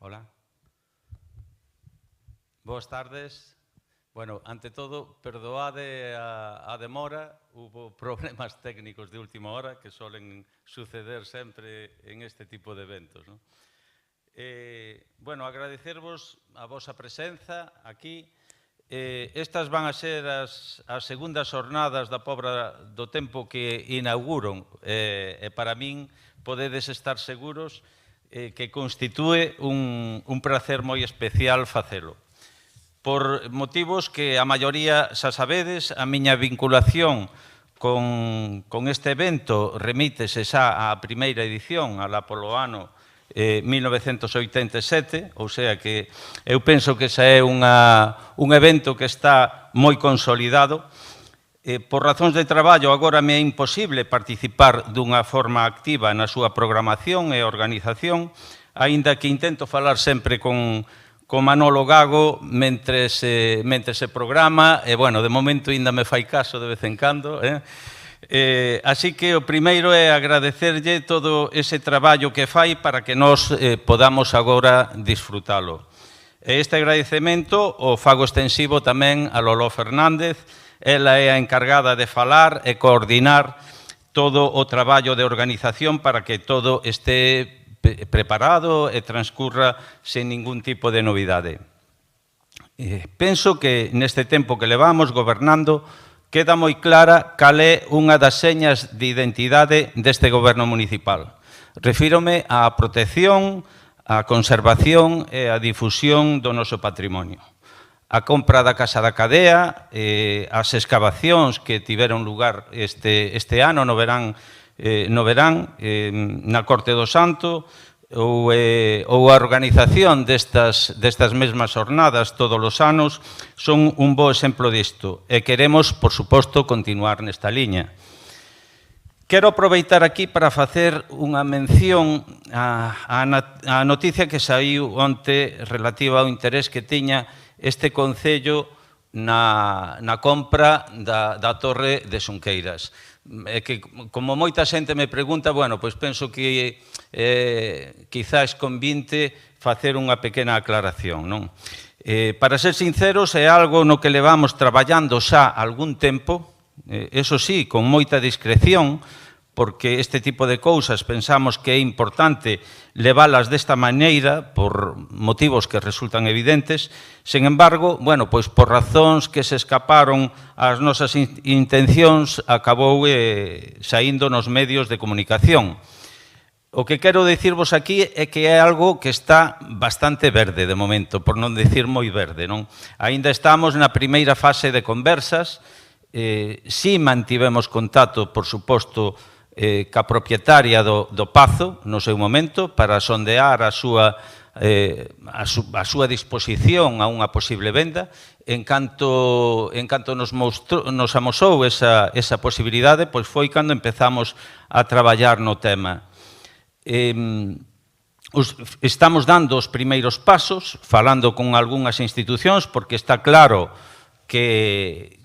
Hola. Boas tardes. Bueno, ante todo, perdoade a demora. Hubo problemas técnicos de última hora que suelen suceder sempre en este tipo de eventos, ¿no? Bueno, agradecervos a vosa presenza aquí. Estas van a ser as segundas jornadas da Pobra do Tempo que inauguran, e para min podedes estar seguros que constitúe un prazer moi especial facelo. Por motivos que a maioría xa sabedes, a miña vinculación con este evento remítese xa á primeira edición, alá polo ano 1987, ou sea que eu penso que xa é un evento que está moi consolidado. Por razóns de traballo, agora me é imposible participar dunha forma activa na súa programación e organización, aínda que intento falar sempre con Manolo Gago mentre se programa, e, bueno, de momento ainda me fai caso de vez en cando, así que o primeiro é agradecerlle todo ese traballo que fai para que nós podamos agora disfrutalo. Este agradecemento o fago extensivo tamén a Lolo Fernández. Ela é a encargada de falar e coordinar todo o traballo de organización para que todo este preparado e transcurra sen ningún tipo de novidade. Penso que neste tempo que levamos gobernando queda moi clara cal é unha das señas de identidade deste goberno municipal. Refírome á protección, á conservación e á difusión do noso patrimonio. A compra da Casa da Cadea, as excavacións que tiveron lugar este ano no verán na Corte do Santo, ou a organización destas mesmas jornadas todos os anos son un bo exemplo disto e queremos, por suposto, continuar nesta liña. Quero aproveitar aquí para facer unha mención á noticia que saiu onte relativa ao interés que tiña este concello na compra da Torre de Xunqueiras. Que, como moita xente me pregunta, bueno, pois penso que quizás convinte facer unha pequena aclaración, non? Para ser sinceros, é algo no que levamos traballando xa algún tempo, eso sí, con moita discreción, porque este tipo de cousas pensamos que é importante leválas desta maneira por motivos que resultan evidentes. Sen embargo, bueno, pois por razóns que se escaparon ás nosas intencións, acabou saindo nos medios de comunicación. O que quero dicirvos aquí é que é algo que está bastante verde de momento, por non dicir moi verde, non? Aínda estamos na primeira fase de conversas, si mantivemos contacto, por suposto, ca propietaria do Pazo no seu momento para sondear a súa disposición a unha posible venda. En canto nos amosou esa posibilidade, pois foi cando empezamos a traballar no tema. Estamos dando os primeiros pasos, falando con algunhas institucións, porque está claro que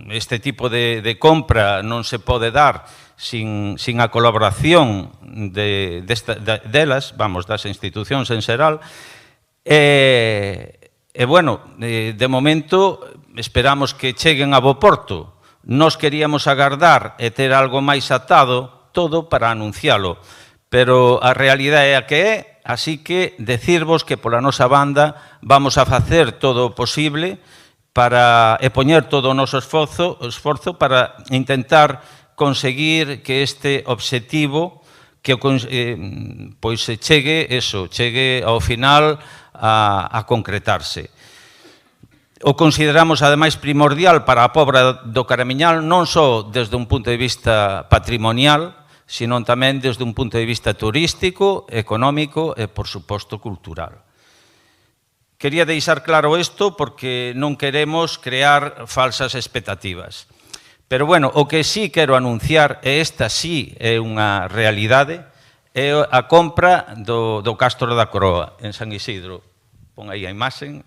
este tipo de compra non se pode dar sin a colaboración delas, das institucións en xeral. Bueno, de momento esperamos que cheguen a bo porto. Nós queríamos agardar e ter algo máis atado todo para anuncialo, pero a realidade é a que é, así que decirvos que pola nosa banda vamos a facer todo o posible e poñer todo o noso esforzo para intentar conseguir que este obxectivo pois chegue ao final a concretarse. O consideramos, ademais, primordial para a Pobra do Caramiñal, non só desde un punto de vista patrimonial, sino tamén desde un punto de vista turístico, económico e, por suposto, cultural. Quería deixar claro isto porque non queremos crear falsas expectativas. Pero, bueno, o que sí quero anunciar, e esta sí é unha realidade, é a compra do Castro da Croa, en San Isidro. Pon aí a imaxen.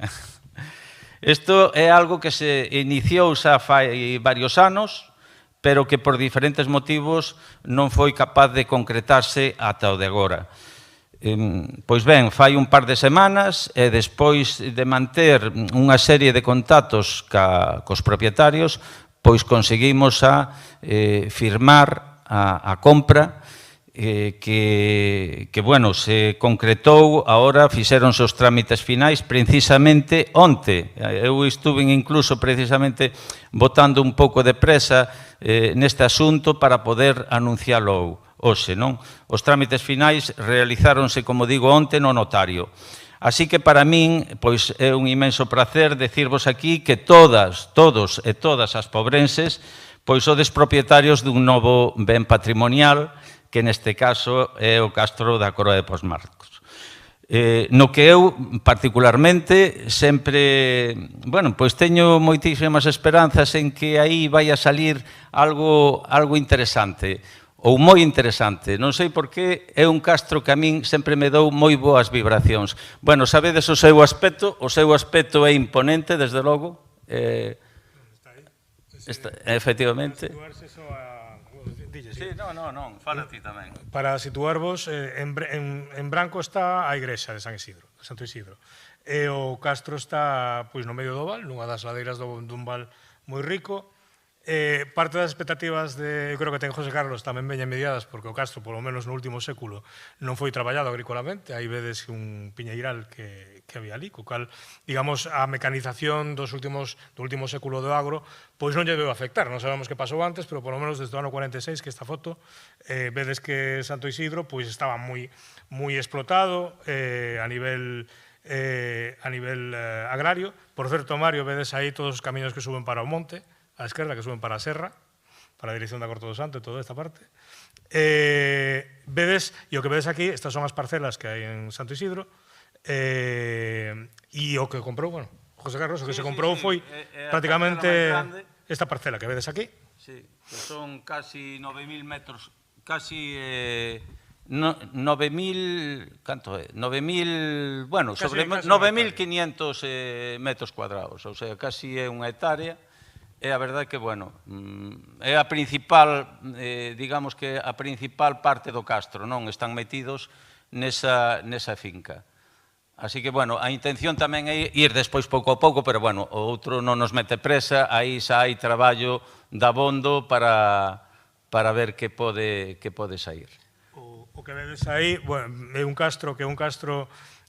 Isto é algo que se iniciou xa fai varios anos, pero que por diferentes motivos non foi capaz de concretarse ata o de agora. Pois ben, fai un par de semanas e despois de manter unha serie de contactos cos propietarios, pois conseguimos firmar a compra que bueno, se concretou, agora fixéronse os trámites finais precisamente onte. Eu estuve incluso precisamente botando un pouco de presa neste asunto para poder anuncialo hoxe, non? Os trámites finais realizáronse, como digo, onte no notario. Así que para min, pois é un inmenso prazer decirvos aquí que todos e todas as pobrenses pois sodes propietarios dun novo ben patrimonial, que neste caso é o Castro da Coroa de Posmarcos. No que eu, particularmente, sempre, bueno, pois teño moitísimas esperanzas en que aí vai a salir algo interesante, ou moi interesante. Non sei por qué, é un castro que a min sempre me dou moi boas vibracións. Bueno, sabedes o seu aspecto é imponente, desde logo. Efectivamente. Sí, non, fala ti tamén. Para situarvos, en branco está a igrexa de San Isidro, de Santo Isidro. E o castro está no medio do val, nunha das ladeiras dun val moi rico. Parte das expectativas eu creo que ten José Carlos tamén veñen mediadas porque o castro, polo menos no último século, non foi traballado agrícolamente. Aí vedes un piñeiral que había ali, co cal, digamos, a mecanización do último século do agro pois non lle deu afectar. Non sabemos que pasou antes, pero polo menos desde o ano 46, que esta foto, vedes que Santo Isidro pois estaba moi explotado a nivel agrario. Por certo, Mario, vedes aí todos os camiños que suben para o monte, á esquerda, que suben para a serra, para a dirección da Corte do Santo e toda esta parte. Vedes, e o que vedes aquí, estas son as parcelas que hai en Santo Isidro, e o que comprou, bueno, José Carlos, o que se comprou foi prácticamente esta parcela que vedes aquí. Sí, que son casi 9.000 metros, casi 9.000, canto é? 9.000, bueno, sobre 9.500 metros cuadrados, ou sea, casi é unha hectárea. É a verdade que, bueno, é a principal, digamos que a principal parte do castro, non? Están metidos nesa finca. Así que, bueno, a intención tamén é ir despois pouco a pouco, pero, bueno, o outro non nos mete presa, aí xa hai traballo da abondo para ver que pode sair. O que vedes aí, bueno, é un castro que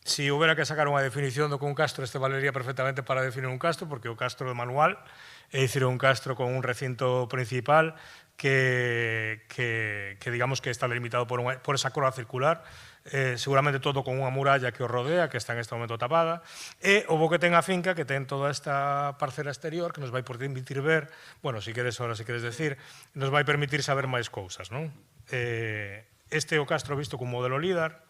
si houbera que sacar unha definición do que un castro, este valería perfectamente para definir un castro, porque o castro é manual, é dicir, un castro con un recinto principal que digamos que está delimitado por esa croa circular, seguramente todo con unha muralla que o rodea, que está en este momento tapada, e o bo que ten a finca, que ten toda esta parcela exterior, que nos vai permitir ver, bueno, se queres decir, nos vai permitir saber máis cousas, non? Este é o castro visto como modelo líder,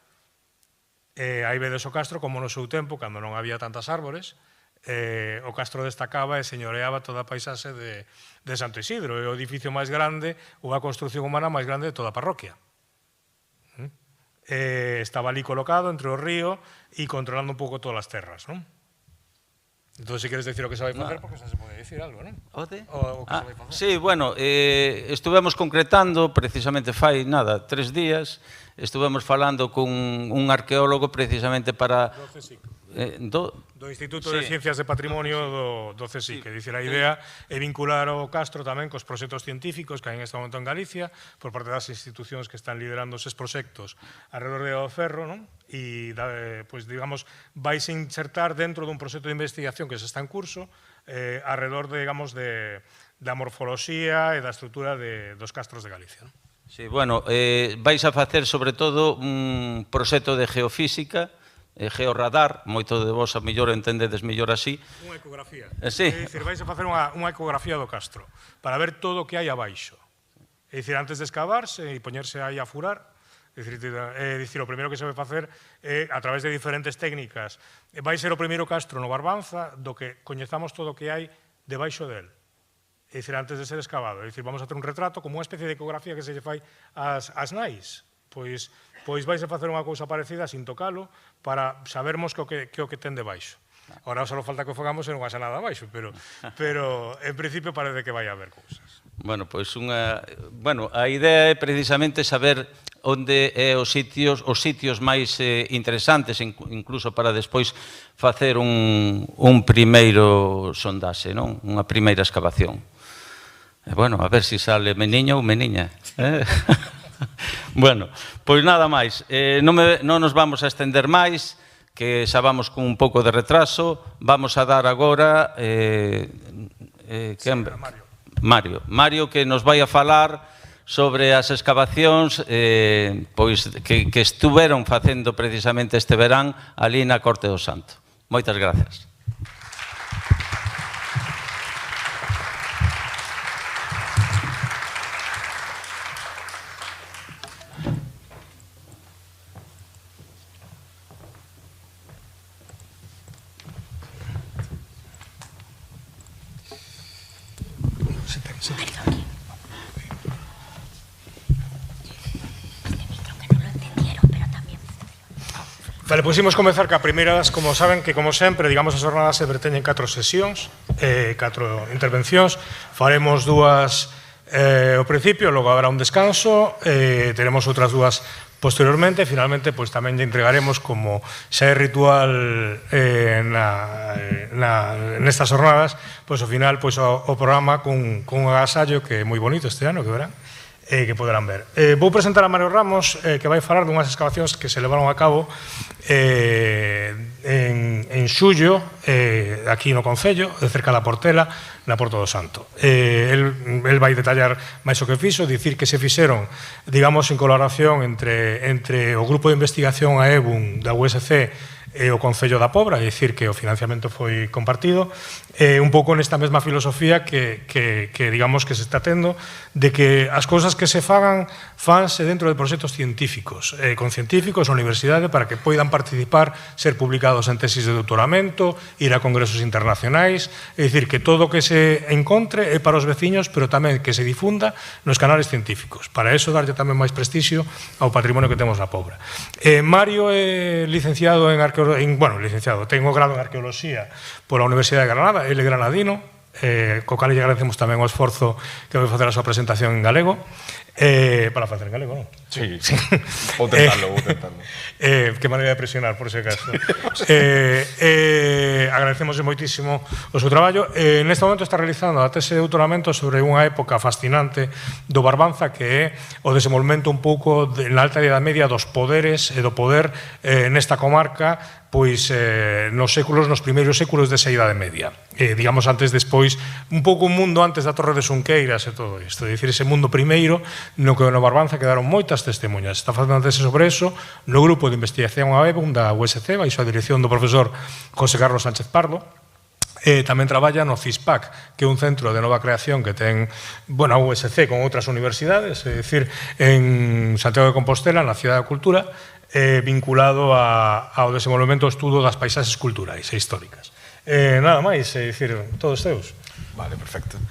aí vedes o castro como no seu tempo, cando non había tantas árbores, o castro destacaba e señoreaba toda a paisaxe de Santo Isidro, é o edificio máis grande ou a construción humana máis grande de toda a parroquia. Estaba ali colocado entre o río e controlando un pouco todas as terras, non? Entón, se queres decir o que se vai facer, porque xa se pode decir algo, non? O que se vai facer. Sí, bueno, estuvemos concretando, precisamente fai, 3 días, estuvemos falando con un arqueólogo precisamente para... Do Instituto de Ciencias de Patrimonio do CSIC, que dicir, a idea é vincular o castro tamén cos proxectos científicos que hai en este momento en Galicia, por parte das institucións que están liderando eses proxectos alrededor de o ferro, non? E, digamos, vais a insertar dentro dun proxecto de investigación que se está en curso alrededor, digamos, da morfoloxía e da estrutura dos castros de Galicia, non? Sí, bueno, vais a facer sobre todo un proxecto de geofísica, georradar, moito de vos a mellor entendedes mellor así. Unha ecografía. Sí. É dicir, vais a facer unha ecografía do castro para ver todo o que hai abaixo. É dicir, antes de excavarse e poñerse aí a furar, é dicir, o primeiro que se vai facer é, a través de diferentes técnicas, vai ser o primeiro castro no Barbanza do que coñezamos todo o que hai debaixo del. É dicir, antes de ser excavado. É dicir, vamos a ter un retrato como unha especie de ecografía que se lle fai ás nais. Pois vais a facer unha cousa parecida sin tocalo para sabermos que o que ten debaixo. Ahora só falta que o fogamos e non haxa nada abaixo, pero en principio parece que vai haber cousas. Bueno, pois a idea é precisamente saber onde é os sitios máis interesantes, incluso para despois facer un primeiro sondaxe, non? Unha primeira excavación. Bueno, a ver se sale meniño ou meniña. Bueno, pois nada máis. Non nos vamos a estender máis, que xa vamos con un pouco de retraso. Vamos a dar agora... Mario, que nos vai a falar sobre as excavacións que estuveron facendo precisamente este verán ali na Corte do Santo. Moitas grazas. Vale, pois imos comezar ca primeiras, como saben, que como sempre, digamos, as jornadas se verteñen 4 sesións, 4 intervencións. Faremos dúas ao principio, logo habrá un descanso, teremos outras dúas posteriormente. Finalmente, pois tamén lle entregaremos, como xa é ritual nestas jornadas, pois ao final, pois o programa cun agasallo que é moi bonito este ano, que verán, que poderán ver. Vou presentar a Mario Ramos, que vai falar dunhas excavacións que se levaron a cabo en xullo, aquí no Concello, de cerca da Portela, na Porto do Santo. El vai detallar máis o que fixo, dicir que se fixeron, digamos, en colaboración entre o grupo de investigación AEBUN da USC e o Concello da Pobra, é dicir, que o financiamento foi compartido, un pouco nesta mesma filosofía que digamos que se está tendo, de que as cousas que se fagan, fanse dentro de proxectos científicos, con científicos, a universidade, para que poidan participar, ser publicados en tesis de doutoramento, ir a congresos internacionais, é dicir, que todo o que se encontre é para os veciños, pero tamén que se difunda nos canales científicos. Para eso, darlle tamén máis prestixio ao patrimonio que temos na Pobra. Mario é licenciado en licenciado, ten o grado en Arqueoloxía pola Universidade de Granada, ele é granadino, co cal lle agradecemos tamén o esforzo que vai facer a súa presentación en galego, para facer en galego, non? Sí, vou tentarlo. Que maneira de presionar, por ese caso. Agradecemos moitísimo o seu traballo. Neste momento está realizando a tese de doutoramento sobre unha época fascinante do Barbanza, que é o desenvolvemento un pouco na alta Idade Media dos poderes e do poder nesta comarca, pois nos primeiros séculos desa Idade Media. Digamos, antes, despois, un pouco un mundo antes da Torre de Xunqueiras e todo isto. É dicir, ese mundo primeiro, no que no Barbanza quedaron moitas testemunhas. Está facendo tese sobre eso no grupo de investigación AEBUN da USC, baixo a dirección do profesor José Carlos Sánchez Pardo. Tamén traballa no CISPAC, que é un centro de nova creación que ten, a USC con outras universidades, é dicir, en Santiago de Compostela, na Cidade da Cultura, vinculado ao desenvolvemento e estudo das paisaxes culturais e históricas. Nada máis, é dicir, todos teus. Vale, perfecto.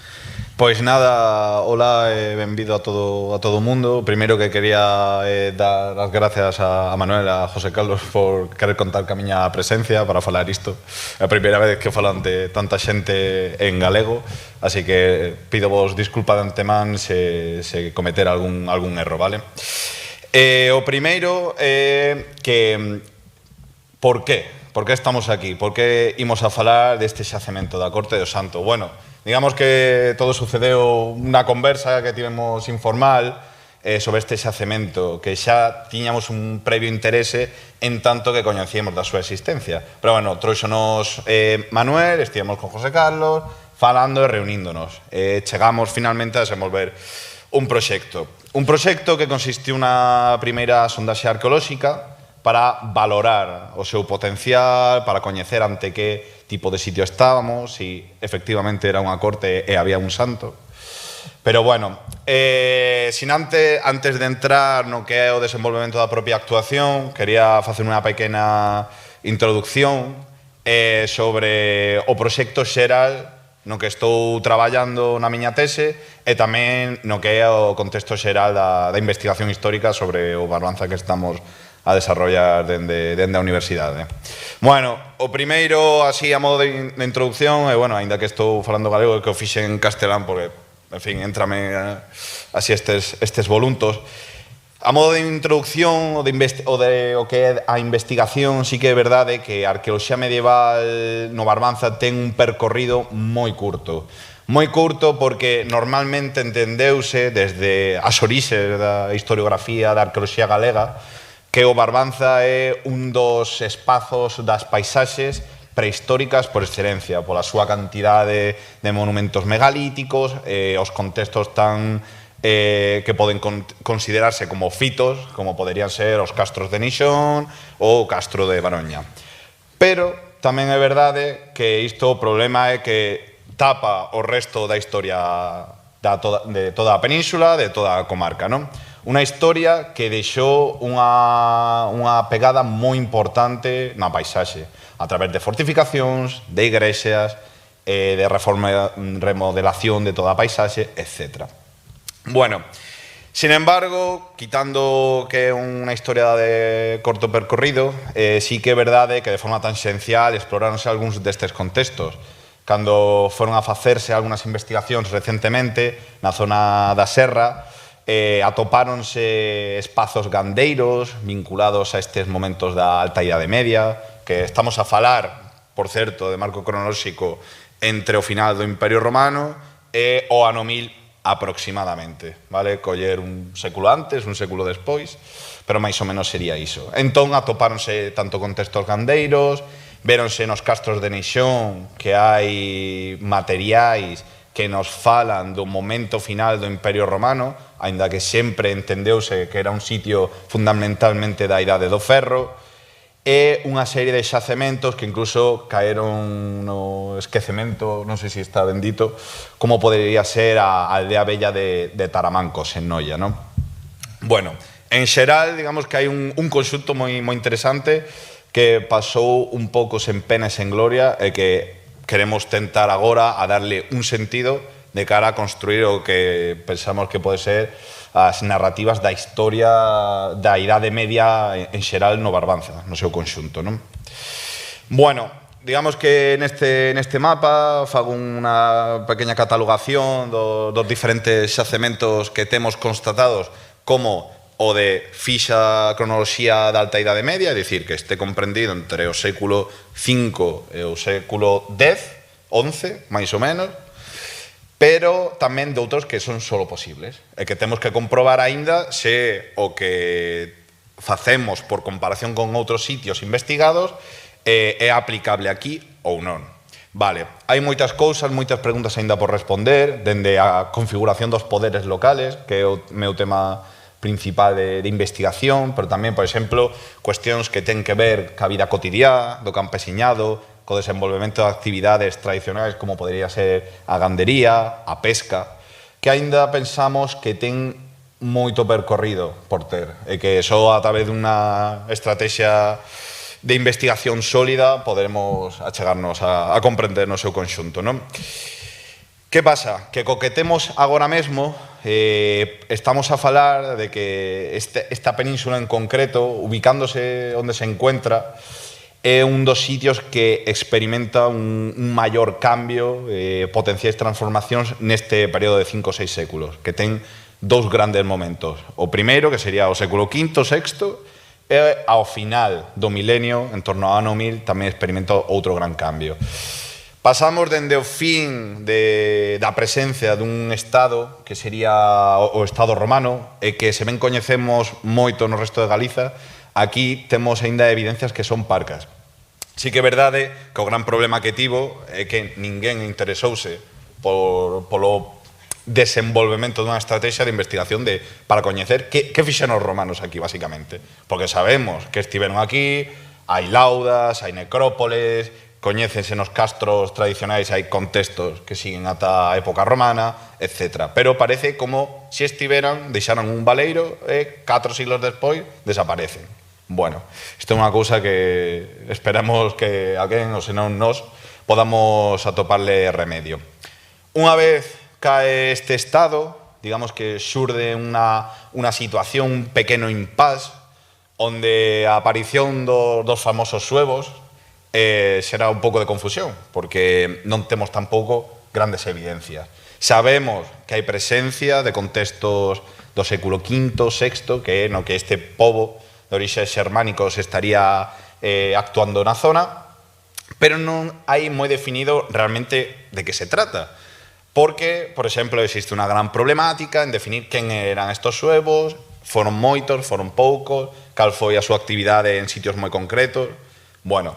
Pois nada, hola e benvido a todo o mundo. Primeiro que quería dar as gracias a Manuel e a José Carlos por querer contar ca miña presencia para falar isto. É a primeira vez que falo ante tanta xente en galego, así que pido vos disculpa de antemán se cometer algún erro, vale? O primeiro é que por qué? Por que estamos aquí? Por que imos a falar deste xacemento da Corte do Santo? Bueno, digamos que todo sucedeu unha conversa que tivemos informal sobre este xacemento, que xa tiñamos un previo interese en tanto que coñecíamos da súa existencia. Pero, bueno, trouxonos Manuel, estivemos con José Carlos, falando e reuníndonos. Chegamos finalmente a desenvolver un proxecto. Un proxecto que consistiu na primeira sondaxe arqueolóxica para valorar o seu potencial, para coñecer ante que tipo de sitio estábamos, si efectivamente era unha corte e había un santo. Pero, bueno, antes de entrar no que é o desenvolvemento da propia actuación, quería facer unha pequena introducción sobre o proxecto xeral no que estou traballando na miña tese e tamén no que é o contexto xeral da investigación histórica sobre o Barbanza que estamos a desarrollar dende a universidade. Bueno, o primeiro, así a modo de introducción, e, aínda que estou falando galego, que o fixen en castelán, porque, en fin, entrame así estes voluntos. A modo de introducción o o que é a investigación, sí que é verdade que a arqueoloxía medieval no Barbanza ten un percorrido moi curto. Moi curto porque normalmente entendeuse desde as orixes da historiografía da arqueoloxía galega que o Barbanza é un dos espazos das paisaxes prehistóricas por excelencia, pola súa cantidade de monumentos megalíticos, os contextos tan que poden considerarse como fitos, como poderían ser os castros de Nixón ou o castro de Baroña. Pero tamén é verdade que isto o problema é que tapa o resto da historia de toda a península, de toda a comarca, non? Unha historia que deixou unha pegada moi importante na paisaxe, a través de fortificacións, de igrexas, de remodelación de toda a paisaxe, etc. Bueno, sin embargo, quitando que é unha historia de corto percorrido, sí que é verdade que de forma tan esencial exploráronse algúns destes contextos. Cando foron a facerse algunhas investigacións recentemente na zona da Serra, atopáronse espazos gandeiros vinculados a estes momentos da Alta Idade Media, que estamos a falar, por certo, de marco cronolóxico entre o final do Imperio Romano e o ano 1000 aproximadamente, vale? Coller un século antes, un século despois, pero máis ou menos sería iso. Entón atopáronse tanto contextos gandeiros, véronse nos castros de Neixón que hai materiais que nos falan do momento final do Imperio Romano, aínda que sempre entendeuse que era un sitio fundamentalmente da Idade do Ferro, e unha serie de xacementos que incluso caeron no esquecemento, non sei se está bendito, como podería ser a aldea bella de Taramancos, en Noia, non? Bueno, en xeral, digamos que hai un conxunto moi interesante que pasou un pouco sen pena e sen gloria e que queremos tentar agora a darle un sentido de cara a construir o que pensamos que pode ser as narrativas da historia da Idade Media en xeral no Barbanza, no seu conxunto, non? Bueno, digamos que neste mapa fago unha pequena catalogación dos diferentes xacementos que temos constatados como o de fixa cronoloxía da Alta Idade Media, é dicir, que este comprendido entre o século V e o século X, XI, máis ou menos, pero tamén de outros que son solo posibles, e que temos que comprobar aínda se o que facemos por comparación con outros sitios investigados é aplicable aquí ou non. Vale, hai moitas cousas, moitas preguntas aínda por responder, dende a configuración dos poderes locales, que é o meu tema principal de investigación, pero tamén, por exemplo, cuestións que ten que ver ca vida cotidiá, do campesiñado, co desenvolvemento de actividades tradicionais como podería ser a gandería, a pesca, que aínda pensamos que ten moito percorrido por ter, e que só a través dunha estrategia de investigación sólida poderemos achegarnos a comprender no seu conxunto, non? Que pasa? Que co que temos agora mesmo estamos a falar de que esta península en concreto, ubicándose onde se encuentra, é un dos sitios que experimenta un maior cambio, potenciais transformacións neste período de 5 ou 6 séculos, que ten dous grandes momentos. O primeiro, que sería o século V, VI, e ao final do milenio, en torno ao ano 1000, tamén experimenta outro gran cambio. Pasamos dende o fin da presencia dun Estado, que sería o Estado romano, e que se ben coñecemos moito no resto de Galiza, aquí temos aínda evidencias que son parcas. Sí que é verdade que o gran problema que tivo é que ninguén interesouse polo desenvolvemento dunha estrategia de investigación para coñecer que fixeron os romanos aquí, basicamente. Porque sabemos que estiveron aquí, hai laudas, hai necrópoles, coñécense nos castros tradicionais, hai contextos que siguen ata a época romana, etc. Pero parece como se estiveran, deixaron un baleiro e 4 siglos despois desaparecen. Bueno, isto é unha cousa que esperamos que alguén, ou senón nós, podamos atoparle remedio. Unha vez cae este estado, digamos que xurde unha situación, un pequeno impás, onde a aparición dos famosos suevos xera un pouco de confusión, porque non temos tampouco grandes evidencias. Sabemos que hai presencia de contextos do século V, VI, que no que este pobo de orixes xermánicos estaría actuando na zona, pero non hai moi definido realmente de que se trata. Porque, por exemplo, existe unha gran problemática en definir quen eran estos suevos, foron moitos, foron poucos, cal foi a súa actividade en sitios moi concretos. Bueno,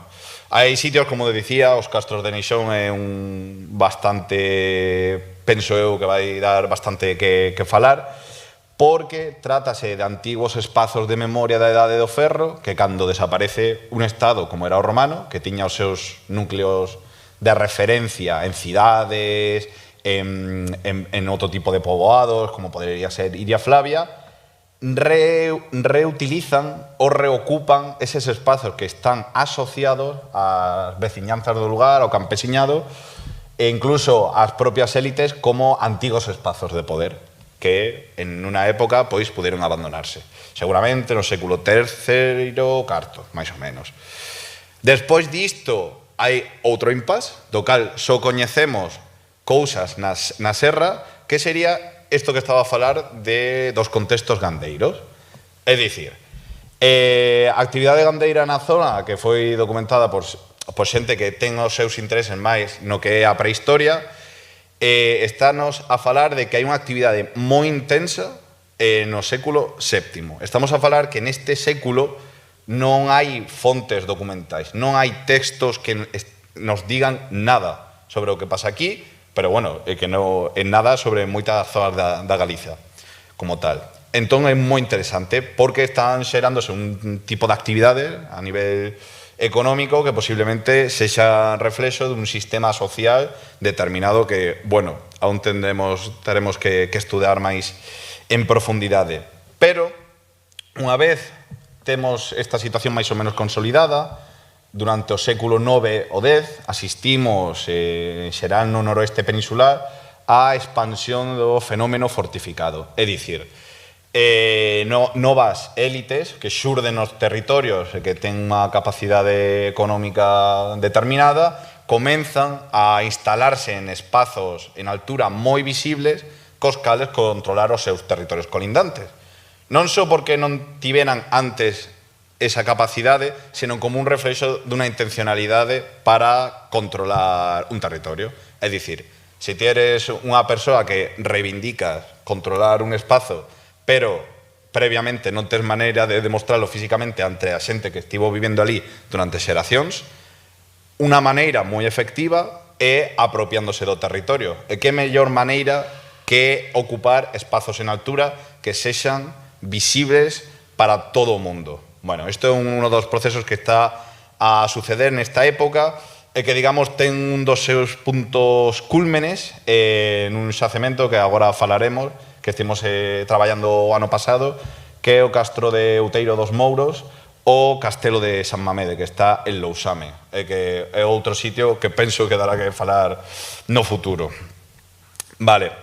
hai sitios, como dicía, os castros de Neixón é un bastante, penso eu, que vai dar bastante que falar, porque trátase de antigos espazos de memoria da Edade do Ferro que cando desaparece un estado como era o romano, que tiña os seus núcleos de referencia en cidades, en outro tipo de poboados, como podría ser Iria Flavia, reutilizan ou reocupan eses espazos que están asociados ás veciñanzas do lugar, ao campesiñado, e incluso ás propias élites como antigos espazos de poder, que en unha época pois puderon abandonarse. Seguramente no século III, IV, máis ou menos. Despois disto hai outro impasse, do cal só coñecemos cousas na serra, que sería isto que estaba a falar dos contextos gandeiros. É dicir, a actividade gandeira na zona, que foi documentada por xente que ten os seus intereses máis no que é a prehistoria, estános a falar de que hai unha actividade moi intensa no século VII. Estamos a falar que neste século non hai fontes documentais, non hai textos que nos digan nada sobre o que pasa aquí, pero, bueno, que non é nada sobre moitas zonas da Galiza, como tal. Entón, é moi interesante, porque están xerándose un tipo de actividade a nivel económico que posiblemente sexa reflexo dun sistema social determinado que, bueno, aún teremos que estudar máis en profundidade. Pero, unha vez temos esta situación máis ou menos consolidada, durante o século IX ou X asistimos, en xeral no noroeste peninsular, á expansión do fenómeno fortificado. É dicir, novas élites que xurden nos territorios e que ten unha capacidade económica determinada comenzan a instalarse en espazos en altura moi visibles cos cales controlar os seus territorios colindantes. Non só porque non tiveran antes esa capacidade, senón como un reflexo dunha intencionalidade para controlar un territorio. É dicir, se ti eres unha persoa que reivindicas controlar un espazo, pero previamente non tes maneira de demostrarlo físicamente ante a xente que estivo vivendo ali durante xeracións, unha maneira moi efectiva é apropiándose do territorio. E que mellor maneira que ocupar espazos en altura que sexan visibles para todo o mundo. Bueno, isto é un dos procesos que está a suceder nesta época e que, digamos, ten un dos seus puntos cúlmenes en un xacemento que agora falaremos, que estivemos traballando o ano pasado, que é o castro de Outeiro dos Mouros, o castelo de San Mamede, que está en Lousame, que é outro sitio que penso que dará que falar no futuro. Vale,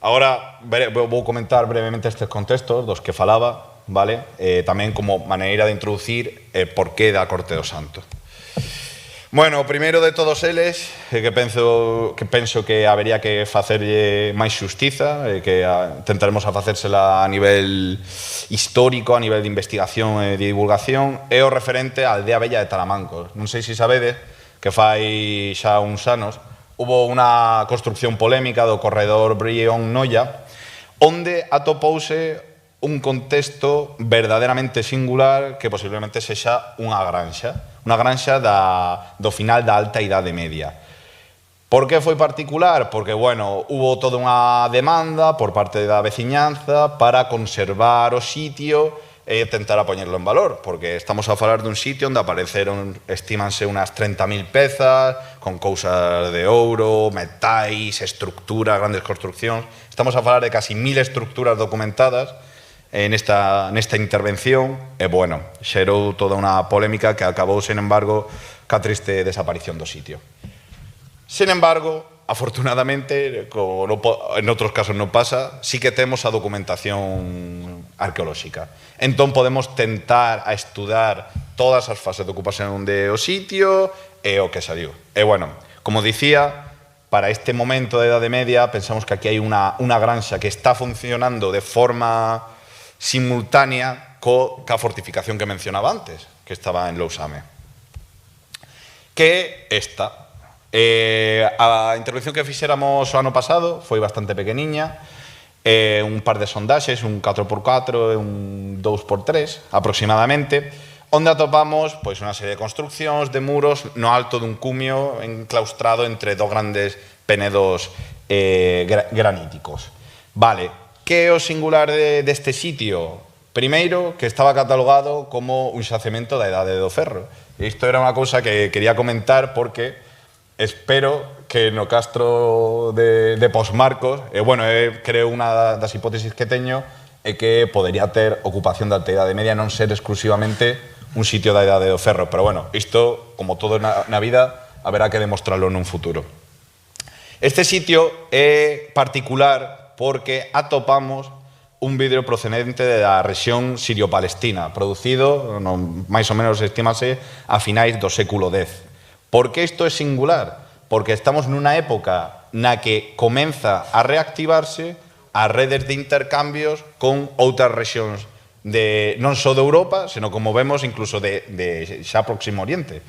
agora vou comentar brevemente estes contextos dos que falaba, vale? Tamén como maneira de introducir por que da Corte do Santo. Bueno, o primeiro de todos eles, que penso que habería que facerlle máis xustiza, que tentaremos a facérsela a nivel histórico, a nivel de investigación e de divulgación, é o referente á aldea bella de Talamancos. Non sei se sabedes que fai xa uns anos hubo unha construcción polémica do corredor Brión-Noia, onde atopouse un contexto verdadeiramente singular que posiblemente sexa unha granxa do final da Alta Idade Media. Por que foi particular? Porque, bueno, hubo toda unha demanda por parte da veciñanza para conservar o sitio e tentar a poñerlo en valor, porque estamos a falar dun sitio onde apareceron, estímanse, unas 30.000 pezas, con cousas de ouro, metais, estructuras, grandes construccións. Estamos a falar de casi 1.000 estructuras documentadas nesta intervención, e, bueno, xerou toda unha polémica que acabou, sen embargo, ca triste desaparición do sitio. Sen embargo, afortunadamente, como en outros casos non pasa, sí que temos a documentación arqueolóxica. Entón, podemos tentar a estudar todas as fases de ocupación do sitio e o que saliu. E, bueno, como dicía, para este momento de Edade Media, pensamos que aquí hai unha granxa que está funcionando de forma simultánea ca fortificación que mencionaba antes, que estaba en Lousame. Que esta. A intervención que fixéramos o ano pasado foi bastante pequeniña, un par de sondaxes, un 4x4 e un 2x3 aproximadamente, onde atopamos pois, unha serie de construccións de muros no alto dun cumio enclaustrado entre dos grandes penedos graníticos. Vale, que é o singular deste sitio? Primeiro, que estaba catalogado como un xacemento da Idade do Ferro. Isto era unha cousa que quería comentar porque espero que no castro de Posmarcos, bueno, creo unha das hipótesis que teño é que podería ter ocupación da Alta Idade Media, non ser exclusivamente un sitio da Idade do Ferro. Pero bueno, isto, como todo na vida, haberá que demostrarlo nun futuro. Este sitio é particular porque atopamos un vidro procedente da rexión sirio-palestina, producido, máis ou menos estímase, a finais do século X. Por que isto é singular? Porque estamos nunha época na que comeza a reactivarse as redes de intercambios con outras rexións non só de Europa, senón, como vemos, incluso de xa Próximo Oriente.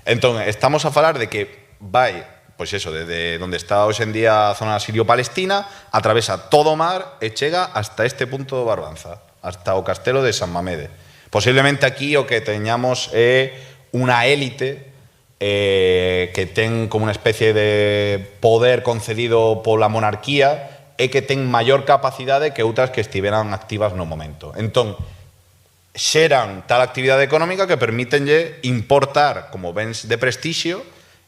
Entón, estamos a falar de que vai, pois eso, desde onde está hoxe en día a zona sirio-palestina, atravesa todo o mar e chega hasta este punto do Barbanza, hasta o castelo de San Mamede. Posiblemente aquí o que teñamos é unha élite que ten como unha especie de poder concedido pola monarquía e que ten maior capacidade que outras que estiveran activas no momento. Entón, xeran tal actividade económica que permítenlle importar como bens de prestixio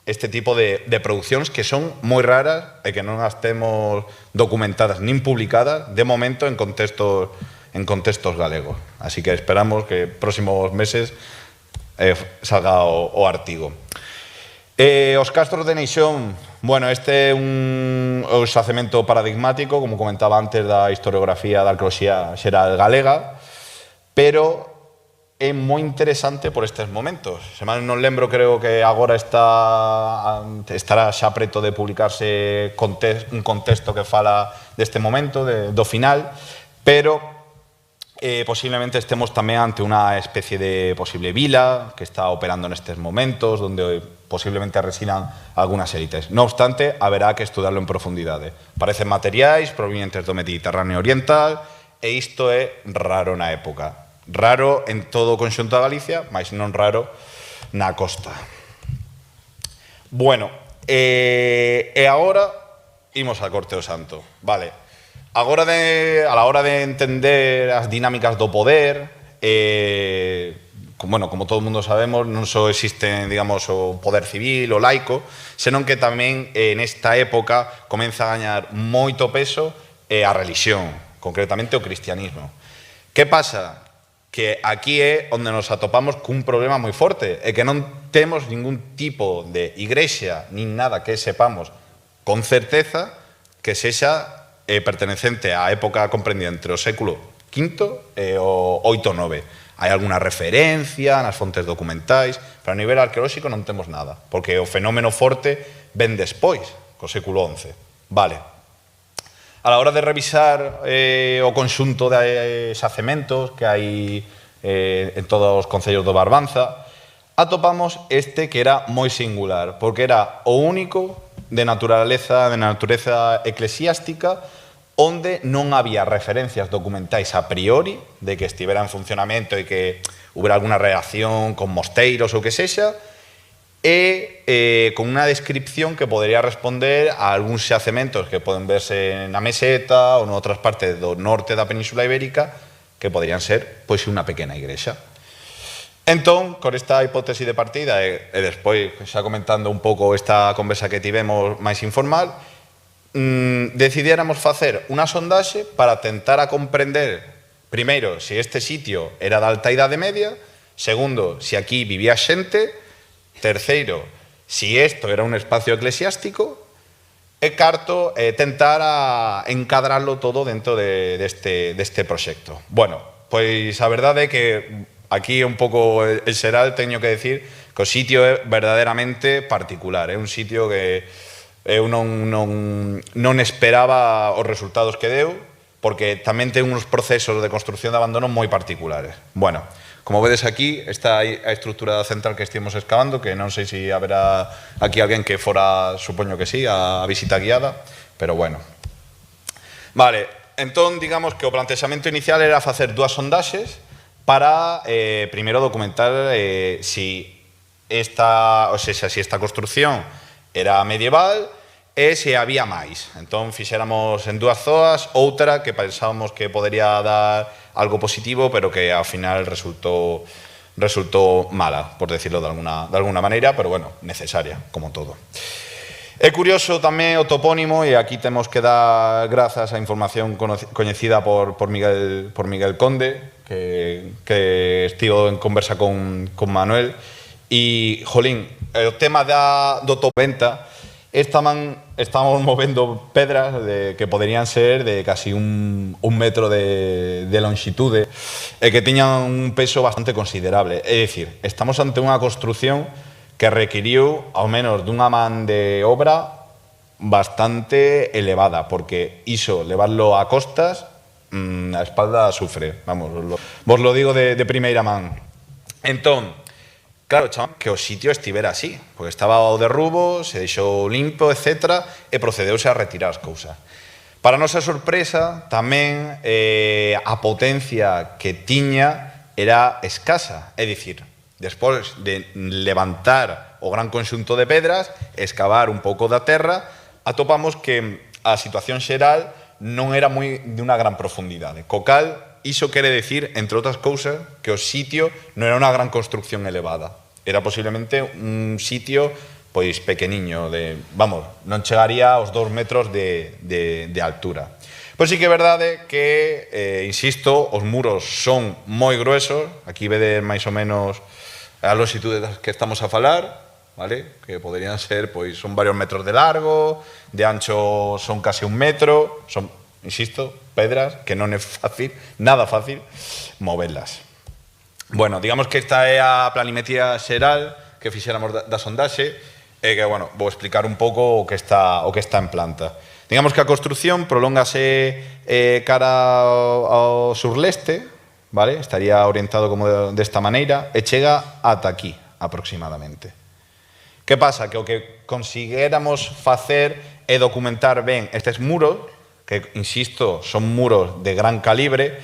este tipo de produccións que son moi raras e que non as temos documentadas nin publicadas de momento en contextos galegos. Así que esperamos que próximos meses salga o artigo. Os castros de Neixón, bueno, este é un xacemento paradigmático, como comentaba antes, da historiografía da arqueoloxía xeral galega, pero é moi interesante por estes momentos. Se mal non lembro, creo que agora estará xa preto de publicarse un contexto que fala deste momento, do final, pero posiblemente estemos tamén ante unha especie de posible vila que está operando nestes momentos, onde posiblemente residan algunhas élites. Non obstante, haberá que estudarlo en profundidade. Parecen materiais provenientes do Mediterráneo Oriental e isto é raro na época. Raro en todo o conxunto da Galicia, mas non raro na costa. Bueno, e agora imos a Corte do Santo. Vale. Agora, a la hora de entender as dinámicas do poder, como todo o mundo sabemos, non só existe, digamos, o poder civil, o laico, senón que tamén nesta época comeza a gañar moito peso a religión, concretamente o cristianismo. Que pasa? Que aquí é onde nos atopamos cun problema moi forte, e que non temos ningún tipo de igrexa, nin nada que sepamos con certeza que sexa pertenecente á época comprendida entre o século V e o 8-9. Hai alguna referencia nas fontes documentais, pero a nivel arqueolóxico non temos nada, porque o fenómeno forte ven despois, co século XI. Vale. A la hora de revisar o conxunto de xacementos que hai en todos os concellos do Barbanza, atopamos este que era moi singular, porque era o único de natureza eclesiástica onde non había referencias documentais a priori de que estivera en funcionamento e que houbera alguna reacción con mosteiros ou que sexa, e con unha descripción que podería responder a algúns xacementos que poden verse na meseta ou en outras partes do norte da Península Ibérica que poderían ser, pois, unha pequena igrexa. Entón, con esta hipótese de partida e despois xa comentando un pouco esta conversa que tivemos máis informal, decidiéramos facer unha sondaxe para tentar a comprender, primeiro, se este sitio era da Alta Idade Media, segundo, se aquí vivía xente, terceiro, se isto era un espacio eclesiástico, e carto, tentar a encadrarlo todo dentro deste proxecto. Bueno, pois a verdade é que aquí un pouco el xeral teño que decir que o sitio é verdadeiramente particular, é un sitio que eu non esperaba os resultados que deu, porque tamén ten uns procesos de construcción de abandono moi particulares. Bueno, como vedes aquí, está a estrutura central que estivemos excavando, que non sei se haberá aquí alguén que fora, supoño que sí, a visita guiada, pero bueno. Vale, entón, digamos que o plantexamento inicial era facer dúas sondaxes para, primeiro, documentar si esta construcción era medieval e se había máis. Entón, fixéramos en dúas zoas, outra que pensábamos que podería dar algo positivo, pero que ao final resultou mala, por decirlo de alguna maneira, pero bueno, necesaria, como todo. É curioso tamén o topónimo, e aquí temos que dar grazas á información coñecida por Miguel Conde, que estivo en conversa con Manuel, e, jolín, o tema do top 20, estamos movendo pedras que poderían ser de casi un metro de longitude e que tiñan un peso bastante considerable. É dicir, estamos ante unha construción que requiriu ao menos dunha man de obra bastante elevada, porque iso, levarlo a costas, a espalda sufre, vamos, vos lo digo de primeira man. Entón, claro, chaval, que o sitio estivera así, porque estaba o derrubo, se deixou limpo, etc., e procedeuse a retirar as cousas. Para a nosa sorpresa, tamén a potencia que tiña era escasa, é dicir, despois de levantar o gran conxunto de pedras, excavar un pouco da terra, atopamos que a situación xeral non era moi de unha gran profundidade. Co cal, iso quere decir, entre outras cousas, que o sitio non era unha gran construcción elevada. Era posiblemente un sitio pois pequeniño, vamos, non chegaría aos 2 metros de altura. Pois sí que é verdade que, insisto, os muros son moi gruesos, aquí vedes máis ou menos a longitude das que estamos a falar, vale? Que poderían ser, pois, son varios metros de largo, de ancho son case 1 metro, son, insisto, pedras que non é fácil, nada fácil, moverlas. Bueno, digamos que esta é a planimetría xeral que fixéramos da sondaxe, e que, bueno, vou explicar un pouco o que está en planta. Digamos que a construción prolóngase cara ao surleste, vale? Estaría orientado como desta maneira, e chega ata aquí, aproximadamente. Que pasa? Que o que consiguéramos facer é documentar ben estes muros, que, insisto, son muros de gran calibre,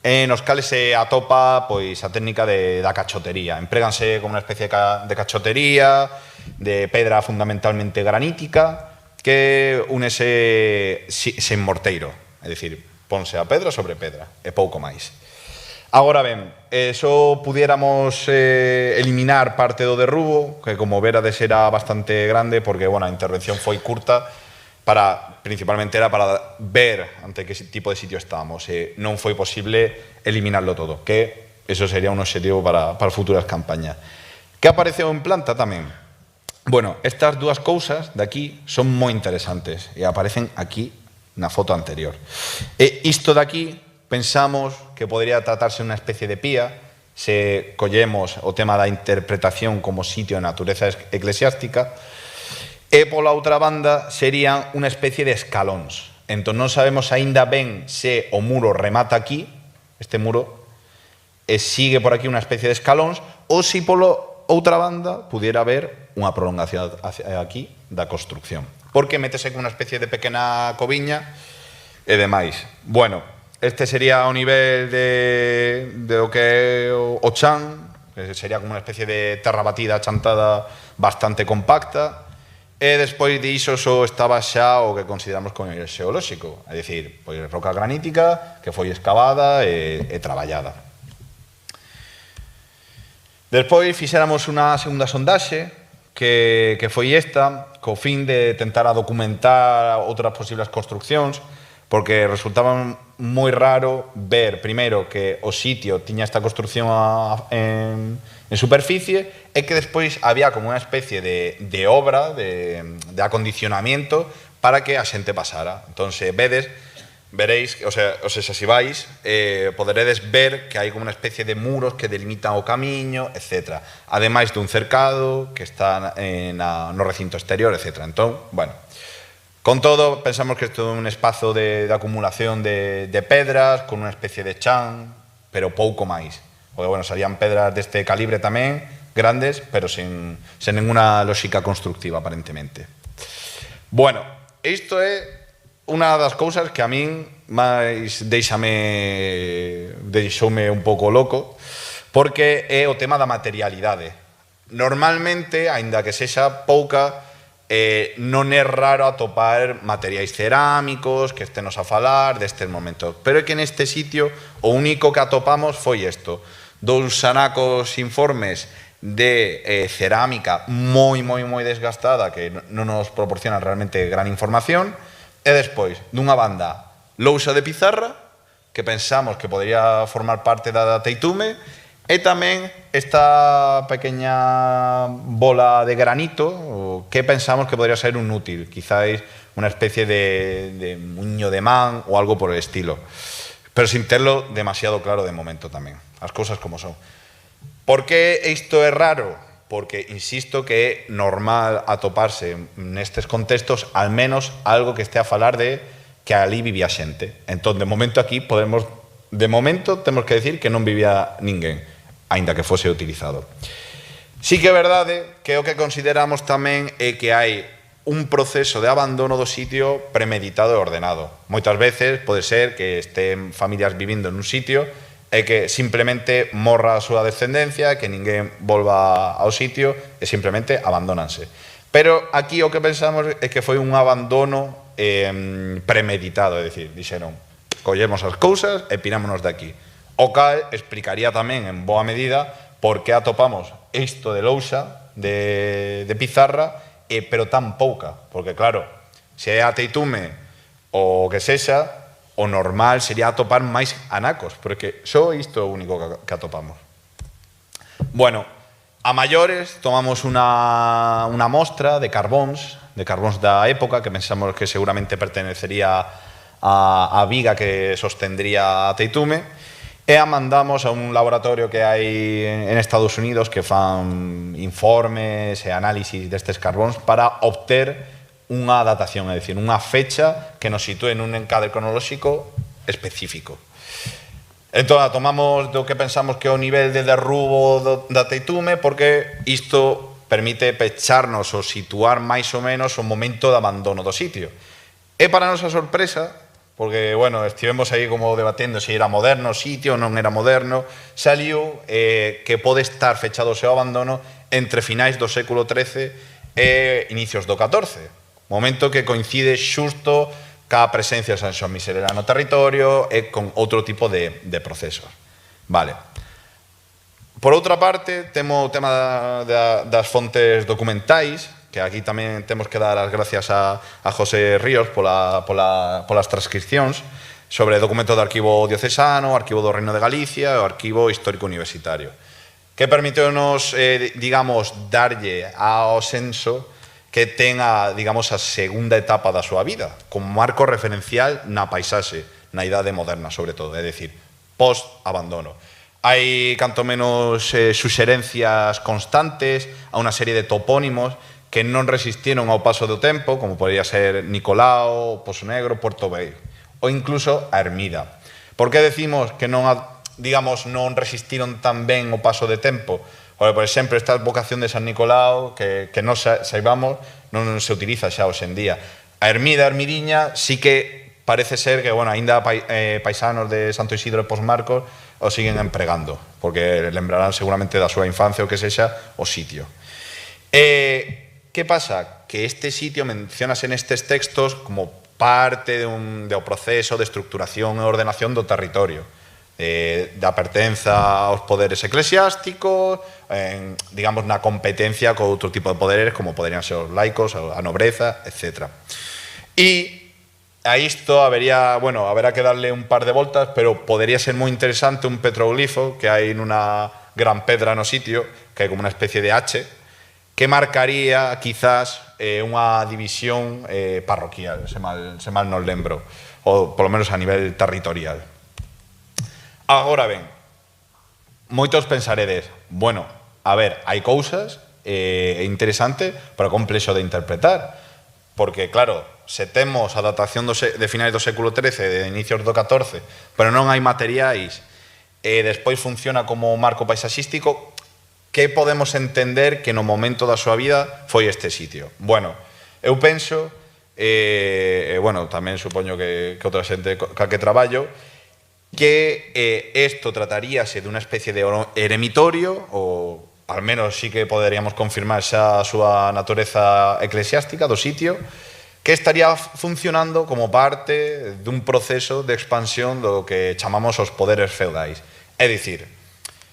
nos cales se atopa pois a técnica da cachotería. Empréganse como unha especie de cachotería, de pedra fundamentalmente granítica, que únese sen morteiro, é dicir, ponse a pedra sobre pedra, e pouco máis. Agora ben, só pudiéramos eliminar parte do derrubo, que como verades era bastante grande, porque, bueno, a intervención foi curta, principalmente era para ver ante que tipo de sitio estábamos, e non foi posible eliminarlo todo, que eso sería un objetivo para futuras campañas. Que apareceu en planta tamén? Bueno, estas dúas cousas de aquí son moi interesantes e aparecen aquí na foto anterior. E isto de aquí pensamos que podría tratarse unha especie de pía se collemos o tema da interpretación como sitio de natureza eclesiástica, e pola outra banda serían unha especie de escalóns. Entón non sabemos aínda ben se o muro remata aquí, este muro, e sigue por aquí unha especie de escalóns, ou se pola outra banda pudiera haber unha prolongación hacia aquí da construcción. Porque métese con unha especie de pequena coviña e demais. Bueno, este sería o nivel de o que é o chan, que sería como unha especie de terra batida chantada bastante compacta, e despois diso só estaba xa o que consideramos como nivel xeolóxico, é dicir, pois roca granítica que foi excavada e traballada. Despois fixéramos unha segunda sondaxe que foi esta, co fin de tentar a documentar outras posibles construccións, porque resultaba moi raro ver, primeiro, que o sitio tiña esta construcción en superficie e que despois había como unha especie de obra, de acondicionamiento para que a xente pasara. Entón, vedes, veréis, o sea, si vais, poderedes ver que hai como unha especie de muros que delimitan o camiño, etc. Ademais dun cercado que está no recinto exterior, etc. Entón, bueno, con todo, pensamos que isto é un espazo de acumulación de pedras, con unha especie de chan, pero pouco máis. Porque, bueno, salían pedras deste calibre tamén, grandes, pero sen ninguna lógica constructiva, aparentemente. Bueno, isto é unha das cousas que a min máis deixoume un pouco loco, porque é o tema da materialidade. Normalmente, aínda que sexa pouca, non é raro atopar materiais cerámicos que estenos a falar destes momentos. Pero é que neste sitio o único que atopamos foi isto. 2 anacos informes de cerámica moi desgastada que non nos proporciona realmente gran información. E despois, dunha banda, lousa de pizarra, que pensamos que podría formar parte da teitume, e tamén esta pequeña bola de granito, que pensamos que podría ser un útil, quizáis unha especie de muño de man ou algo por el estilo. Pero sin terlo demasiado claro de momento tamén, as cousas como son. Por que isto é raro? Porque insisto que é normal atoparse nestes contextos al menos algo que este a falar de que ali vivía xente. Entón, de momento aquí temos que decir que non vivía ninguén, aínda que fose utilizado. Sí que é verdade que o que consideramos tamén é que hai un proceso de abandono do sitio premeditado e ordenado. Moitas veces pode ser que estén familias vivindo nun sitio é que simplemente morra a súa descendencia, que ninguén volva ao sitio e simplemente abandónanse. Pero aquí o que pensamos é que foi un abandono premeditado, é dicir, dixeron, collemos as cousas e pirámonos de aquí. O cal explicaría tamén en boa medida por que atopamos isto de lousa, de pizarra, pero tan pouca, porque claro, se é a teitume o que sexa, o normal sería atopar máis anacos, porque só isto é o único que atopamos. Bueno, a maiores tomamos unha mostra de carbóns da época, que pensamos que seguramente pertenecería a viga que sostendría a teitume, e a mandamos a un laboratorio que hai en Estados Unidos que fan informes e análisis destes carbóns para obter unha datación, é dicir, unha fecha que nos sitúe nun encadre cronolóxico específico. Entón, tomamos do que pensamos que é o nivel de derrubo da teitume, porque isto permite pecharnos ou situar máis ou menos o momento de abandono do sitio. E para nosa sorpresa, porque, bueno, estivemos aí como debatendo se era moderno o sitio ou non era moderno, saliu que pode estar fechado o seu abandono entre finais do século XIII e inicios do XIV. Momento que coincide xusto ca presencia de San Xoán Miserera no territorio e con outro tipo de procesos. Vale. Por outra parte, temos o tema das fontes documentais, que aquí tamén temos que dar as gracias a José Ríos polas transcripcións sobre documento do Arquivo Diocesano, Arquivo do Reino de Galicia e o Arquivo Histórico Universitario, que permíteunos, digamos, darlle ao senso que ten a segunda etapa da súa vida, como marco referencial na paisaxe, na idade moderna, sobre todo, é dicir, post-abandono. Hai canto menos suxerencias constantes a unha serie de topónimos que non resistiron ao paso do tempo, como podría ser Nicolao, Pozo Negro, Porto Vell, ou incluso a Ermida. Por que decimos que non resistiron tan ben o paso de tempo? Por exemplo, esta vocación de San Nicolao, que non saibamos, non se utiliza xa hoxe en día. A Ermida, a Ermidiña, sí que parece ser que, bueno, ainda paisanos de Santo Isidro e Posmarcos o siguen empregando, porque lembrarán seguramente da súa infancia o que sexa o sitio. Que pasa? Que este sitio mencionase nestes textos como parte do proceso de estructuración e ordenación do territorio, da pertenza aos poderes eclesiásticos, digamos, na competencia con outro tipo de poderes, como poderían ser os laicos, a nobreza, etc. E a isto haberá que darle un par de voltas, pero podería ser moi interesante un petroglifo que hai nunha gran pedra no sitio, que é como unha especie de H, que marcaría, quizás, unha división parroquial, se mal non lembro, ou polo menos a nivel territorial. Agora ben, moitos pensaredes, bueno, a ver, hai cousas interesante, pero complexo de interpretar, porque, claro, se temos a datación de finais do século XIII, de inicios do XIV, pero non hai materiais, e despois funciona como marco paisaxístico, que podemos entender que no momento da súa vida foi este sitio? Bueno, eu penso, bueno, tamén supoño que outra xente ca que traballo, que isto trataríase dunha especie de eremitorio, ou al menos sí que poderíamos confirmar xa a súa natureza eclesiástica do sitio, que estaría funcionando como parte dun proceso de expansión do que chamamos os poderes feudais. É dicir,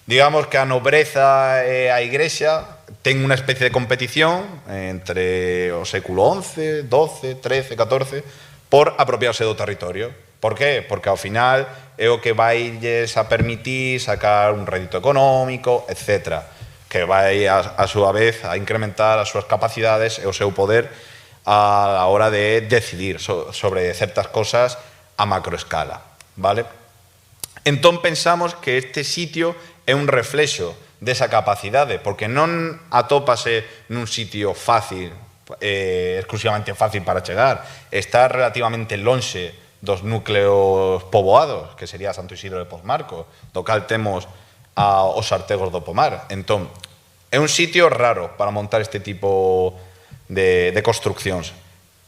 digamos que a nobreza e a igrexa ten unha especie de competición entre o século XI, XII, XIII, XIV por apropiarse do territorio. Por qué? Porque ao final é o que vailles a permitir sacar un rédito económico, etc., que vai a súa vez a incrementar as súas capacidades e o seu poder a la hora de decidir sobre certas cosas a macroescala, vale? Entón pensamos que este sitio é un reflexo desa capacidade, porque non atópase nun sitio fácil, exclusivamente fácil para chegar, está relativamente lonxe dos núcleos poboados, que sería Santo Isidro de Pozmarco, do cal temos os Artegos do Pomar. Entón, é un sitio raro para montar este tipo de construccións,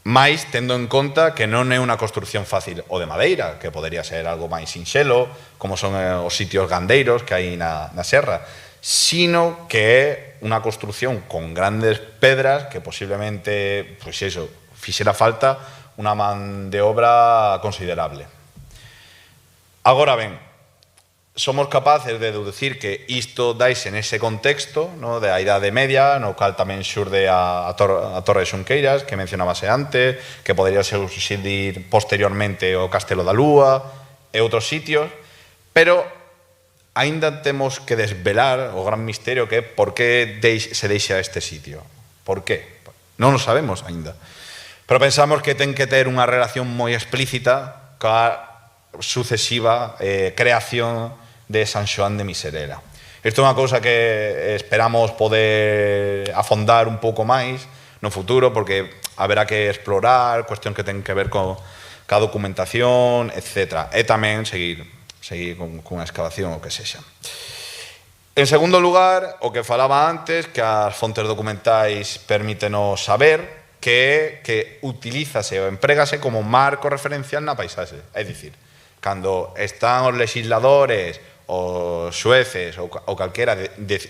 máis tendo en conta que non é unha construcción fácil o de madeira, que podería ser algo máis sinxelo, como son os sitios gandeiros que hai na serra, sino que é unha construcción con grandes pedras que posiblemente, pois iso, fixera falta unha man de obra considerable. Agora ben, somos capaces de deducir que isto daise nese contexto, no, da Idade Media, no cal tamén xurde a Torre de Xunqueiras, que mencionabase antes, que podería subsistir posteriormente o Castelo da Lúa e outros sitios, pero aínda temos que desvelar o gran misterio que é por que se deixa este sitio. Por qué? Non o sabemos aínda. Pero pensamos que ten que ter unha relación moi explícita ca sucesiva creación de San Xoán de Miserera. Isto é unha cousa que esperamos poder afondar un pouco máis no futuro, porque haberá que explorar, cuestión que ten que ver ca documentación, etc. E tamén seguir con a excavación o que sexa. En segundo lugar, o que falaba antes, que as fontes documentais permítenos saber que utilízase ou emprégase como marco referencial na paisaxe. É dicir, cando están os legisladores, os xueces ou calquera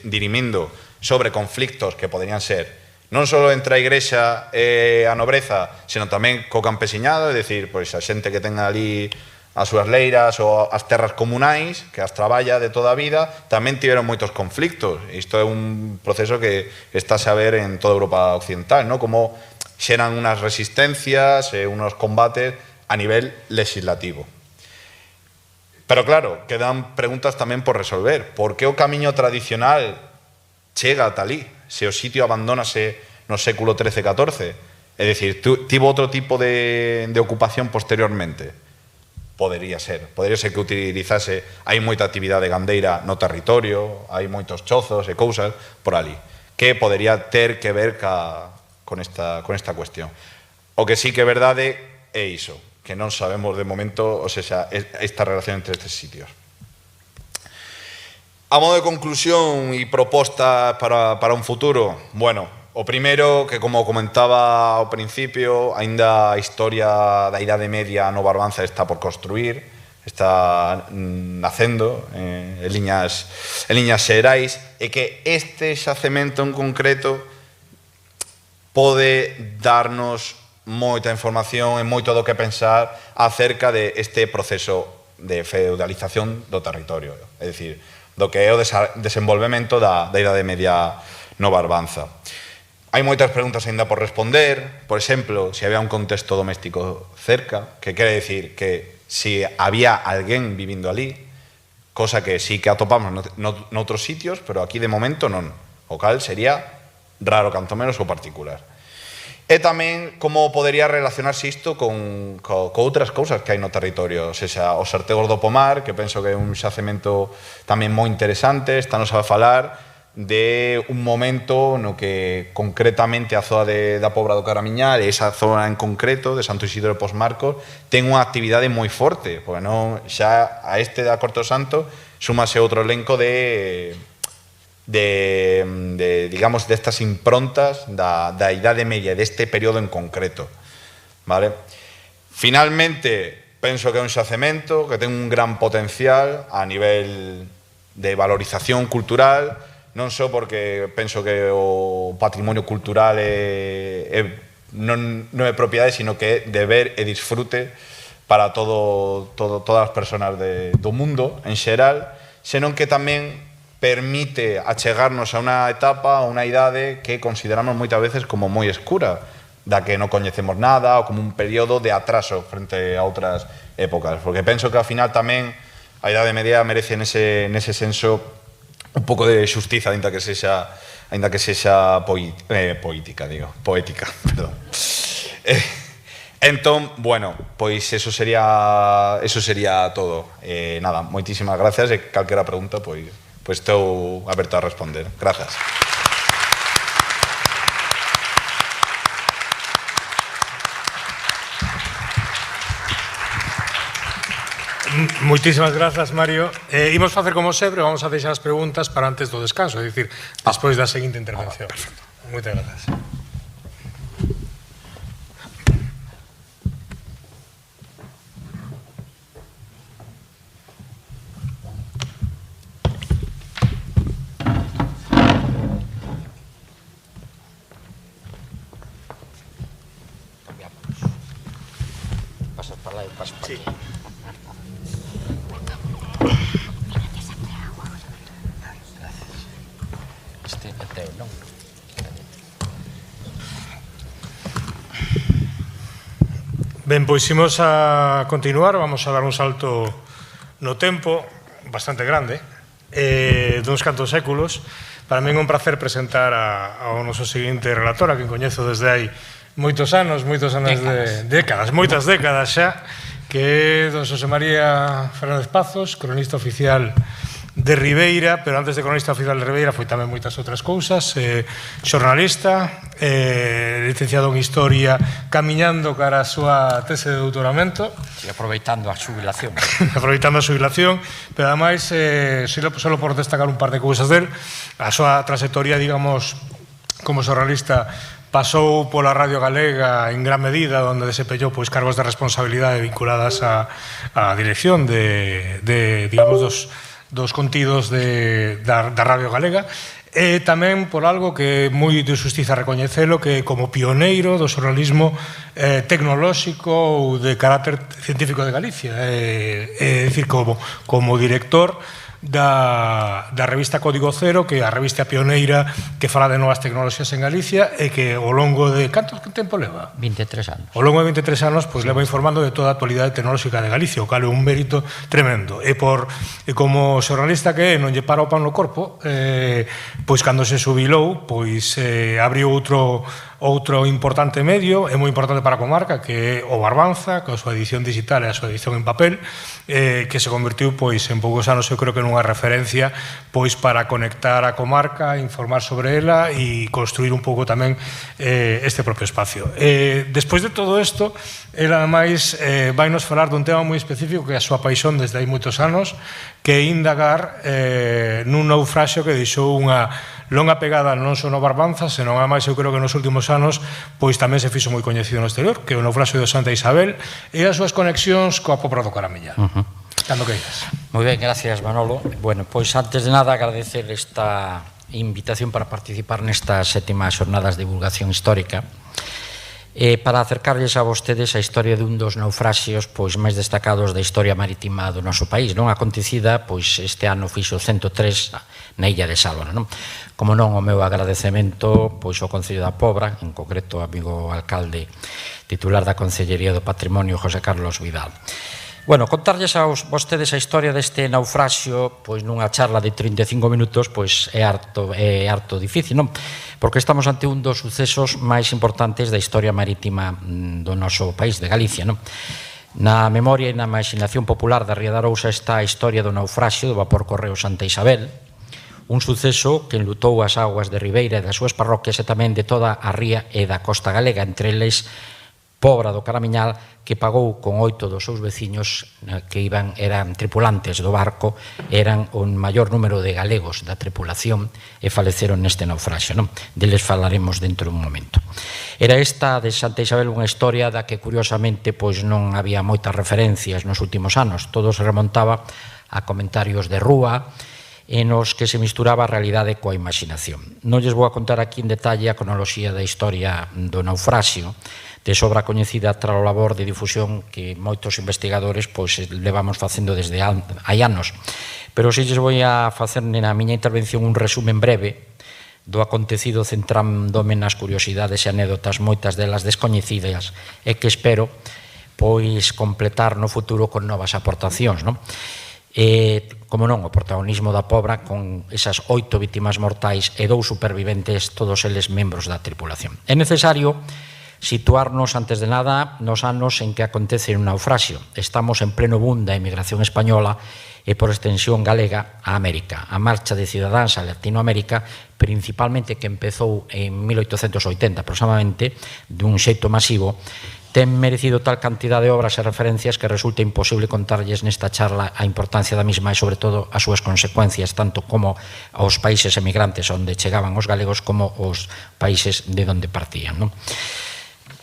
dirimindo sobre conflictos que poderían ser non só entre a igrexa e a nobreza, sino tamén co campesiñado, é dicir, pois a xente que ten ali as súas leiras ou as terras comunais, que as traballa de toda a vida, tamén tiveron moitos conflictos. Isto é un proceso que está a ver en toda Europa occidental, ¿no? Como xeran unhas resistencias e unos combates a nivel legislativo. Pero claro, quedan preguntas tamén por resolver. Por que o camiño tradicional chega ata ali, se o sitio abandónase no século XIII-XIV? É dicir, tivo outro tipo de ocupación posteriormente? Podería ser que utilizase, hai moita actividade gandeira no territorio, hai moitos chozos e cousas por ali, que podería ter que ver con esta cuestión. O que sí que é verdade é iso, que non sabemos de momento, ou seja, esta relación entre estes sitios. A modo de conclusión e proposta para un futuro, bueno, o primeiro, que como comentaba ao principio, aínda a historia da Idade Media no Barbanza está por construir, está nacendo en liñas xerais, e que este xacemento en concreto pode darnos moita información e moito do que pensar acerca de este proceso de feudalización do territorio, é dicir, do que é o desenvolvemento da Idade Media no Barbanza. Hai moitas preguntas aínda por responder, por exemplo, se había un contexto doméstico cerca, que quere dicir que se había alguén vivindo ali, cosa que sí que atopamos noutros sitios, pero aquí de momento non, o cal sería raro, canto menos, o particular. E tamén como podería relacionarse isto con outras cousas que hai no territorio, sexa os Artegos do Pomar, que penso que é un xacemento tamén moi interesante, estános a falar de un momento no que concretamente a zona da Pobra do Caramiñal, esa zona en concreto de Santo Isidro de Posmarcos, ten unha actividade moi forte, porque non xa a este da Corto Santo súmase outro elenco de digamos, destas improntas da Idade Media, deste período en concreto, vale? Finalmente, penso que é un xacemento que ten un gran potencial a nivel de valorización cultural, non só porque penso que o patrimonio cultural non é propiedade, sino que é deber e disfrute para todas as persoas do mundo en xeral, senón que tamén permite achegarnos a unha etapa, a unha idade que consideramos moitas veces como moi escura, da que non coñecemos nada ou como un período de atraso frente a outras épocas, porque penso que ao final tamén a Idade Media merece nese senso un pouco de xustiza, ainda que sexa poética, perdón. Entón, bueno, pois eso sería todo. Nada, moitísimas gracias e calquera pregunta, pois estou aberto a responder. Grazas. Moitísimas grazas, Mario. Imos facer como sempre, vamos a deixar as preguntas para antes do descanso, é dicir, despois da seguinte intervención. Moitas grazas. Pasas para lá e pasas para aquí. Este é teu, non? Ben, pois imos a continuar, vamos a dar un salto no tempo bastante grande, duns cantos séculos. Para min é un placer presentar ao noso seguinte relator, a quen coñezo desde hai moitas décadas xa, que é don Xosé María Fernández Pazos, cronista oficial de Ribeira, pero antes de cronista oficial de Ribeira foi tamén moitas outras cousas, xornalista, licenciado en Historia, camiñando cara a súa tese de doutoramento. E aproveitando a xubilación. Aproveitando a xubilación, pero ademais, solo por destacar un par de cousas del, a súa trayectoria, digamos, como xornalista, pasou pola Radio Galega en gran medida, onde desempeñou cargos de responsabilidade vinculadas á dirección digamos, dos contidos da Radio Galega, e tamén por algo que é moi de xustiza recoñecelo, que como pioneiro do xornalismo tecnolóxico ou de carácter científico de Galicia, é dicir, como director da revista Código Cero, que é a revista pioneira que fala de novas tecnoloxías en Galicia e que ao longo de... Canto tempo leva? 23 anos. Ao longo de 23 anos, pois leva informando de toda a actualidade tecnolóxica de Galicia, o cal é un mérito tremendo. E como xornalista que é, non lle para o pan no corpo, pois cando se xubilou, pois abriu outro importante medio, é moi importante para a comarca, que é o Barbanza, con a súa edición digital e a súa edición en papel, que se convertiu pois en poucos anos, eu creo que nunha referencia pois para conectar a comarca, informar sobre ela e construir un pouco tamén este propio espacio. Despois de todo isto, ela ademais vai nos falar dun tema moi específico que é a súa paixón desde hai moitos anos, que é indagar nun naufraxio que deixou unha longa pegada non só no Barbanza, senón ademais eu creo que nos últimos anos pois tamén se fixo moi coñecido no exterior, que é o naufraxio de Santa Isabel e as súas conexións coa Pobra do Caramiñal. Cando queiras. Moi ben, gracias, Manolo. Bueno, pois antes de nada agradecer esta invitación para participar nestas 7ª xornadas de divulgación histórica, para acercarles a vostedes a historia dun dos naufraxios pois máis destacados da historia marítima do noso país, non acontecida pois este ano fixo 103 na illa de Sálvora, non? Como non, o meu agradecemento pois ao Concello da Pobra, en concreto ao amigo alcalde titular da Concellería do Patrimonio, José Carlos Vidal. Bueno, contarlles aos vostedes a historia deste naufraxio, pois nunha charla de 35 minutos, pois é harto difícil, non? Porque estamos ante un dos sucesos máis importantes da historia marítima do noso país, de Galicia, non? Na memoria e na imaginación popular da Ría de Arousa está a historia do naufraxio do vapor Correo Santa Isabel, un suceso que enlutou as aguas de Ribeira e das súas parroquias e tamén de toda a ría e da costa galega, entre eles Pobra do Caramiñal, que pagou con 8 dos seus veciños que eran tripulantes do barco, eran o maior número de galegos da tripulación e faleceron neste naufraxio, non? Deles falaremos dentro dun momento. Era esta de Santa Isabel unha historia da que curiosamente pois non había moitas referencias nos últimos anos, todo se remontaba a comentarios de rúa e nos que se misturaba a realidade coa imaginación. Non lles vou a contar aquí en detalle a cronoloxía da historia do naufraxio, de sobra coñecida tras o labor de difusión que moitos investigadores pois levamos facendo desde hai anos. Pero si lles vou a facer na miña intervención un resumen breve do acontecido, centrándome nas curiosidades e anécdotas, moitas delas descoñecidas, e que espero pois completar no futuro con novas aportacións, non? Como non, o protagonismo da Pobra con esas 8 vítimas mortais e 2 superviventes, todos eles membros da tripulación. É necesario situarnos antes de nada nos anos en que acontece un naufraxio. Estamos en pleno boom da emigración española e por extensión galega a América. A marcha de cidadáns a Latinoamérica, principalmente que empezou en 1880 aproximadamente, dun xeito masivo, ten merecido tal cantidad de obras e referencias que resulta imposible contarlles nesta charla a importancia da mesma e, sobre todo, as súas consecuencias, tanto como aos países emigrantes onde chegaban os galegos como os países de onde partían, non?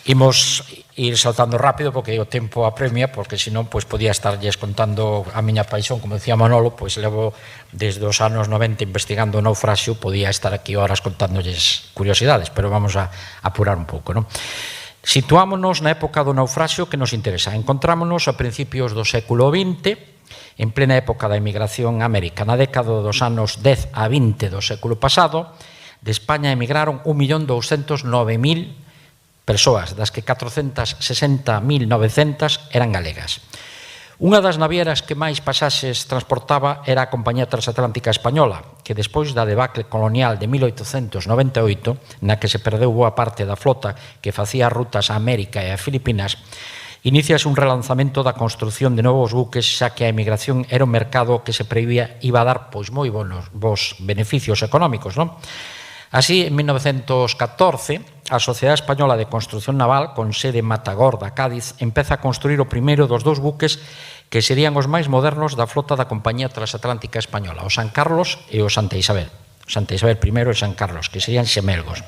Imos ir saltando rápido porque o tempo apremia, porque senón pois podía estarlles contando a miña paixón, como decía Manolo, pois levo desde os anos 90 investigando o naufraxio, podía estar aquí horas contándolles curiosidades, pero vamos a apurar un pouco, non? Situámonos na época do naufraxio que nos interesa. Encontrámonos a principios do século XX, en plena época da emigración a América. Na década dos anos 10 a 20 do século pasado, de España emigraron 1.209.000 persoas, das que 460.900 eran galegas. Unha das navieras que máis pasaxes transportaba era a Compañía Transatlántica Española, que despois da debacle colonial de 1898, na que se perdeu boa parte da flota que facía rutas a América e a Filipinas, iniciase un relanzamento da construción de novos buques, xa que a emigración era un mercado que se prevía iba a dar pois moi bons beneficios económicos, non? Así, en 1914, a Sociedade Española de Construcción Naval, con sede en Matagorda, Cádiz, empeza a construir o primeiro dos 2 buques que serían os máis modernos da flota da Compañía Transatlántica Española, o San Carlos e o Santa Isabel. Santa Isabel I e San Carlos, que serían xemelgos.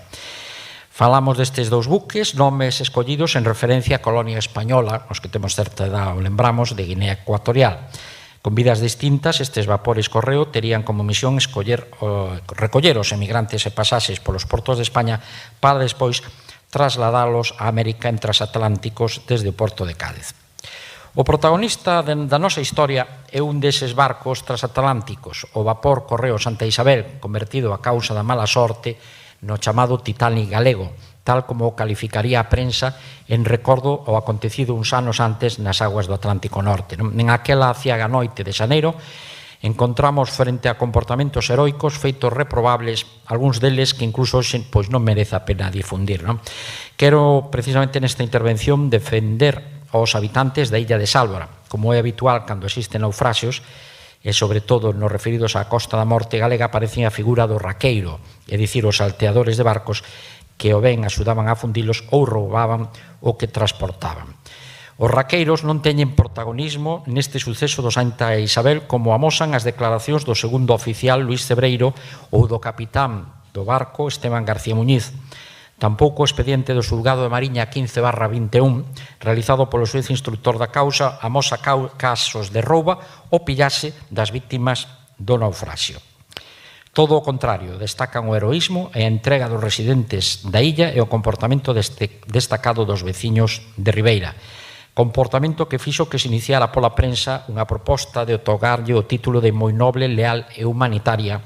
Falamos destes 2 buques, nomes escollidos en referencia á colonia española, os que temos certa edad o lembramos, de Guinea Ecuatorial. Con vidas distintas, estes vapores Correo terían como misión recoller os emigrantes e pasaxes polos portos de España para despois trasladalos a América en transatlánticos desde o porto de Cádiz. O protagonista da nosa historia é un deses barcos transatlánticos, o vapor Correo Santa Isabel, convertido a causa da mala sorte no chamado Titanic galego, tal como o calificaría a prensa en recordo ao acontecido uns anos antes nas aguas do Atlántico Norte. En aquela ciaga noite de xaneiro encontramos frente a comportamentos heroicos feitos reprobables, algúns deles que incluso hoxe pois non merece a pena difundir, non? Quero precisamente nesta intervención defender aos habitantes da illa de Sálvora, como é habitual cando existen naufraxios, e sobre todo nos referidos á Costa da Morte galega aparece a figura do raqueiro, é dicir, os salteadores de barcos que o ben axudaban a fundilos ou roubaban o que transportaban. Os raqueiros non teñen protagonismo neste suceso do Santa Isabel, como amosan as declaracións do segundo oficial Luís Cebreiro ou do capitán do barco Esteban García Muñiz. Tampouco o expediente do Xulgado de Mariña 15/21, realizado polo xuíz instructor da causa, amosa casos de rouba ou pillaxe das vítimas do naufraxio. Todo o contrario, destacan o heroísmo e a entrega dos residentes da illa e o comportamento destacado dos veciños de Ribeira. Comportamento que fixo que se iniciara pola prensa unha proposta de otorgarlle o título de moi noble, leal e humanitaria,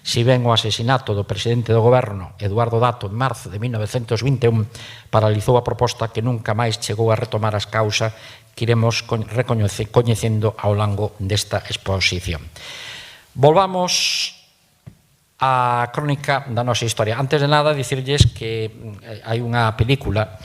Si ben o asesinato do presidente do goberno, Eduardo Dato, en marzo de 1921, paralizou a proposta que nunca máis chegou a retomar as causas que iremos coñecendo ao longo desta exposición. Volvamos á crónica da nosa historia. Antes de nada, dicirlles que hai unha película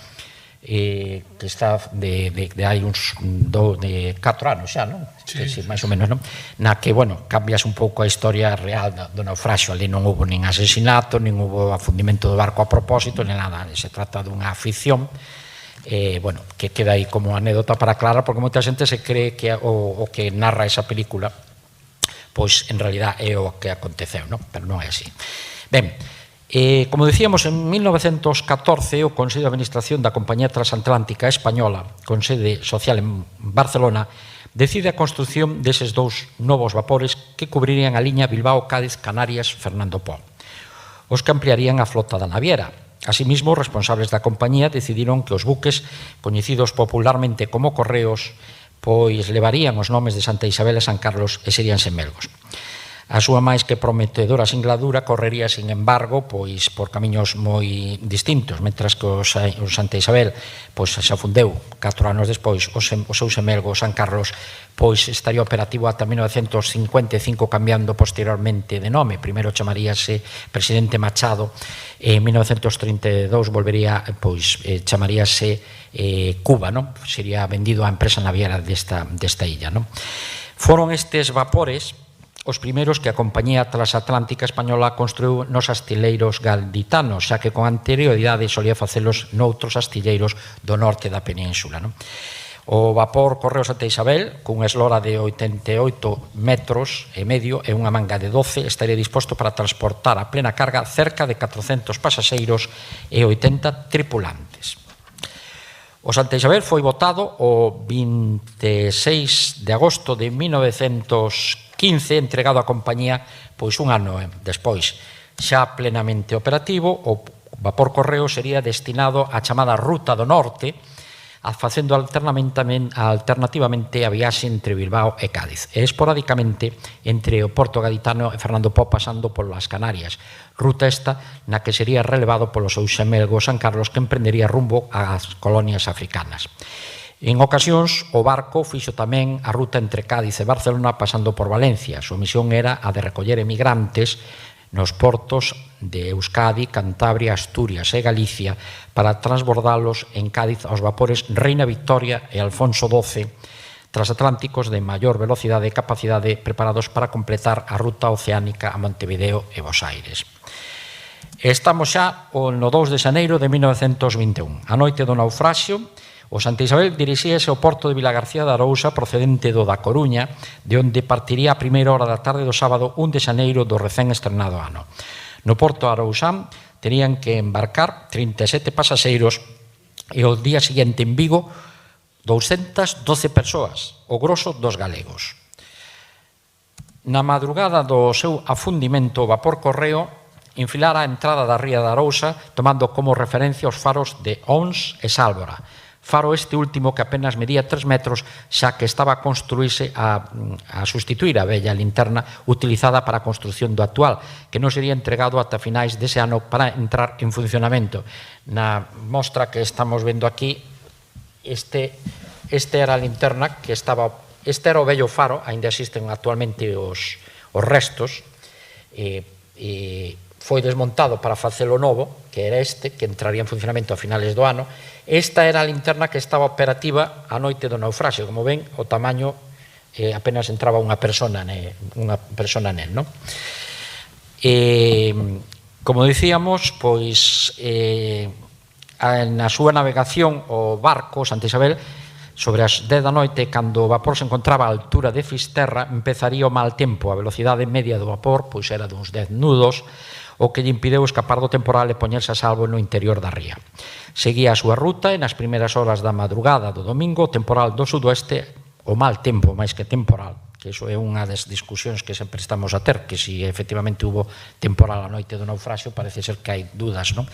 que está de hai uns 4 anos xa, non? Sí, máis ou menos, non? Na que, bueno, cambias un pouco a historia real do naufraxio. Ali non houve nin asesinato, nin houve afundimento do barco a propósito, nin nada. Se trata dunha ficción, bueno, que queda aí como anécdota para aclarar, porque moita xente se cree que o que narra esa película, pois, en realidad, é o que aconteceu, non? Pero non é así. Ben, como dicíamos, en 1914 o Consello de Administración da Compañía Transatlántica Española, con sede social en Barcelona, decide a construción deses 2 novos vapores que cubrirían a liña Bilbao-Cádiz-Canarias-Fernando Poo, os que ampliarían a flota da naviera. Asimismo, os responsables da compañía decidiron que os buques, coñecidos popularmente como correos, pois levarían os nomes de Santa Isabel e San Carlos e serían semelgos. A súa máis que prometedora singladura correría, sin embargo, pois por camiños moi distintos, mentras que o Santa Isabel pois se afundeu 4 anos despois, o seu semelgo San Carlos pois estaría operativo ata 1955, cambiando posteriormente de nome. Primeiro chamaríase Presidente Machado, e en 1932 volvería, pois chamaríase Cuba, non? Sería vendido á empresa naviera desta illa, non? Foron estes vapores os primeiros que a Compañía Transatlántica Española construiu nos astileiros gaditanos, xa que con anterioridade solía facelos noutros astilleiros do norte da península, non? O vapor Correo Santa Isabel, cunha eslora de 88 metros e medio e unha manga de 12, estaría disposto para transportar a plena carga cerca de 400 pasaxeiros e 80 tripulantes. O Santa Isabel foi botado o 26 de agosto de 1915, entregado á compañía pois un ano despois. Xa plenamente operativo, o vapor Correo sería destinado á chamada Ruta do Norte, facendo alternativamente a viaxe entre Bilbao e Cádiz, e esporádicamente entre o Porto Gaditano e Fernando Poo, pasando polas Canarias, ruta esta na que sería relevado polo seu semelgo San Carlos, que emprendería rumbo ás colonias africanas. En ocasións, o barco fixo tamén a ruta entre Cádiz e Barcelona, pasando por Valencia. A súa misión era a de recoller emigrantes nos portos de Euskadi, Cantabria, Asturias e Galicia para transbordalos en Cádiz aos vapores Reina Victoria e Alfonso XII, transatlánticos de maior velocidade e capacidade, preparados para completar a ruta oceánica a Montevideo e Bos Aires. Estamos xa no 2 de xaneiro de 1921. A noite do naufraxio, o Santa Isabel dirixíase ao porto de Vilagarcía de Arousa, procedente do da Coruña, de onde partiría a primeira hora da tarde do sábado 1 de xaneiro do recén estrenado ano. No porto de Arousán terían que embarcar 37 pasaxeiros e o día seguinte en Vigo 212 persoas, o grosso dos galegos. Na madrugada do seu afundimento, o vapor Correo enfilara a entrada da ría de Arousa, tomando como referencia os faros de Ons e Sálvora. Faro este último que apenas medía 3 metros, xa que estaba a construirse a sustituir a bella linterna utilizada para a construción do actual, que non sería entregado ata finais dese ano para entrar en funcionamento. Na mostra que estamos vendo aquí, este era a linterna que estaba, este era o bello faro, ainda existen actualmente os restos, e foi desmontado para facelo novo, que era este, que entraría en funcionamento a finales do ano. Esta era a linterna que estaba operativa a noite do naufraxio. Como ven, o tamaño apenas entraba unha persona nel, non? Como dicíamos, pois na súa navegación o barco Santa Isabel, sobre as 10 da noite, cando o vapor se encontraba a altura de Fisterra, empezaría o mal tempo. A velocidade media do vapor pois era duns 10 nudos, o que lle impideu escapar do temporal e poñerse a salvo no interior da ría. Seguía a súa ruta e nas primeiras horas da madrugada do domingo, o temporal do sudoeste, o mal tempo máis que temporal, que iso é unha das discusións que sempre estamos a ter, que se efectivamente hubo temporal a noite do naufraxio, parece ser que hai dudas, non?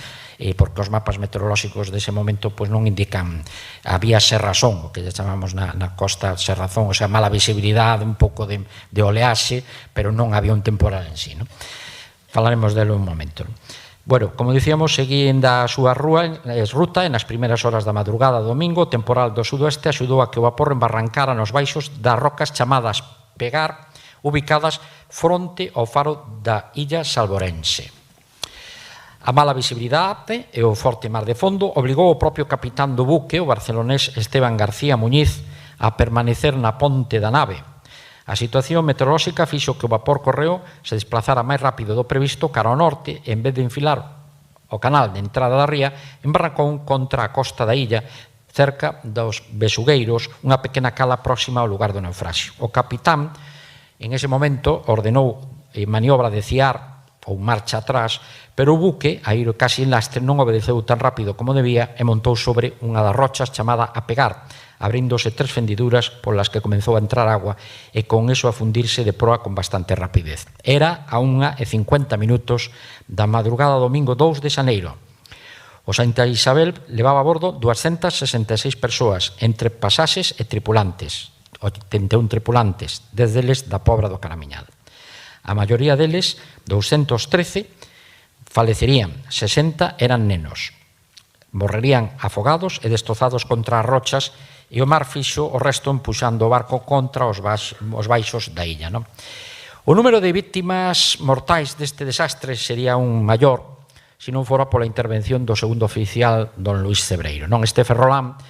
Porque os mapas meteorolóxicos dese momento pois non indican, había serrazón, o que chamamos na costa serrazón, o sea, mala visibilidade, un pouco de oleaxe, pero non había un temporal en sí, non? falaremos delo un momento. Bueno, como dicíamos, seguín da súa ruta e nas primeiras horas da madrugada do domingo, o temporal do sudoeste axudou a que o vapor embarrancara nos baixos das rocas chamadas Pegar, ubicadas fronte ao faro da illa salvorense. A mala visibilidade e o forte mar de fondo obligou o propio capitán do buque, o barcelonés Esteban García Muñiz, a permanecer na ponte da nave. A situación meteorolóxica fixo que o vapor correo se desplazara máis rápido do previsto cara ao norte e, en vez de enfilar o canal de entrada da ría, embarrancou contra a costa da illa, cerca dos Besugueiros, unha pequena cala próxima ao lugar do naufraxio. O capitán, en ese momento, ordenou maniobra de ciar ou marcha atrás, pero o buque, a ir casi en lastre, non obedeceu tan rápido como debía e montou sobre unha das rochas chamada a Pegar, abríndose 3 fendiduras polas que comenzou a entrar agua e con eso a fundirse de proa con bastante rapidez. Era a 1:50 da madrugada domingo 2 de xaneiro. O Santa Isabel levaba a bordo 266 persoas, entre pasaxes e tripulantes, 81 tripulantes, 10 deles da Pobra do Caramiñal. A maioría deles, 213, falecerían, 60 eran nenos. Morrerían afogados e destrozados contra as rochas e o mar fixo o resto empuxando o barco contra os baixos da illa. Non? O número de víctimas mortais deste desastre sería un maior se non fora pola intervención do segundo oficial don Luís Cebreiro. Non, este Ferrolán,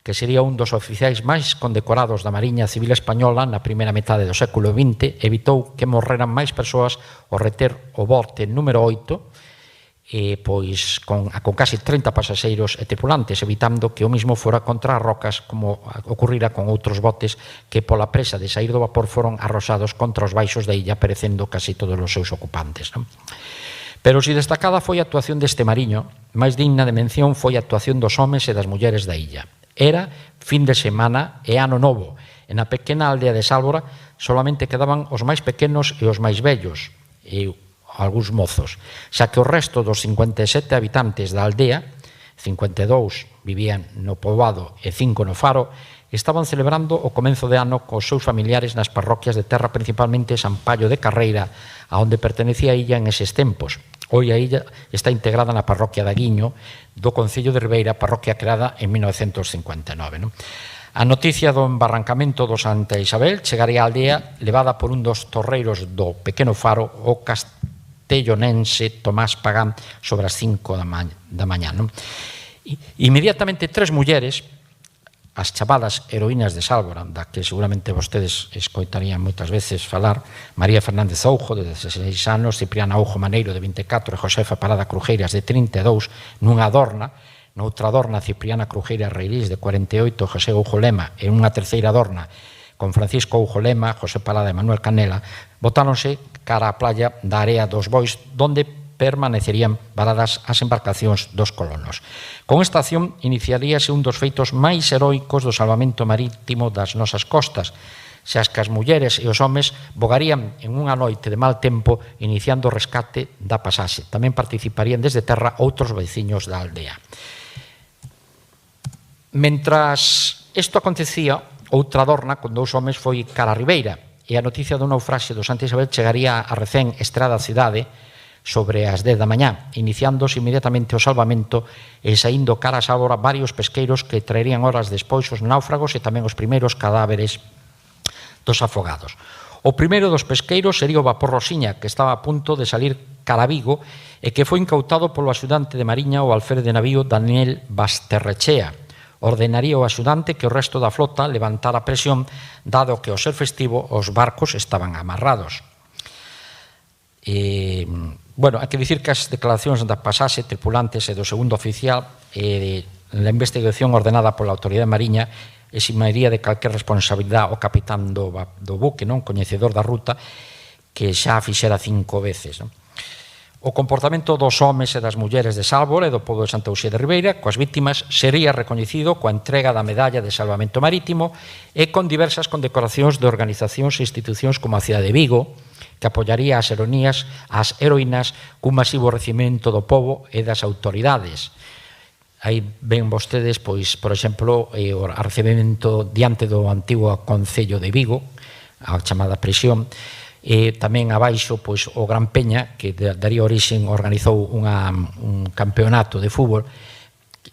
que sería un dos oficiais máis condecorados da Mariña Civil Española na primeira metade do século XX, evitou que morreran máis persoas ao reter o bote número 8, pois con casi 30 pasaxeiros e tripulantes, evitando que o mismo fora contra as rocas como ocurrira con outros botes que pola presa de sair do vapor foron arroxados contra os baixos da illa, perecendo casi todos os seus ocupantes. Non? Pero si destacada foi a actuación deste mariño, máis digna de mención foi a actuación dos homes e das mulleres da illa. Era fin de semana e ano novo, e na pequena aldea de Sálvora solamente quedaban os máis pequenos e os máis vellos, e algúns mozos, xa que o resto dos 57 habitantes da aldea, 52 vivían no poboado e 5 no faro, estaban celebrando o comenzo de ano cos seus familiares nas parroquias de terra, principalmente San Pallo de Carreira, a onde pertenecía a illa en eses tempos. Hoy a illa está integrada na parroquia de Aguiño do Concello de Ribeira, parroquia creada en 1959. Non? A noticia do embarrancamento do Santa Isabel chegaría á aldea levada por un dos torreiros do pequeno faro, o castellonense Tomás Pagán, sobre as 5 da mañá. Non? Inmediatamente 3 mulleres, as chamadas heroínas de Sálvora, da que seguramente vostedes escoitarían moitas veces falar, María Fernández Oujo, de 16 anos, Cipriana Oujo Maneiro, de 24, e Josefa Parada Crujeiras, de 32, nunha adorna, noutra adorna Cipriana Crujeiras Reirís, de 48, José Oujo Lema, e unha terceira adorna con Francisco Oujo Lema, José Parada e Manuel Canela, botáronse cara á playa da Area dos Bois, donde permanecerían varadas as embarcacións dos colonos. Con esta acción iniciaríase un dos feitos máis heroicos do salvamento marítimo das nosas costas, xa que as mulleres e os homes bogarían en unha noite de mal tempo iniciando o rescate da pasaxe. Tamén participarían desde terra outros veciños da aldea. Mentras isto acontecía, outra adorna con 2 homes foi cara a Ribeira, e a noticia do naufraxio do Santa Isabel chegaría a recén estrada cidade sobre as 10 da mañá, iniciándose inmediatamente o salvamento e saindo cara a Sálvora varios pesqueiros que traerían horas despois os náufragos e tamén os primeiros cadáveres dos afogados. O primeiro dos pesqueiros sería o vapor Rosiña, que estaba a punto de salir cara a Vigo e que foi incautado polo axudante de Mariña, o alférez de navío Daniel Basterrechea. Ordenaría o axudante que o resto da flota levantara a presión, dado que ao ser festivo os barcos estaban amarrados. Bueno, hai que dicir que as declaracións da pasaxe, tripulantes e do segundo oficial na investigación ordenada pola autoridade mariña eximaría de calquer responsabilidade o capitán do buque, non coñecedor da ruta, que xa a fixera 5 veces. Non? O comportamento dos homes e das mulleres de Sálvora e do pobo de Santa Uxía de Ribeira coas vítimas sería recoñecido coa entrega da medalla de salvamento marítimo e con diversas condecoracións de organizacións e institucións como a cidade de Vigo, que apoyaría as heroínas cun masivo recibimento do pobo e das autoridades. Aí ven vostedes, pois, por exemplo, o recibimento diante do antigo Concello de Vigo, a chamada prisión, e tamén abaixo pois, o Gran Peña, que daría orixen, organizou un campeonato de fútbol.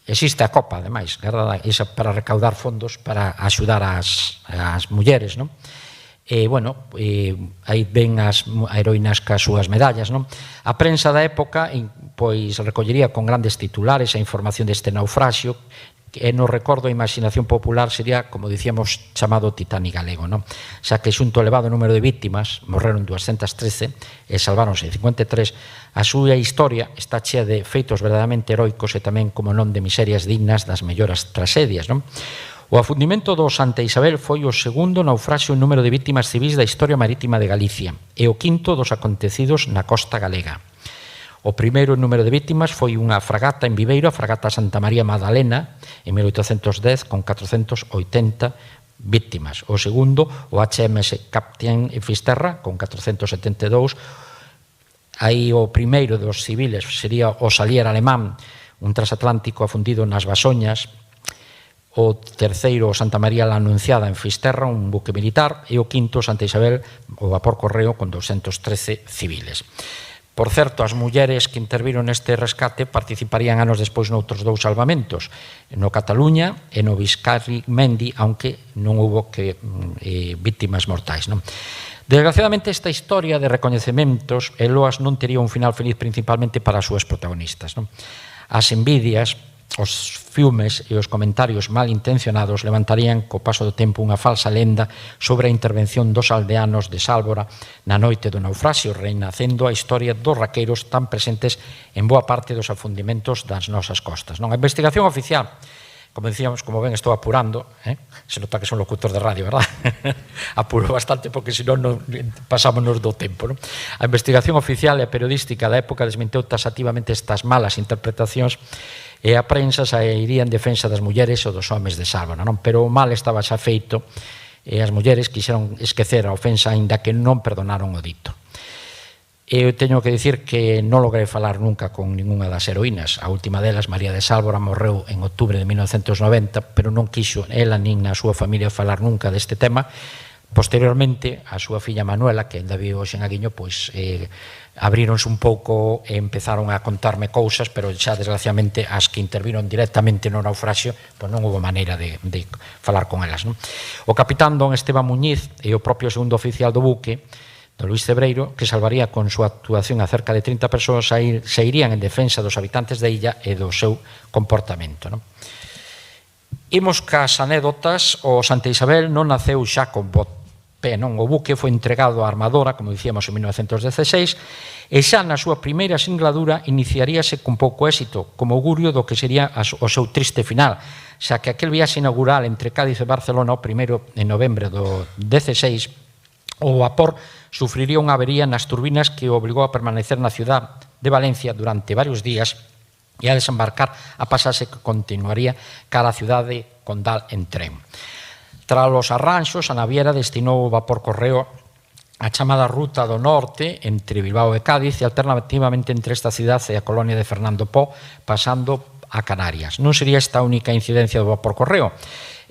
Existe a Copa, ademais, esa para recaudar fondos para axudar as mulleres, non? E, bueno, aí ven as heroínas cas súas medallas, non? A prensa da época, pois, recollería con grandes titulares a información deste naufraxio, e no recordo a imaginación popular sería, como dicíamos, chamado Titanic galego, non? Xa que xunto ao elevado número de víctimas, morreron 213 e salváronse 53, a súa historia está chea de feitos verdadeiramente heroicos e tamén, como non, de miserias dignas das melloras tragedias, non? O afundimento do Santa Isabel foi o segundo naufraxio en número de víctimas civis da historia marítima de Galicia e o quinto dos acontecidos na costa galega. O primeiro número de víctimas foi unha fragata en Viveiro, a fragata Santa María Magdalena, en 1810, con 480 víctimas. O segundo, o HMS Captain Fisterra, con 472. Aí o primeiro dos civiles sería o Salier Alemán, un transatlántico afundido nas Basoñas. O terceiro, Santa María la Anunciada, en Fisterra, un buque militar. E o quinto, Santa Isabel, o vapor Correo, con 213 civiles. Por certo, as mulleres que interviron neste rescate participarían anos despois noutros dous salvamentos, no Cataluña e no Biscarri Mendi, aunque non houbo víctimas mortais, non? Desgraciadamente, esta historia de recoñecementos e loas non tería un final feliz principalmente para as súas protagonistas, non? As envidias, os fiumes e os comentarios malintencionados levantarían co paso do tempo unha falsa lenda sobre a intervención dos aldeanos de Sálvora na noite do naufraxio, renacendo a historia dos raqueiros tan presentes en boa parte dos afundimentos das nosas costas. A investigación oficial, como decíamos, como ven, estou apurando, se nota que son locutor de radio, verdad? Apuro bastante porque senón pasámonos do tempo. A investigación oficial e a periodística da época desmenteu taxativamente estas malas interpretacións e a prensa sairía en defensa das mulleres ou dos homes de Sálvora, non? Pero o mal estaba xa feito e as mulleres quixeron esquecer a ofensa aínda que non perdonaron o dito. Eu teño que dicir que non logrei falar nunca con ninguna das heroínas. A última delas, María de Sálvora, morreu en outubro de 1990, pero non quixo ela nin a súa familia falar nunca deste tema. Posteriormente, a súa filla Manuela, que ainda vive hoxe en Aguiño, pois abríronse un pouco e empezaron a contarme cousas, pero xa desgraciadamente as que interviron directamente no naufraxio, pois non houve maneira de falar con elas, non? O capitán don Esteban Muñiz e o propio segundo oficial do buque, don Luís Cebreiro, que salvaría con súa actuación a cerca de 30 persoas, se irían en defensa dos habitantes da illa e do seu comportamento, non? Imos cas anécdotas. O Santa Isabel non naceu xa con pé, non? O buque foi entregado á armadora, como dicíamos, en 1916, e xa na súa primeira singladura iniciaríase con pouco éxito, como augurio do que sería o seu triste final, xa que aquel viaxe inaugural entre Cádiz e Barcelona, o primeiro en novembro do 16, o vapor sufriría unha avería nas turbinas que o obligou a permanecer na ciudad de Valencia durante varios días e a desembarcar a pasaxe que continuaría cara a cidade Condal en tren. Tras os arranxos, a naviera destinou o vapor Correo a chamada Ruta do Norte entre Bilbao e Cádiz e alternativamente entre esta cidade e a colonia de Fernando Pó, pasando a Canarias. Non sería esta a única incidencia do vapor Correo.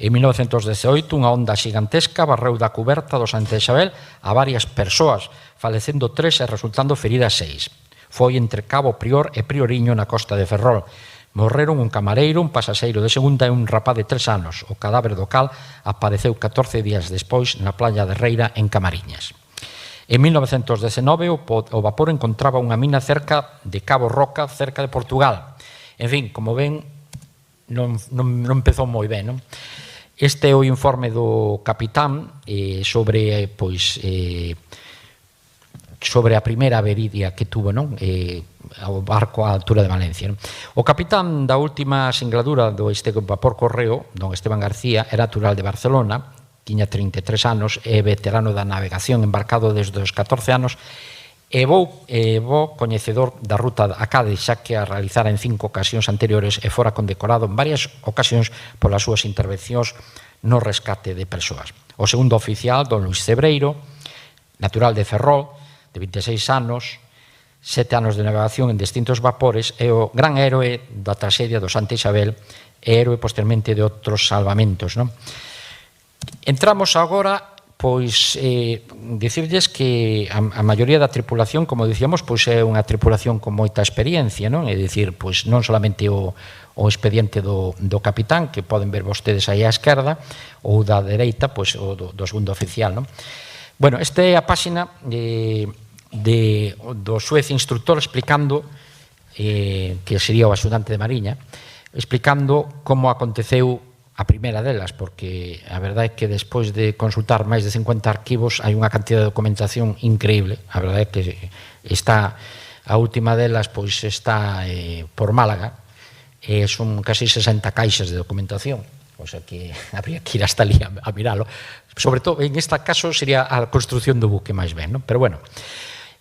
En 1918, unha onda xigantesca barreu da cuberta do Santa Isabel a varias persoas, falecendo 3 e resultando feridas 6. Foi entre Cabo Prior e Prioriño na costa de Ferrol. Morreron un camareiro, un pasaxeiro de segunda e un rapaz de 3 anos. O cadáver do cal apareceu 14 días despois na playa de Reira, en Camariñas. En 1919, o vapor encontraba unha mina cerca de Cabo Roca, cerca de Portugal. En fin, como ven, non empezou moi ben, non? Este é o informe do capitán sobre a primeira avería que tuvo, non? O barco á altura de Valencia, non? O capitán da última singladura do vapor Correo, don Esteban García, era natural de Barcelona, tiña 33 anos, é veterano da navegación, embarcado desde os 14 anos, e bo coñecedor da ruta a Cádiz, xa que a realizara en 5 ocasións anteriores e fora condecorado en varias ocasións polas súas intervencións no rescate de persoas. O segundo oficial, don Luís Cebreiro, natural de Ferrol, de 26 anos, 7 anos de navegación en distintos vapores, é o gran héroe da traxedia do Santa Isabel e héroe posteriormente de outros salvamentos, non? Entramos agora pois dicirlles que a maioría da tripulación, como dicíamos, pois é unha tripulación con moita experiencia, non? É dicir, pois non solamente o expediente do capitán, que poden ver vostedes aí á esquerda, ou da dereita, pois o do segundo oficial, non? Bueno, esta é a páxina do xuez instructor explicando, que sería o axudante de Mariña, explicando como aconteceu a primeira delas, porque a verdade é que despois de consultar máis de 50 arquivos hai unha cantidad de documentación increíble. A verdade é que está, a última delas pois está por Málaga, son casi 60 caixas de documentación, o sea que habría que ir hasta ali a miralo. Sobre todo, en este caso, sería a construcción do buque máis ben, non? Pero bueno,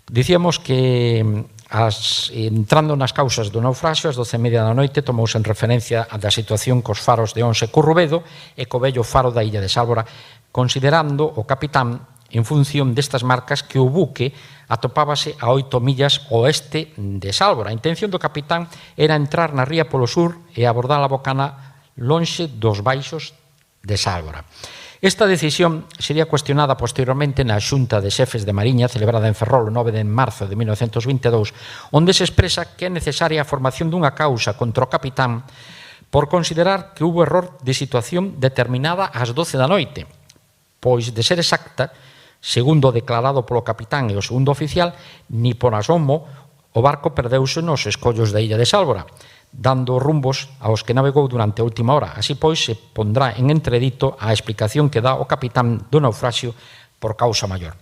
dicíamos que entrando nas causas do naufraxio, ás 12:30 da noite tomouse en referencia da situación cos faros de Ons e Currubedo e co vello faro da illa de Sálvora, considerando o capitán en función destas marcas que o buque atopábase a 8 millas oeste de Sálvora. A intención do capitán era entrar na ría polo sur e abordar a bocana lonxe dos baixos de Sálvora. Esta decisión sería cuestionada posteriormente na Xunta de Xefes de Mariña celebrada en Ferrol o 9 de marzo de 1922, onde se expresa que é necesaria a formación dunha causa contra o capitán por considerar que hubo error de situación determinada ás 12 da noite, pois, de ser exacta, segundo o declarado polo capitán e o segundo oficial, ni por asomo o barco perdeuse nos escollos da illa de Sálvora, dando rumbos aos que navegou durante a última hora. Así pois, se pondrá en entredito a explicación que dá o capitán do naufraxio por causa maior.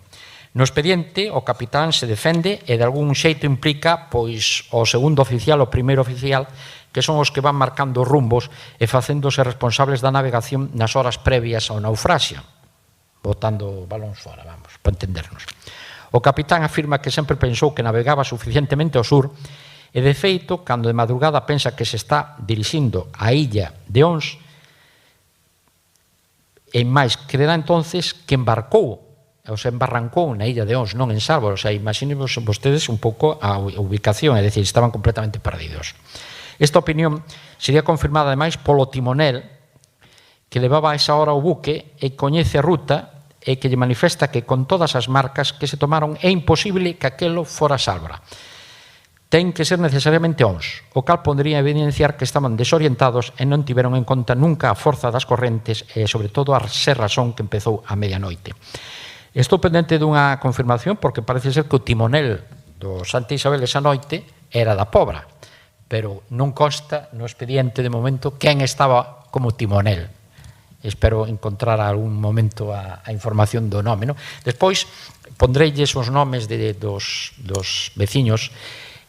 No expediente, o capitán se defende e de algún xeito implica pois o segundo oficial, o primeiro oficial, que son os que van marcando rumbos e facéndose responsables da navegación nas horas previas ao naufraxio, botando balóns fora, vamos, para entendernos. O capitán afirma que sempre pensou que navegaba suficientemente ao sur e, de feito, cando de madrugada pensa que se está dirixindo á illa de Ons, e máis, creerá entonces que embarcou, ou se embarrancou na illa de Ons, non en Sálvora. O sea, imagínenvos vostedes un pouco a ubicación, é dicir, estaban completamente perdidos. Esta opinión sería confirmada, ademais, polo timonel, que levaba a esa hora o buque e coñece a ruta e que lle manifesta que con todas as marcas que se tomaron é imposible que aquelo fora Sálvora. Ten que ser necesariamente Ons, o cal podría evidenciar que estaban desorientados e non tiveron en conta nunca a forza das correntes e, sobre todo, a ser razón que empezou a medianoite. Estou pendente dunha confirmación porque parece ser que o timonel do Santa Isabel esa noite era da Pobra, pero non consta no expediente de momento quen estaba como timonel. Espero encontrar algún momento a información do nome, non? Despois, pondreilles os nomes dos veciños.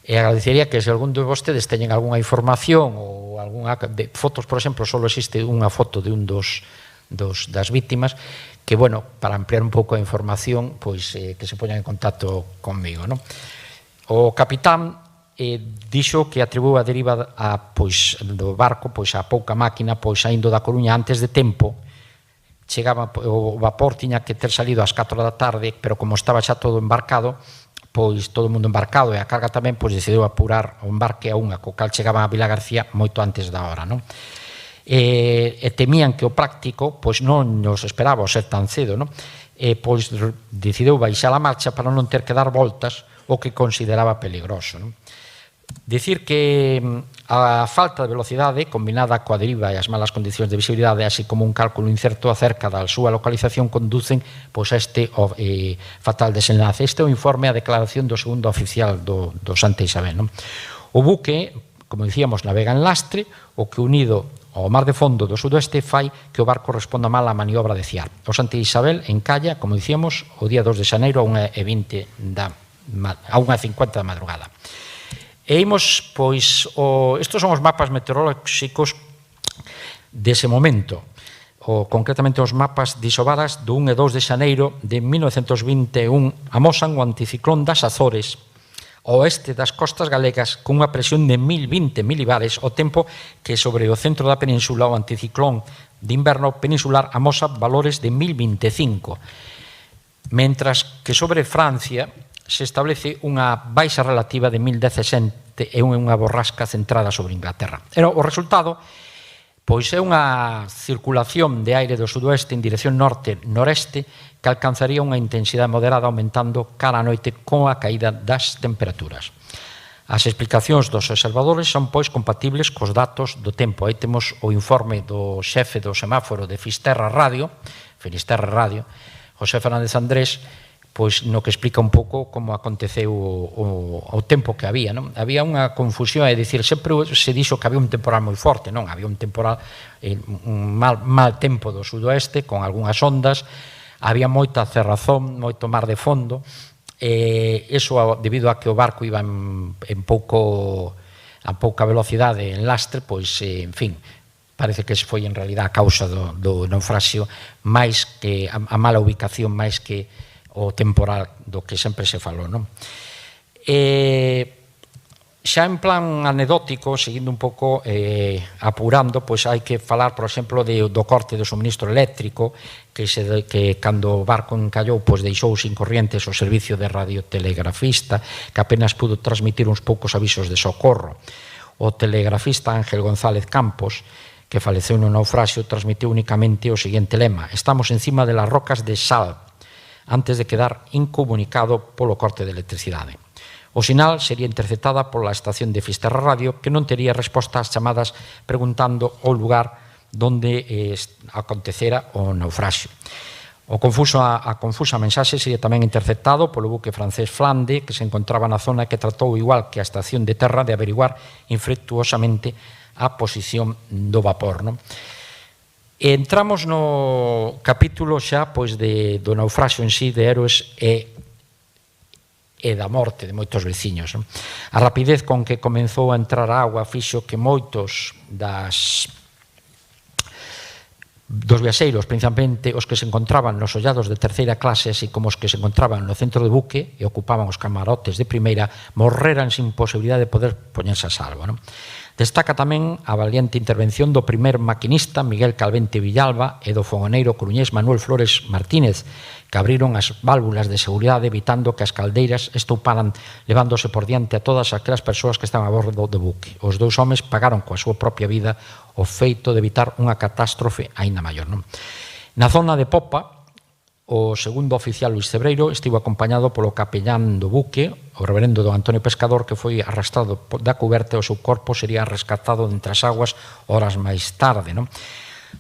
E agradecería que se algún de vostedes teñen algunha información ou algunha de fotos, por exemplo, só existe unha foto de un das víctimas, que, bueno, para ampliar un pouco a información, pois que se poñan en contacto conmigo, non? O capitán dixo que atribuou a deriva do barco pois a pouca máquina, pois saindo da Coruña antes de tempo. Chegaba, o vapor tiña que ter salido ás 4 da tarde, pero como estaba xa todo embarcado, pois todo o mundo embarcado e a carga tamén, pois decidiu apurar o embarque a unha, co cal chegaban a Vila García moito antes da hora, non? E temían que o práctico pois non nos esperaba o ser tan cedo, non? E pois decidiu baixar a marcha para non ter que dar voltas, o que consideraba peligroso, non? Dicir que a falta de velocidade combinada coa deriva e as malas condicións de visibilidade, así como un cálculo incerto acerca da súa localización, conducen pois a este fatal desenlace. Este é o informe a declaración do segundo oficial do Santa Isabel, non? O buque, como dicíamos, navega en lastre, o que unido ao mar de fondo do sudoeste fai que o barco responda mal á maniobra de ciar. O Santa Isabel encalla, como dicíamos, o día 2 de xaneiro a 1:20 a 1:50 da madrugada. E imos, pois, estos son os mapas meteorolóxicos dese momento, concretamente os mapas de Isobaras do 1 e 2 de xaneiro de 1921 amosan o anticiclón das Azores ao oeste das costas galegas cunha presión de 1020 milibares, ao tempo que sobre o centro da península o anticiclón de inverno peninsular amosa valores de 1025, mentras que sobre Francia se establece unha baixa relativa de 1017 e unha borrasca centrada sobre Inglaterra. O resultado Pois é unha circulación de aire do sudoeste en dirección norte-noreste que alcanzaría unha intensidade moderada aumentando cara a noite con a caída das temperaturas. As explicacións dos observadores son, pois, compatibles cos datos do tempo. Aí temos o informe do xefe do semáforo de Finisterra Radio, José Fernández Andrés, pois no que explica un pouco como aconteceu o tempo que había, non? Había unha confusión, é dicir, sempre se dixo que había un temporal moi forte, non? Había un temporal, un mal tempo do sudoeste, con algunhas ondas, había moita cerrazón, moito mar de fondo, eso debido a que o barco iba en pouca velocidade en lastre, pois, en fin, parece que foi en realidad a causa do naufraxio, máis que a mala ubicación, máis que o temporal do que sempre se falou, non? Xa en plan anecdótico, seguindo un pouco apurando, pois hai que falar, por exemplo, do corte do suministro eléctrico, que cando o barco encallou, pois deixou sin corrientes o servicio de radiotelegrafista, que apenas pudo transmitir uns poucos avisos de socorro. O telegrafista Ángel González Campos, que faleceu no naufraxio, transmitiu únicamente o seguinte lema: estamos encima de las rocas de sal, antes de quedar incomunicado polo corte de electricidade. O sinal sería interceptada pola estación de Fisterra Radio, que non tería resposta ás chamadas preguntando o lugar onde acontecera o naufraxio. A confusa mensaxe sería tamén interceptado polo buque francés Flamde, que se encontraba na zona, que tratou, igual que a estación de terra, de averiguar infructuosamente a posición do vapor, non? Entramos no capítulo xa pois do naufraxio en sí, de héroes e da morte de moitos veciños. A rapidez con que comenzou a entrar a agua fixo que moitos dos viaxeiros, principalmente os que se encontraban nos ollados de terceira clase, así como os que se encontraban no centro de buque e ocupaban os camarotes de primeira, morreran sin posibilidade de poder poñerse a salvo, non? Destaca tamén a valiente intervención do primer maquinista Miguel Calvente Villalba e do fogoneiro coruñés Manuel Flores Martínez, que abriron as válvulas de seguridade evitando que as caldeiras estouparan, levándose por diante a todas aquelas persoas que estaban a bordo do buque. Os dous homes pagaron coa súa propia vida o feito de evitar unha catástrofe aínda maior, non? Na zona de popa, o segundo oficial Luis Cebreiro estivo acompañado polo capellán do buque, o reverendo don Antonio Pescador, que foi arrastrado da cuberta e o seu corpo sería rescatado entre as aguas horas máis tarde, non?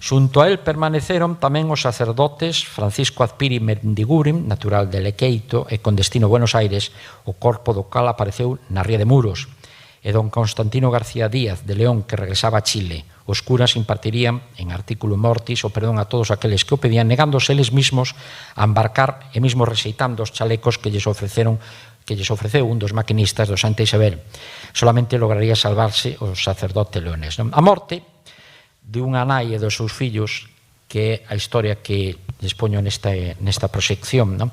Xunto a él permaneceron tamén os sacerdotes Francisco Azpiri Mendiguren, natural de Lequeito e con destino Buenos Aires, o corpo do cal apareceu na Ría de Muros, e don Constantino García Díaz de León, que regresaba a Chile. Os curas impartirían en artículo mortis o perdón a todos aqueles que o pedían, negándose eles mismos a embarcar e mesmo rexeitando os chalecos que lles ofreceu un dos maquinistas do Santa Isabel. Solamente lograría salvarse o sacerdote leonés, non? A morte de unha nai e dos seus fillos, que é a historia que lles poño nesta proxección, non?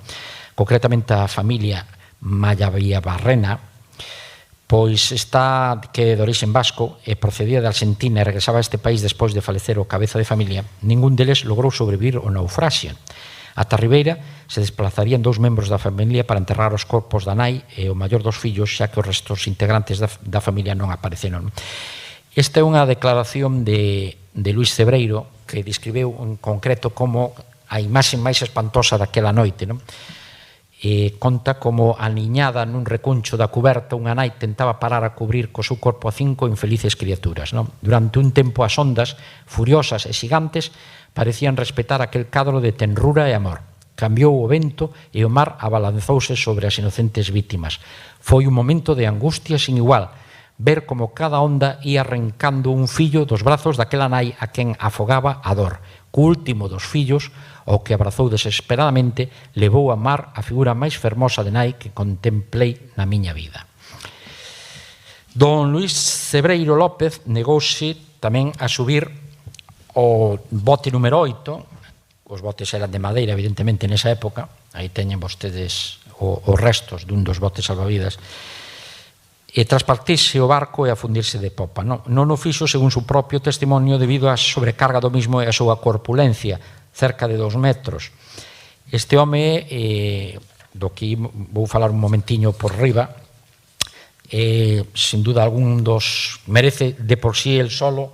Concretamente a familia Mayavía Barrena, pois está que de orixen vasco e procedía de Argentina e regresaba a este país despois de falecer o cabeza de familia. Ningún deles logrou sobrevivir ao naufraxio. Ata Ribeira se desplazarían 2 membros da familia para enterrar os corpos da nai e o maior dos fillos, xa que os restos integrantes da familia non apareceron. Esta é unha declaración de Luis Cebreiro, que describeu en concreto como a imaxe máis espantosa daquela noite, non? Conta como aniñada nun recuncho da cuberta unha nai tentaba parar a cubrir co seu corpo a 5 infelices criaturas, non? Durante un tempo as ondas, furiosas e xigantes, parecían respetar aquel cadro de tenrura e amor. Cambiou o vento e o mar abalanzouse sobre as inocentes vítimas. Foi un momento de angustia sin igual, ver como cada onda ia arrancando un fillo dos brazos daquela nai a quen afogaba a dor. Co último dos fillos, ao que abrazou desesperadamente, levou a mar a figura máis fermosa de nai que contemplei na miña vida. Don Luis Cebreiro López negouse tamén a subir o bote número 8, os botes eran de madeira, evidentemente, nesa época, aí teñen vostedes os restos dun dos botes salvavidas, e tras partirse o barco e a fundirse de popa. Non o fixo, según su propio testimonio, debido á sobrecarga do mismo e a súa corpulencia, cerca de 2 metros. Este home, do que vou falar un momentiño por riba, sin duda algún dos merece de por sí el solo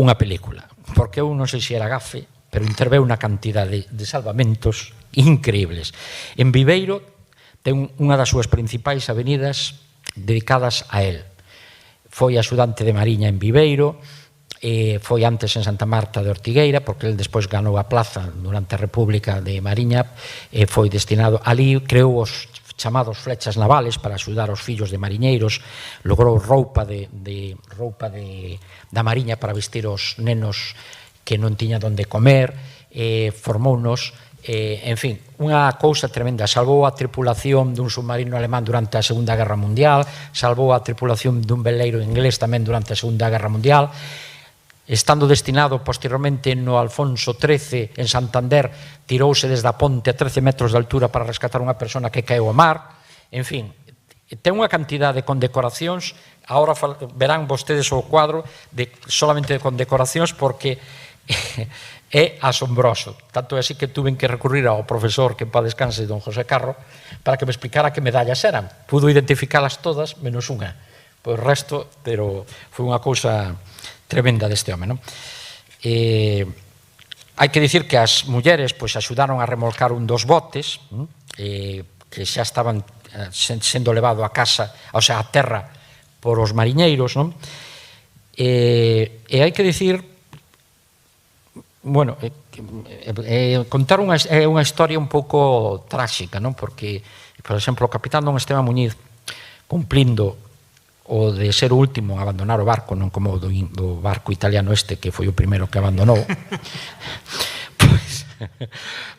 unha película, porque eu non sei se era gafe, pero interveu unha cantidad de salvamentos increíbles. En Viveiro ten unha das súas principais avenidas dedicadas a él. Foi axudante de Mariña en Viveiro, foi antes en Santa Marta de Ortigueira, porque ele despois ganou a plaza durante a República de Mariña, foi destinado ali, creou os chamados flechas navales para axudar os fillos de mariñeiros, logrou roupa da Mariña para vestir os nenos que non tiña onde comer, formounos, en fin, unha cousa tremenda. Salvou a tripulación dun submarino alemán durante a Segunda Guerra Mundial, salvou a tripulación dun veleiro inglés tamén durante a Segunda Guerra Mundial. Estando destinado posteriormente no Alfonso XIII en Santander, tirouse desde a ponte a 13 metros de altura para rescatar unha persona que caeu ao mar. En fin, ten unha cantidad de condecoracións. Ahora verán vostedes o cuadro solamente de condecoracións, porque é asombroso. Tanto é así que tuven que recurrir ao profesor, que pa descanse, don José Carro, para que me explicara que medallas eran. Pudo identificalas todas, menos unha. Pois o resto, pero foi unha cousa tremenda deste home, non? Hai que dicir que as mulleres axudaron a remolcar un dos botes que xa estaban sendo levado a casa, o sea, a terra por os mariñeiros, non? E hai que dicir, bueno, contar unha historia un pouco tráxica, non? Porque, por exemplo, o capitán don Esteban Muñiz, cumplindo o de ser o último a abandonar o barco, non como do barco italiano este, que foi o primeiro que abandonou,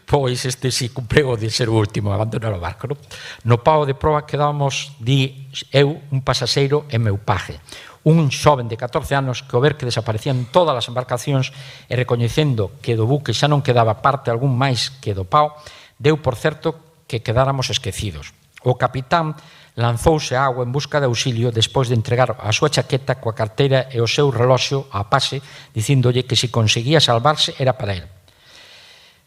pois este si cumpleu o de ser o último a abandonar o barco, non? No pao de proa quedábamos, di eu, un pasaxeiro e meu paje, un xoven de 14 anos que ao ver que desaparecían todas as embarcacións e recoñecendo que do buque xa non quedaba parte algún máis que do pao, deu por certo que quedáramos esquecidos. O capitán lanzouse á agua en busca de auxilio despois de entregar a súa chaqueta coa carteira e o seu reloxo á pase, dicíndolle que se conseguía salvarse era para él.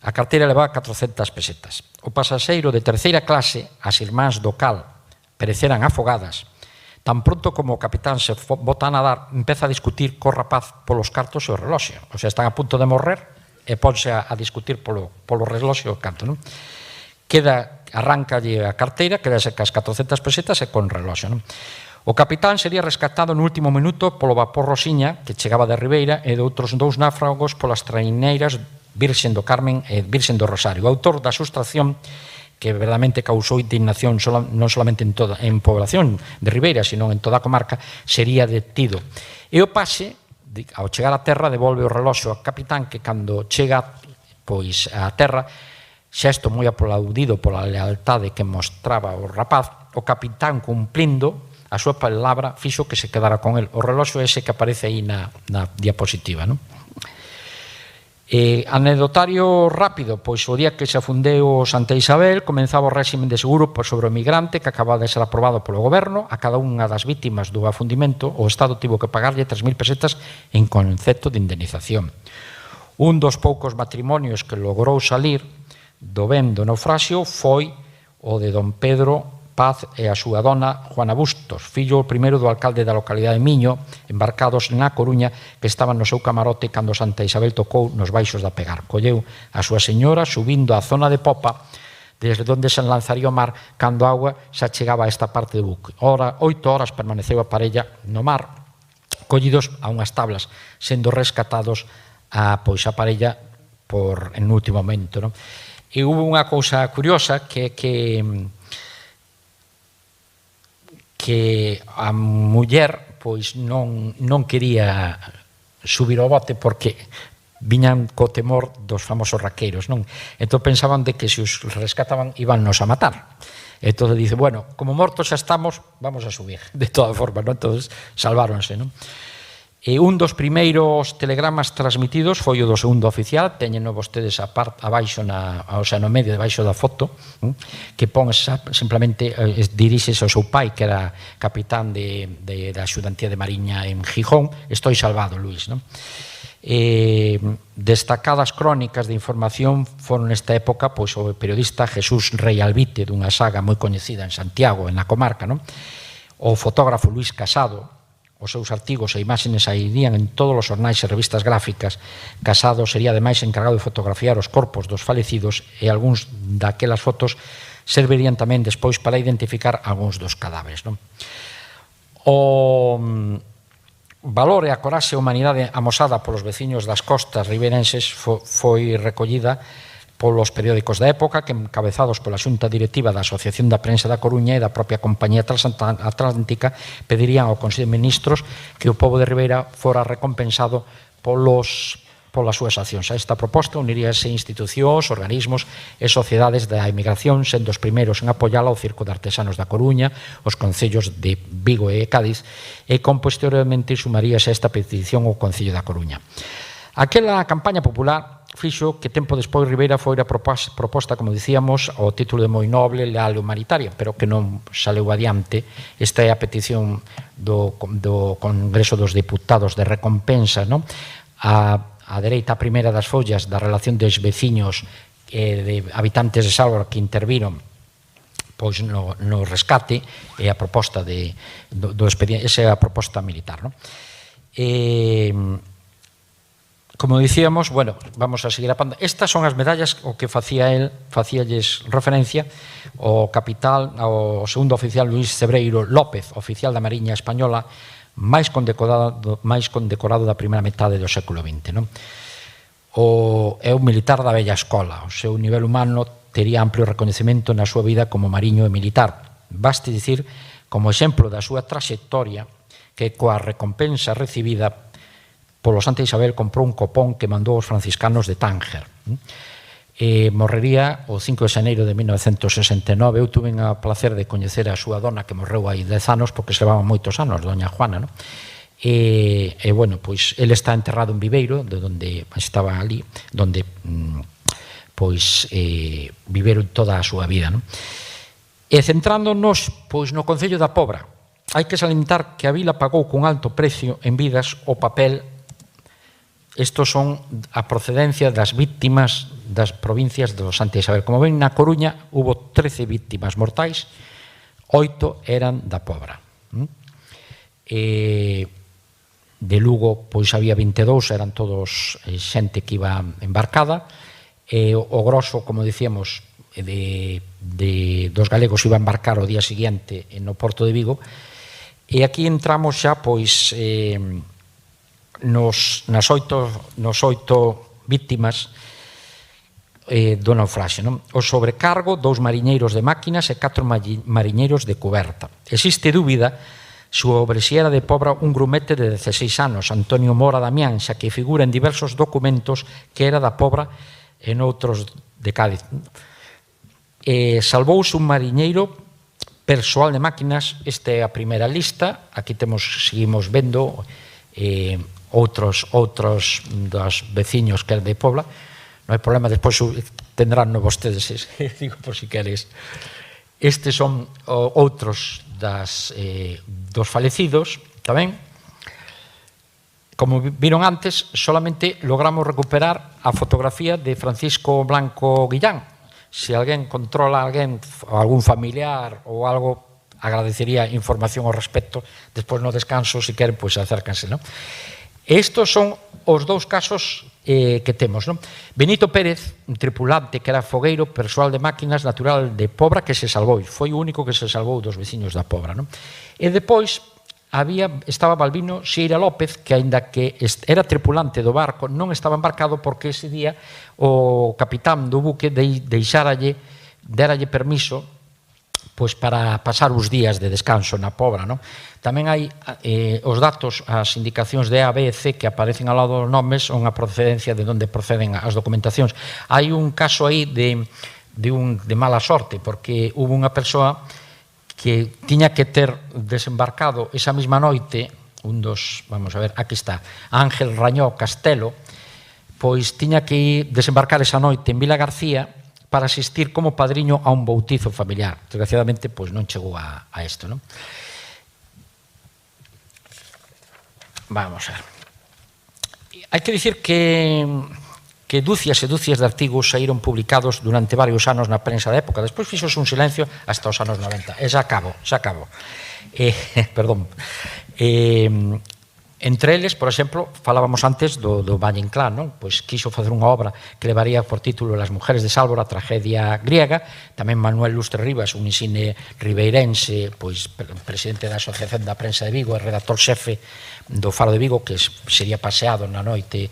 A carteira levaba 400 pesetas. O pasaxeiro de terceira clase, as irmás do Cal, pereceran afogadas. Tan pronto como o capitán se bota a nadar, empeza a discutir co rapaz polos cartos e o reloxo. O sea, están a punto de morrer e ponse a discutir polo reloxo e o carto, non? Arrancalle a carteira, quedase cas 400 pesetas e con reloxo, non? O capitán sería rescatado no último minuto polo vapor Rosiña, que chegaba de Ribeira, e de outros dous náufragos polas traineiras Virxen do Carmen e Virxen do Rosario. O autor da sustracción, que verdadeiramente causou indignación non solamente en población de Ribeira, sino en toda a comarca, sería detido. E o pase, ao chegar a terra, devolve o reloxo ao capitán, que cando chega a terra, xesto moi aplaudido pola lealtade que mostraba o rapaz, o capitán, cumplindo a súa palabra, fixo que se quedara con el. O reloxo ese que aparece aí na diapositiva, non? Anedotario rápido, pois o día que se afundeu Santa Isabel comenzaba o réxime de seguro sobre o migrante que acababa de ser aprobado polo goberno. A cada unha das vítimas do afundimento o Estado tivo que pagarlle 3.000 pesetas en concepto de indemnización. Un dos poucos matrimonios que logrou salir do ben do naufraxio foi o de don Pedro Paz e a súa dona Juana Bustos, fillo primeiro do alcalde da localidade de Miño, embarcados na Coruña, que estaban no seu camarote cando Santa Isabel tocou nos baixos da Pegar. Colleu a súa señora subindo a zona de popa, desde onde se lanzaría o mar cando a agua xa chegaba a esta parte do buque. 8 horas permaneceu a parella no mar, collidos a unhas tablas, sendo rescatados a parella en último momento, non? E hubo unha cousa curiosa que a muller pois non quería subir ao bote porque viñan co temor dos famosos raqueiros, non? Entón pensaban de que se os rescataban íbannos a matar. Entón dice, bueno, como mortos xa estamos, vamos a subir de toda forma, non? Entón salváronse, non? E un dos primeiros telegramas transmitidos foi o do segundo oficial, teñeno vostedes abaixo, o sea, no medio debaixo da foto, que pon simplemente, dirixes ao seu pai, que era capitán da axudantía de Mariña en Gijón. Estoy salvado, Luís, non? Destacadas crónicas de información foron nesta época pois o periodista Jesús Rey Albite, dunha saga moi coñecida en Santiago, en la comarca, non? O fotógrafo Luís Casado, os seus artigos e imaxes sairían en todos os xornais e revistas gráficas. Casado sería ademais encargado de fotografiar os corpos dos falecidos e algúns daquelas fotos servirían tamén despois para identificar algúns dos cadáveres. O valor e a coraxe e a humanidade amosada polos veciños das costas riberenses foi recollida polos periódicos da época que, encabezados pola xunta directiva da Asociación da Prensa da Coruña e da propia Compañía Transatlántica, pedirían ao Consello de Ministros que o pobo de Ribeira fora recompensado polas súas accións. A esta proposta uniríase institucións, organismos e sociedades da emigración, sendo os primeiros en apoiala o Circo de Artesanos da Coruña, os concellos de Vigo e Cádiz, e con posteriormente sumaríase a esta petición o Concello da Coruña. Aquela campaña popular fixo que tempo despois Ribeira foi proposta, como dicíamos, ao título de moi noble, leal e humanitaria, pero que non saleu adiante. Esta é a petición do Congreso dos Deputados de recompensa, a dereita primeira das follas da relación dos veciños e de habitantes de Salvador que interviron pois no rescate e a proposta do expediente, esa é a proposta militar. Como dicíamos, bueno, vamos a seguir a panda. Estas son as medallas o que facíalles referencia o capital, o segundo oficial Luís Cebreiro López, oficial da Mariña Española, máis condecorado da primeira metade do século XX. É un militar da vella escola. O seu nivel humano tería amplio recoñecemento na súa vida como mariño e militar. Baste dicir, como exemplo da súa traxectoria, que coa recompensa recibida polo Santa Isabel comprou un copón que mandou aos franciscanos de Tánger. Morrería o 5 de xaneiro de 1969. Eu tuve a placer de coñecer a súa dona que morreu hai 10 anos porque se levaban moitos anos, doña Juana. E, bueno, pois ele está enterrado en Viveiro, de onde estaba ali, onde pois viveron toda a súa vida. E centrándonos pois no Concello da Pobra, hai que salientar que a vila pagou cun alto precio en vidas o papel. Estos son a procedencia das víctimas das provincias do Santa Isabel. Como ven, na Coruña hubo 13 víctimas mortais, 8 eran da Pobra. De Lugo, pois había 22, eran todos xente que iba embarcada. O grosso, como dicíamos, dos galegos iba a embarcar o día seguinte no Porto de Vigo. E aquí entramos xa, pois, nas 8 víctimas do naufraxio. O sobrecargo, 2 mariñeiros de máquinas e 4 mariñeiros de cuberta. Existe dúbida sobre si era de Pobra un grumete de 16 anos, Antonio Mora Damián, xa que figura en diversos documentos que era da Pobra e noutros de Cádiz. Salvouse un mariñeiro persoal de máquinas. Esta é a primeira lista. Aquí seguimos vendo outros dos veciños que é de Pobla. Non hai problema, despois tendrán vostedes, digo por si queres. Estes son outros dos falecidos tamén. Como viron antes, solamente logramos recuperar a fotografía de Francisco Blanco Guillán. Se alguén controla algún familiar ou algo, agradecería información ao respecto. Despois no descanso, se queren, pois acércanse. Estos son os 2 casos que temos. Benito Pérez, un tripulante que era fogueiro, persoal de máquinas, natural de Pobra, que se salvou. Foi o único que se salvou dos veciños da Pobra. E depois estaba Balbino Xeira López, que aínda que era tripulante do barco, non estaba embarcado porque ese día o capitán do buque deralle permiso pois para pasar os días de descanso na Pobra. Tamén hai os datos, as indicacións de A, B e C que aparecen ao lado dos nomes, son a procedencia de onde proceden as documentacións. Hai un caso aí de mala sorte, porque hubo unha persoa que tiña que ter desembarcado esa mesma noite, vamos a ver, aquí está, Ángel Rañó Castelo, pois tiña que desembarcar esa noite en Vila García para asistir como padriño a un bautizo familiar. Desgraciadamente, pois non chegou a isto. Vamos a ver. Hai que dicir que dúcias e dúcias de artigos saíron publicados durante varios anos na prensa da época. Despois fixose un silencio hasta os anos 90. E xa acabo. Perdón. Entre eles, por exemplo, falábamos antes do Valle Inclán, non? Pois quiso facer unha obra que levaría por título Las mujeres de Sálvora, tragedia griega. Tamén Manuel Lustre Rivas, un insigne ribeirense, pois presidente da Asociación da Prensa de Vigo e redactor xefe do Faro de Vigo, que sería paseado na noite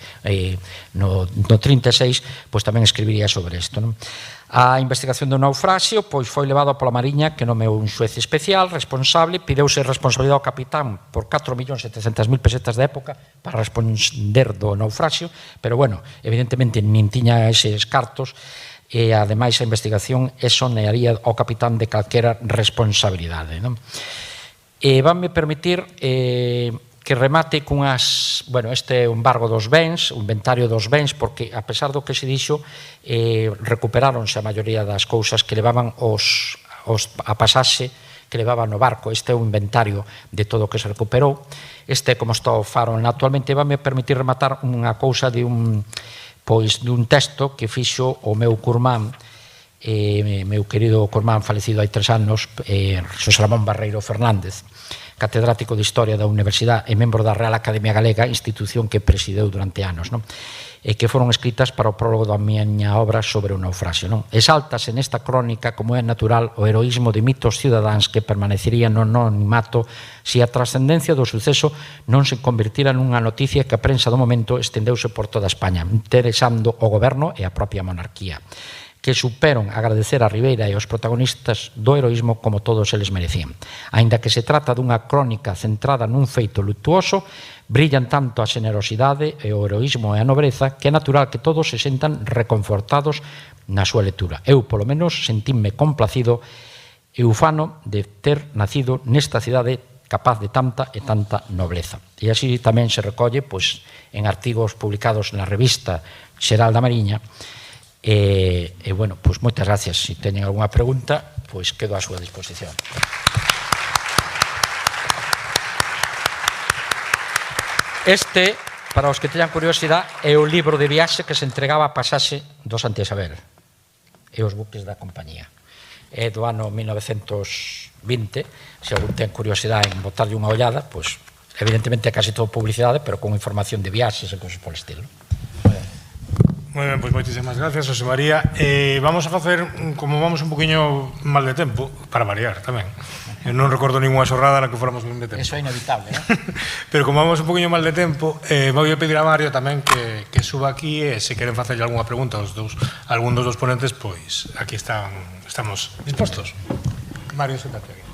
no 36, pois tamén escribiría sobre isto, non? A investigación do naufraxio pois foi levado pola Mariña, que nomeou un xuez especial responsable. Pideuse responsabilidade ao capitán por 4.700.000 pesetas de época para responder do naufraxio, pero, bueno, evidentemente nin tiña eses cartos, e, ademais, a investigación exoneraría ao capitán de calquera responsabilidade, non? E vanme permitir que remate cunhas, bueno, este embargo dos bens, o inventario dos bens, porque a pesar do que se dixo, recuperáronse a maioría das cousas que levaban a pasaxe que levaban no barco. Este é o inventario de todo o que se recuperou. Este, como está o Faro actualmente, vanme permitir rematar unha cousa dun texto que fixo o meu curmán, meu querido curmán falecido hai 3 anos, Xosé Ramón Barreiro Fernández, catedrático de Historia da Universidade e membro da Real Academia Galega, institución que presideu durante anos, non? E que foron escritas para o prólogo da miña obra sobre o naufraxio, non? Exáltase nesta crónica, como é natural, o heroísmo de mitos cidadáns que permanecerían no anonimato se a trascendencia do suceso non se convirtira nunha noticia que a prensa do momento estendeuse por toda España, interesando o goberno e a propia monarquía, que superon agradecer a Ribeira e aos protagonistas do heroísmo como todos eles merecían. Aínda que se trata dunha crónica centrada nun feito luctuoso, brillan tanto a xenerosidade e o heroísmo e a nobreza que é natural que todos se sentan reconfortados na súa lectura. Eu, polo menos, sentínme complacido e ufano de ter nacido nesta cidade capaz de tanta e tanta nobleza. E así tamén se recolle pois, en artigos publicados na revista Xeral da Mariña. E, bueno, pois moitas gracias. Se teñen algunha pregunta, pois quedo á súa disposición. Este, para os que teñan curiosidade, é o libro de viaxe que se entregaba a pasaxe do Santa Isabel e os buques da compañía. É do ano 1920. Se algún ten curiosidade en botarlle unha ollada, pois evidentemente é casi todo publicidade, pero con información de viaxes e cosas polo estilo. Moi ben, pois moitísimas gracias, José María. Vamos a facer, como vamos un poquinho mal de tempo, para variar tamén. Eu non recordo ninguna xornada na que fóramos mal de tempo. Eso é inevitable, non? Pero como vamos un poquinho mal de tempo, vou a pedir a Mario tamén que suba aquí e se queren facerlle algunha pregunta aos algún dos dos ponentes, pois aquí estamos dispostos. Mario, sentate aquí.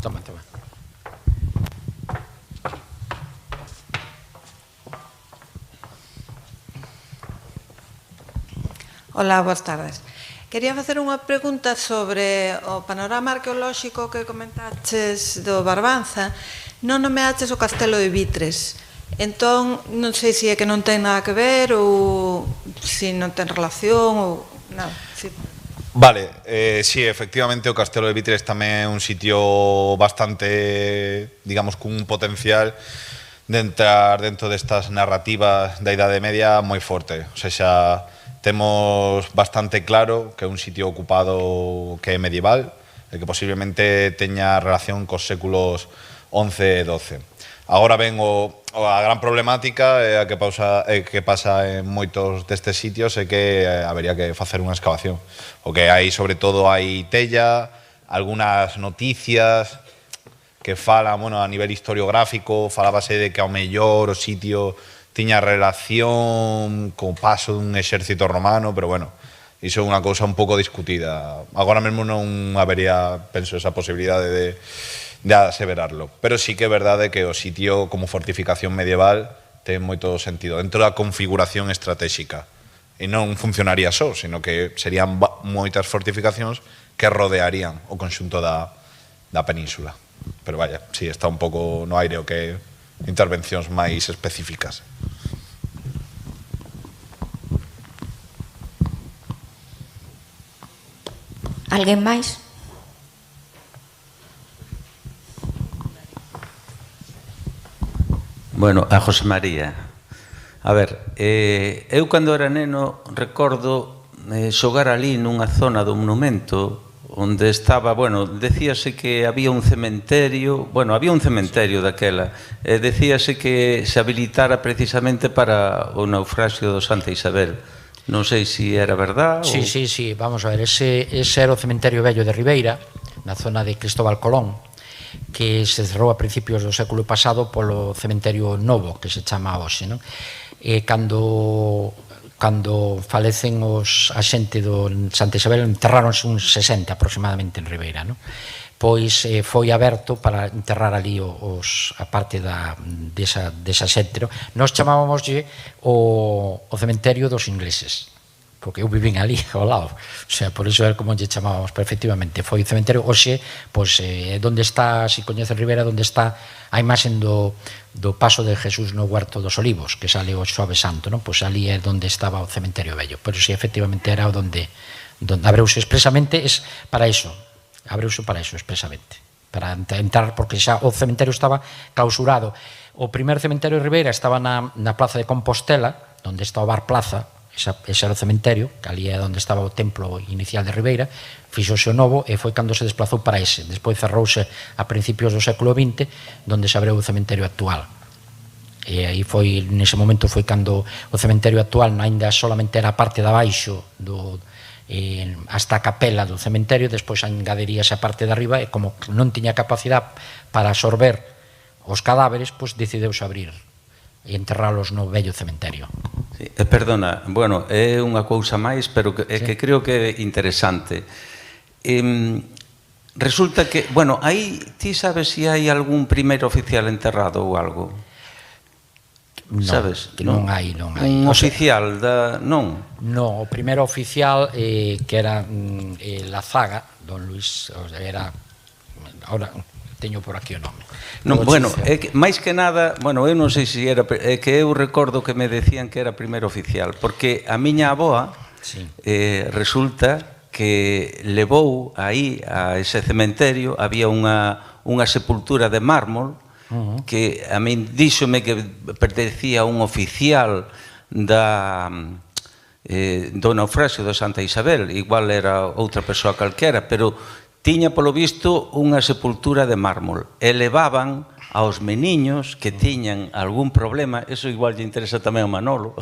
Toma. Hola, boas tardes. Quería facer unha pregunta sobre o panorama arqueolóxico que comentaches do Barbanza. Non nomeaches o Castelo de Vitres. Entón, non sei se é que non ten nada que ver ou se non ten relación ou nada. Sí. Vale, sí, efectivamente o Castelo de Vitres tamén é un sitio bastante, digamos, cun potencial de entrar dentro destas narrativas da Idade Media moi forte. O sea, temos bastante claro que é un sitio ocupado que é medieval e que posiblemente teña relación cos séculos XI e XII. Agora ven a gran problemática a que pasa en moitos destes sitios é que habería que facer unha excavación. O que hai, sobre todo, hai tella, algunhas noticias que falan, bueno, a nivel historiográfico, falábase de que ao mellor o sitio tiña relación co paso dun exército romano, pero bueno, iso é unha cousa un pouco discutida. Agora mesmo non habería, penso, esa posibilidade de aseverarlo. Pero sí que é verdade que o sitio como fortificación medieval ten moito sentido dentro da configuración estratégica. E non funcionaría só, sino que serían moitas fortificacións que rodearían o conxunto da península. Pero vaya, sí, está un pouco no aire o que intervencións máis específicas. Alguén máis? Bueno, a José María. A ver, eu cando era neno recordo xogar ali nunha zona do monumento onde estaba, bueno, decíase que había un cementerio, bueno, había un cementerio daquela, decíase que se habilitara precisamente para o naufraxio do Santa Isabel. Non sei se era verdad ou... Sí, vamos a ver, ese era o cementerio vello de Ribeira, na zona de Cristóbal Colón, que se cerrou a principios do século pasado polo cementerio novo, que se chama hoxe, non? E cando falecen a xente do Santa Isabel, enterráronse uns 60 aproximadamente en Ribeira, non? Pois foi aberto para enterrar ali a parte desa xente. Nós chamábamoslle o cementerio dos ingleses, porque eu vivín ali ao lado, o sea, por iso era como lle chamábamos, pero efectivamente foi o cementerio. Hoxe, pois, onde está, se coñece Ribeira, onde está a imaxen do paso de Jesús no Huerto dos Olivos, que sale o Xoves Santo, non? Pois ali é onde estaba o cementerio vello, pero si efectivamente era onde abreuse expresamente para iso, expresamente, para entrar, porque xa o cementerio estaba clausurado. O primer cementerio de Ribeira estaba na Plaza de Compostela, onde está o Bar Plaza. Ese era o cementerio, que ali é onde estaba o templo inicial de Ribeira, fixose o novo e foi cando se desplazou para ese. Despois cerrouse a principios do século XX, onde se abreu o cementerio actual. E aí foi, nese momento foi cando o cementerio actual ainda solamente era a parte de abaixo hasta a capela do cementerio, despois engaderíase a parte de arriba e como non tiña capacidade para absorber os cadáveres, pois decideuse abrir e enterralos no vello cementerio. Sí, perdona, bueno, é unha cousa máis, pero que creo que é interesante. Resulta que, bueno, aí ti sabes se hai algún primeiro oficial enterrado ou algo? Sabes? Non hai. Un oficial non? Non, o primeiro oficial que era La Zaga, don Luis, era, ahora teño por aquí o nome. Non, bueno, máis que nada, bueno, eu non sei se era, é que eu recordo que me decían que era primeiro oficial, porque a miña avoa resulta que levou aí a ese cementerio, había unha sepultura de mármol que a min díxome que pertencía a un oficial do naufraxio de Santa Isabel, igual era outra persoa calquera, pero tiña polo visto unha sepultura de mármol e levaban aos meniños que tiñan algún problema, eso igual lle interesa tamén a Manolo,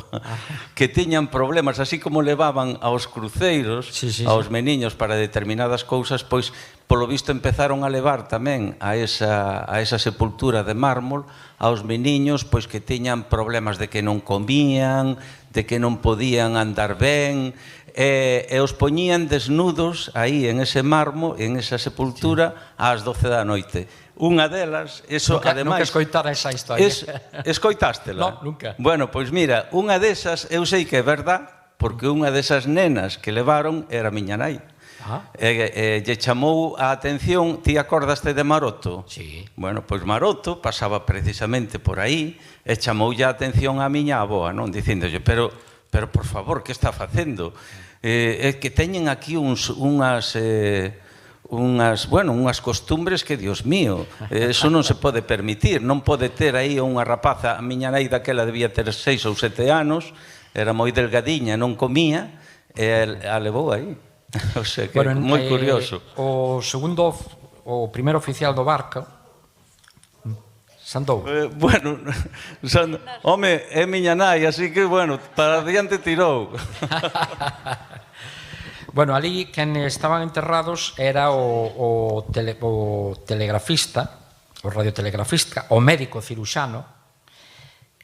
que tiñan problemas, así como levaban aos cruceiros, aos meniños para determinadas cousas, pois polo visto empezaron a levar tamén a esa sepultura de mármol aos meniños pois que tiñan problemas de que non comían, de que non podían andar ben, e os poñían desnudos aí en ese mármol, en esa sepultura ás 12 da noite. Unha delas, eso ademais... Nunca escoitara esa historia. Escoitástela? Non, nunca. Bueno, pois mira, unha desas, eu sei que é verdad, porque unha desas nenas que levaron era a miña nai. Lle chamou a atención, ti acordaste de Maroto? Sí. Bueno, pois Maroto pasaba precisamente por aí e chamoulle a atención a miña avoa, non? Dicíndolle, pero por favor, que está facendo? É que teñen aquí unhas costumbres que, Dios mío, eso non se pode permitir, non pode ter aí unha rapaza, a miña nai daquela debía ter 6 ou 7 anos, era moi delgadiña, non comía, e a levou aí. O sea que, moi curioso. O primeiro oficial do barco, Sandou. Bueno, home, é miña nai, así que, bueno, para diante tirou. Bueno, ali quen estaban enterrados era o telegrafista, o radiotelegrafista, o médico ciruxano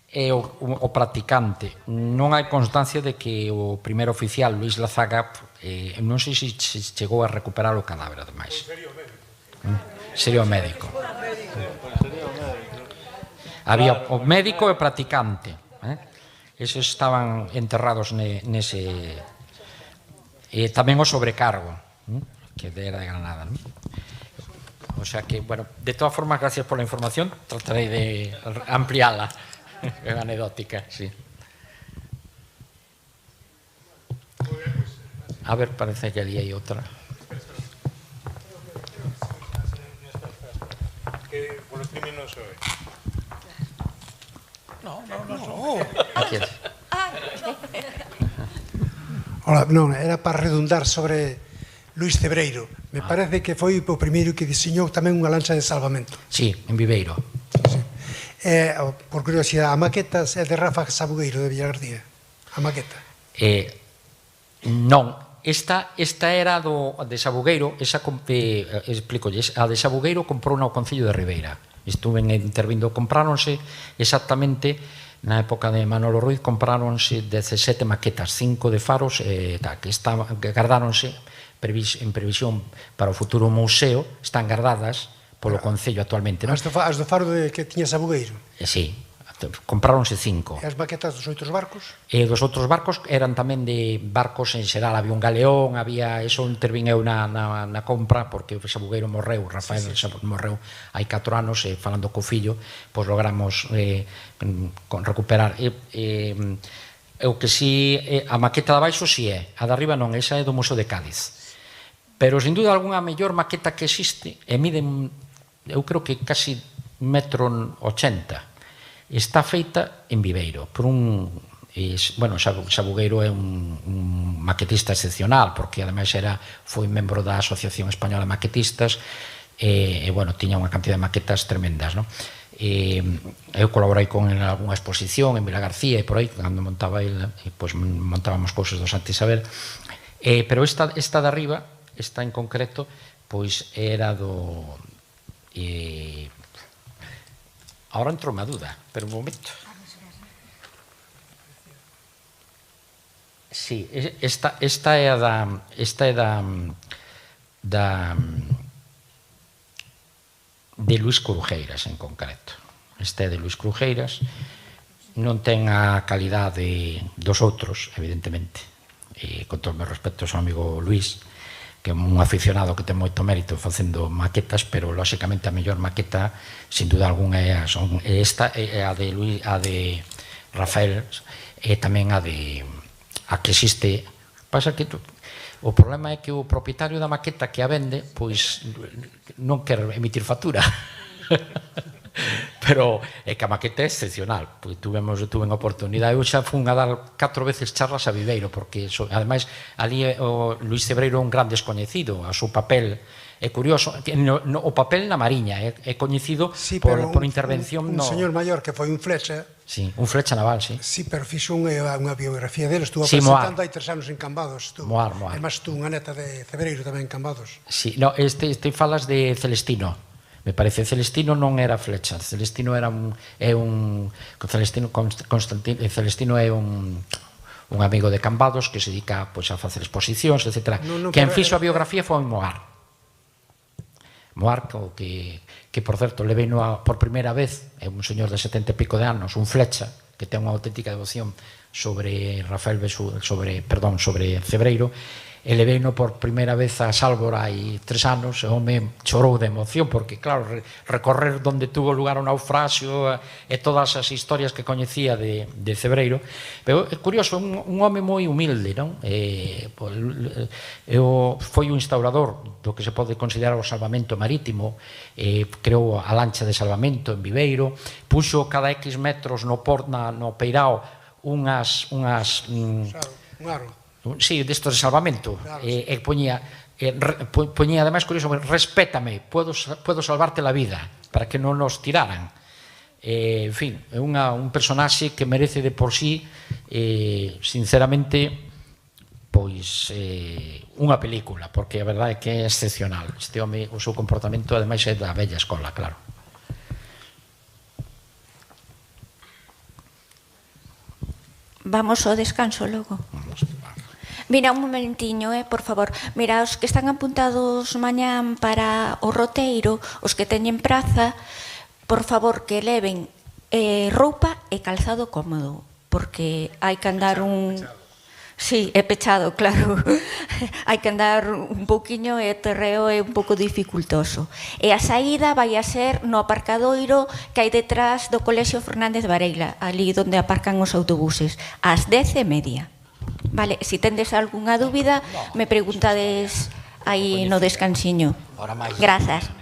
e o practicante. Non hai constancia de que o primeiro oficial, Luis Lazaga, non sei se chegou a recuperar o cadáver, ademais. Sería o médico. Había o médico e o practicante. Esos estaban enterrados nese... E tamén o sobrecargo, que era de Granada. O sea que, bueno, de todas formas, gracias por la información, trataré de ampliarla. É anecdótica, sí. A ver, parece que ali hai outra. Que por streaming non se oe. Aquí. Ola, non, era para redundar sobre Luís Cebreiro. Me parece que foi o primeiro que diseñou tamén unha lancha de salvamento. Sí, en Viveiro. Por curiosidade, a maqueta é de Rafa Sabugueiro de Villagarcía. A maqueta. Non, esta era de Sabugueiro, explícolles, a de Sabugueiro comprou no Concello de Ribeira. Estuve intervindo, compráronse exactamente na época de Manolo Ruiz, compráronse 17 maquetas, 5 de faros, que gardáronse en previsión para o futuro museo, están gardadas polo Concello actualmente. As do faro que tiña Sabugueiro? Sí, compráronse 5. E as maquetas dos outros barcos? E dos outros barcos eran tamén de barcos en xeral, había un galeón, eso intervineu na compra, porque o Sabugueiro morreu, Rafael morreu hai 4 anos, e falando co fillo, pois logramos recuperar. O que si, a maqueta de abaixo si é, a de arriba non, esa é do Museo de Cádiz. Pero, sin duda alguna, a mellor maqueta que existe, e mide, eu creo que casi 1,80 m, está feita en Viveiro por bueno, Sabugueiro é un maquetista excepcional, porque ademais foi membro da Asociación Española de Maquetistas, e bueno, tiña unha cantidad de maquetas tremendas, non? Eu colaborei con en algunha exposición en Vilagarcía e por aí, cando montaba ele, pois montábamos cousas do Santa Isabel, pero esta de arriba, esta en concreto, pois era do... Ahora entro unha duda, pero un momento. Sí, esta é de Luís Crujeiras en concreto. Esta é de Luís Crujeiras, non ten a calidade dos outros, evidentemente, e con todo o meu respeto ao amigo Luís, que é un aficionado que ten moito mérito facendo maquetas, pero lóxicamente a mellor maqueta sin duda alguna é esta, é a de Rafael, e tamén a que existe. Pasa que o problema é que o propietario da maqueta que a vende pois non quer emitir factura. Pero é que a maqueta é excepcional, porque tuve a oportunidade. Eu xa fun a dar 4 veces charlas a Viveiro, porque ademais ali o Luís Cebreiro é un gran descoñecido, o seu papel é curioso, o papel na Mariña é coñecido por intervención un señor maior que foi un flecha. Sí, un flecha naval, sí. Sí, pero fixo unha biografía dele, estuvo presentando hai 3 anos en Cambados. Moar. Además, estuvo unha neta de Cebreiro tamén en Cambados. Sí, no, este falas de Celestino. Me parece, Celestino non era flecha, Celestino é un amigo de Cambados que se dedica a facer exposicións, etc. Quen fixo a biografía foi Moar, que por certo levei por primeira vez, é un señor de 70 e pico de anos, un flecha que ten unha auténtica devoción sobre Cebreiro, e leveino por primeira vez a Sálvora hai 3 anos, e o home chorou de emoción, porque claro, recorrer donde tuvo lugar o naufraxio e todas as historias que coñecía de Cebreiro. Pero é curioso, un home moi humilde, non? Foi un instaurador do que se pode considerar o salvamento marítimo, creou a lancha de salvamento en Viveiro, puxo cada X metros no peirao un aro. Sí, destos de salvamento, e poñía ademais curioso, respétame, puedo salvarte la vida, para que non nos tiraran. En fin, é un personaxe que merece de por sí, sinceramente, pois unha película, porque a verdade é que é excepcional. Este home, o seu comportamento, ademais, é da bella escola, claro. Vamos ao descanso logo. Mira, un momentiño, por favor. Mira, os que están apuntados mañán para o roteiro, os que teñen praza, por favor, que leven roupa e calzado cómodo, porque hai que andar Sí, é pechado, claro. Hai que andar un pouquiño e o terreo é un pouco dificultoso. E a saída vai a ser no aparcadoiro que hai detrás do Colexio Fernández Vareila, ali onde aparcan os autobuses, ás 10:30. Vale, se tendes algunha dúbida, me preguntades aí no descansiño. Grazas.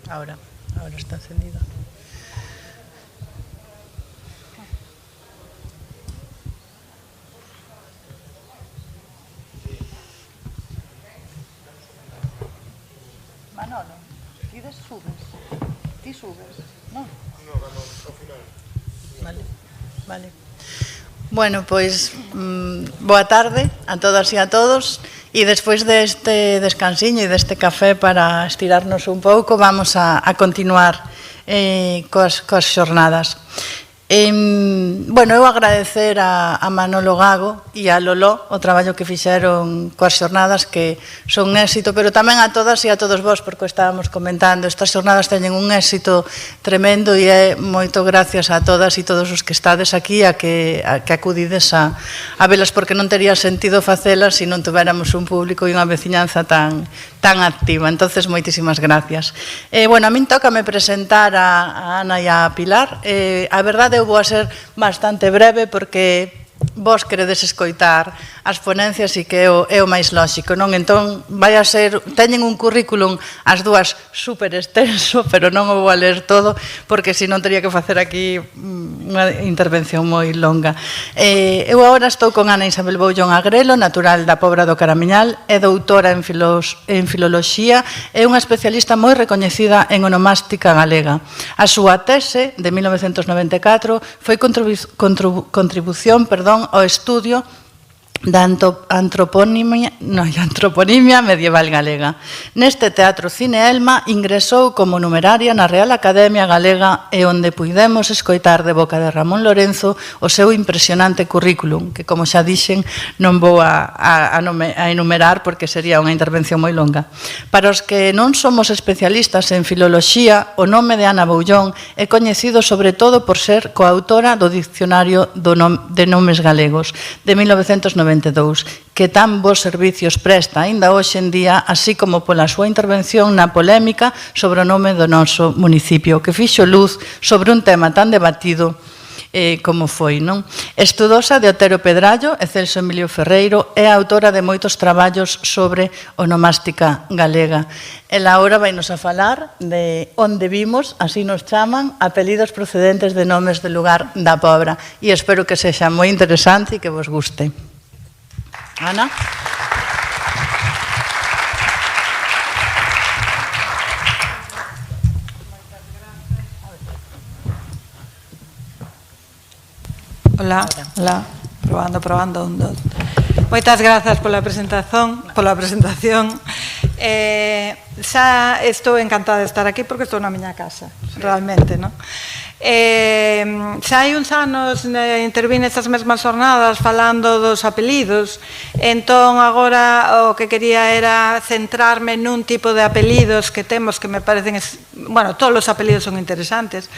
Ahora está encendida. Manolo, ti subes? Ti subes, non? No, ao final. Vale. Bueno, pois, boa tarde a todas e a todos. E despois deste descansiño e deste café para estirarnos un pouco, vamos a continuar coas xornadas. Bueno, eu agradecer a Manolo Gago e a Lolo o traballo que fixeron coas xornadas, que son un éxito, pero tamén a todas e a todos vos, porque estábamos comentando, estas xornadas teñen un éxito tremendo e é moito gracias a todas e todos os que estades aquí a que acudides a velas, porque non tería sentido facelas se non tuveramos un público e unha veciñanza tan activa. Entonces, moitísimas gracias. Bueno, a min tócame presentar a Ana e a Pilar. A verdade, eu vou a ser bastante breve porque vos queredes escoitar as ponencias e que é o máis lóxico, non? Entón, vai a ser, teñen un currículum as dúas super extenso, pero non o vou a ler todo, porque senón teria que facer aquí unha intervención moi longa. Eu agora estou con Ana Isabel Boullón Agrelo, natural da Pobra do Caramiñal, é doutora en filoloxía, é unha especialista moi recoñecida en onomástica galega. A súa tese, de 1994, foi contribución ao estudio da antroponimia medieval galega. Neste Teatro Cine Elma ingresou como numeraria na Real Academia Galega e onde puidemos escoitar de boca de Ramón Lorenzo o seu impresionante currículum, que, como xa dixen, non vou a enumerar porque sería unha intervención moi longa. Para os que non somos especialistas en filoloxía, o nome de Ana Boullón é coñecido sobre todo por ser coautora do Dicionario de Nomes Galegos de 1992, que tan bons servicios presta aínda hoxe en día, así como pola súa intervención na polémica sobre o nome do noso municipio, que fixo luz sobre un tema tan debatido como foi, non? Estudosa de Otero Pedrallo e Celso Emilio Ferreiro, é autora de moitos traballos sobre onomástica galega. Ela agora vainos a falar de onde vimos, así nos chaman, apelidos procedentes de nomes de lugar da Pobra. E espero que sexa moi interesante e que vos guste. Ana? Hola, probando, un, dos. Moitas grazas pola presentación. Xa estou encantada de estar aquí porque estou na miña casa, realmente, non? Xa hai uns anos intervine estas mesmas jornadas falando dos apelidos, entón agora o que quería era centrarme nun tipo de apelidos que temos que me parecen, bueno, todos os apelidos son interesantes,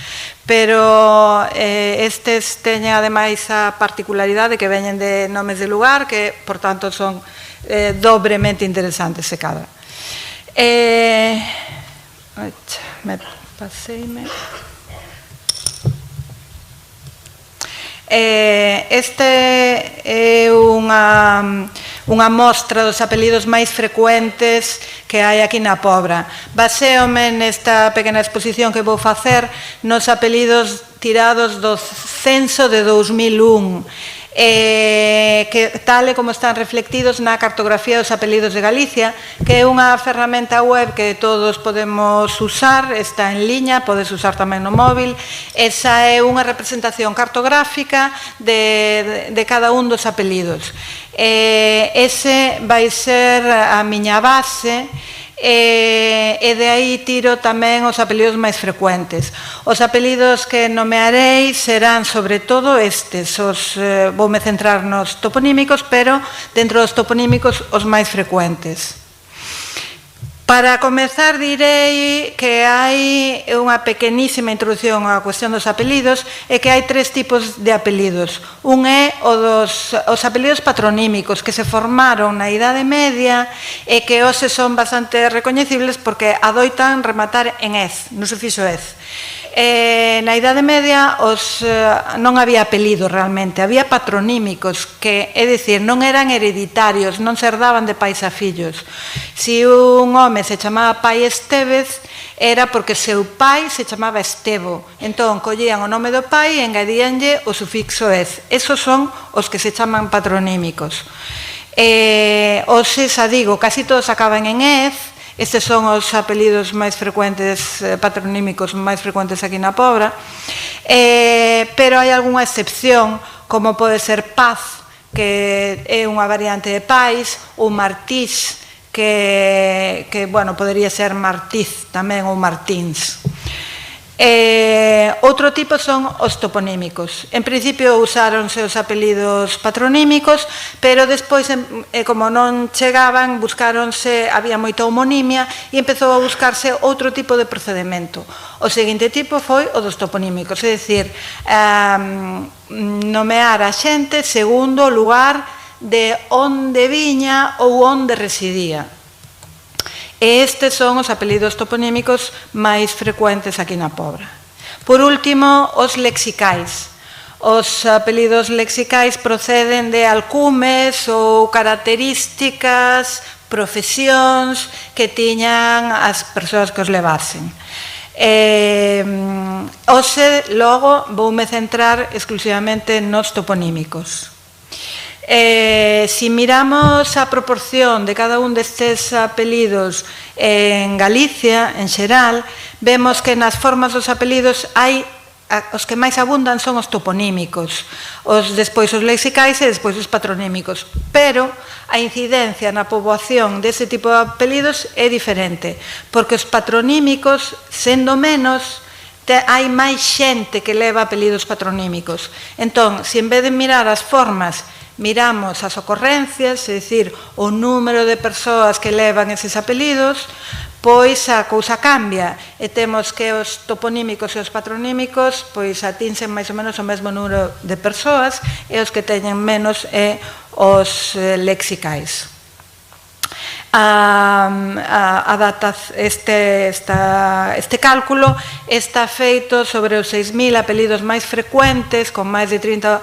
pero estes teñen ademais a particularidade que veñen de nomes de lugar que, por tanto, son dobremente interesantes se cadra. Este é unha mostra dos apelidos máis frecuentes que hai aquí na Pobra. Baséome nesta pequena exposición que vou facer nos apelidos tirados do censo de 2001, que tal e como están reflectidos na cartografía dos apelidos de Galicia, que é unha ferramenta web que todos podemos usar, está en liña, podes usar tamén no móvil. Esa é unha representación cartográfica de cada un dos apelidos. Ese vai ser a miña base, e de aí tiro tamén os apelidos máis frecuentes. Os apelidos que nomearei serán sobre todo estes, voume centrar nos toponímicos, pero dentro dos toponímicos os máis frecuentes. Para comezar direi que hai unha pequenísima introducción á cuestión dos apelidos e que hai tres tipos de apelidos. Un é os apelidos patronímicos que se formaron na Idade Media e que hoxe son bastante recoñecibles porque adoitan rematar en ez, no sufixo ez. Na Idade Media non había apelidos realmente, había patronímicos que, é dicir, non eran hereditarios, non se herdaban de pais a fillos. Se un home se chamaba pai Estevez, era porque seu pai se chamaba Estevo. Entón, collían o nome do pai e engadíanlle o sufixo ez. Esos son os que se chaman patronímicos. Hoxe, xa digo, casi todos acaban en ez. Estes son os apelidos máis frecuentes, patronímicos máis frecuentes aquí na Pobra, pero hai algunha excepción, como pode ser Paz, que é unha variante de Pais, ou Martís, que bueno, podería ser Martiz tamén, ou Martins. Outro tipo son os toponímicos. En principio usáronse os apelidos patronímicos, pero despois, como non chegaban, buscáronse, había moita homonimia e empezou a buscarse outro tipo de procedimento. O seguinte tipo foi o dos toponímicos, é dicir, nomear a xente segundo o lugar de onde viña ou onde residía. E estes son os apelidos toponímicos máis frecuentes aquí na Pobra. Por último, os lexicais. Os apelidos lexicais proceden de alcumes ou características, profesións que tiñan as persoas que os levasen. Hoxe, logo, voume centrar exclusivamente nos toponímicos. Si miramos a proporción de cada un destes apelidos en Galicia, en xeral, vemos que nas formas dos apelidos hai os que máis abundan son os toponímicos, despois os lexicais e despois os patronímicos, pero a incidencia na poboación dese tipo de apelidos é diferente, porque os patronímicos, sendo menos, hai máis xente que leva apelidos patronímicos. Entón, se en vez de mirar as formas, miramos as ocorrencias, é dicir, o número de persoas que levan eses apelidos, pois a cousa cambia e temos que os toponímicos e os patronímicos pois atinxen máis ou menos o mesmo número de persoas e os que teñen menos é os lexicais. Este cálculo está feito sobre os 6.000 apelidos máis frecuentes, con máis de 30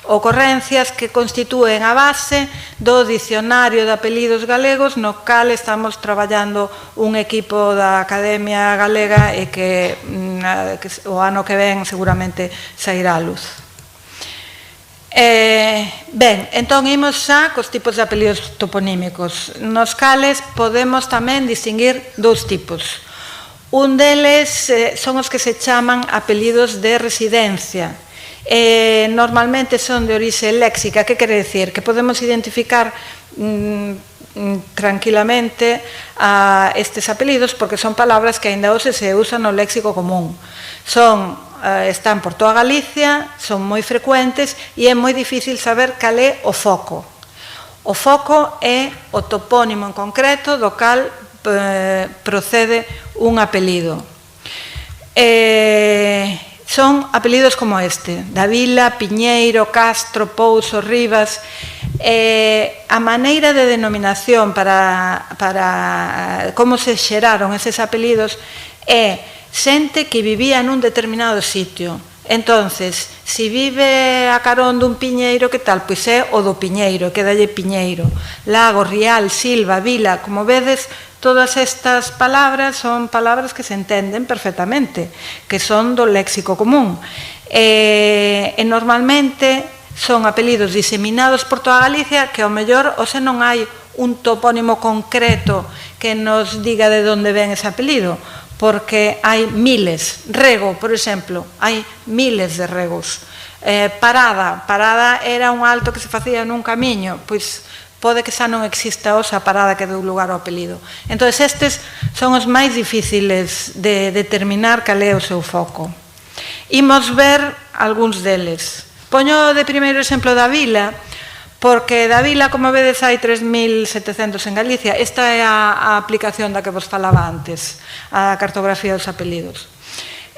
ocorrencias que constitúen a base do dicionario de apelidos galegos, no cal estamos traballando un equipo da Academia Galega e que o ano que ven seguramente sairá a luz. Ben, entón imos xa cos tipos de apelidos toponímicos, nos cales podemos tamén distinguir dous tipos. Un deles son os que se chaman apelidos de residencia. Normalmente son de orixe léxica. Que quere dicir? Que podemos identificar tranquilamente a estes apelidos porque son palabras que aínda hoxe se usan no léxico común. Están por toda Galicia, son moi frecuentes e é moi difícil saber cal é o foco. O foco é o topónimo en concreto do cal procede un apelido. Son apelidos como este: Davila, Piñeiro, Castro, Pouso, Rivas. A maneira de denominación para como se xeraron eses apelidos é xente que vivía nun determinado sitio. Entonces, se vive a carón dun piñeiro, que tal? Pois é o do Piñeiro, quedalle Piñeiro. Lago, Rial, Silva, Vila, como vedes, todas estas palabras son palabras que se entenden perfectamente, que son do léxico común. E normalmente son apelidos diseminados por toda Galicia que ao mellor hoxe non hai un topónimo concreto que nos diga de onde ven ese apelido, porque hai miles. Rego, por exemplo, hai miles de regos. Parada era un alto que se facía nun camiño, pois pode que xa non exista hoxe a parada que deu lugar ao apelido. Entón, estes son os máis difíciles de determinar cal é o seu foco. Imos ver algúns deles. Poño de primeiro exemplo da Vila, porque da Vila, como vedes, hai 3.700 en Galicia. Esta é a aplicación da que vos falaba antes, a cartografía dos apelidos.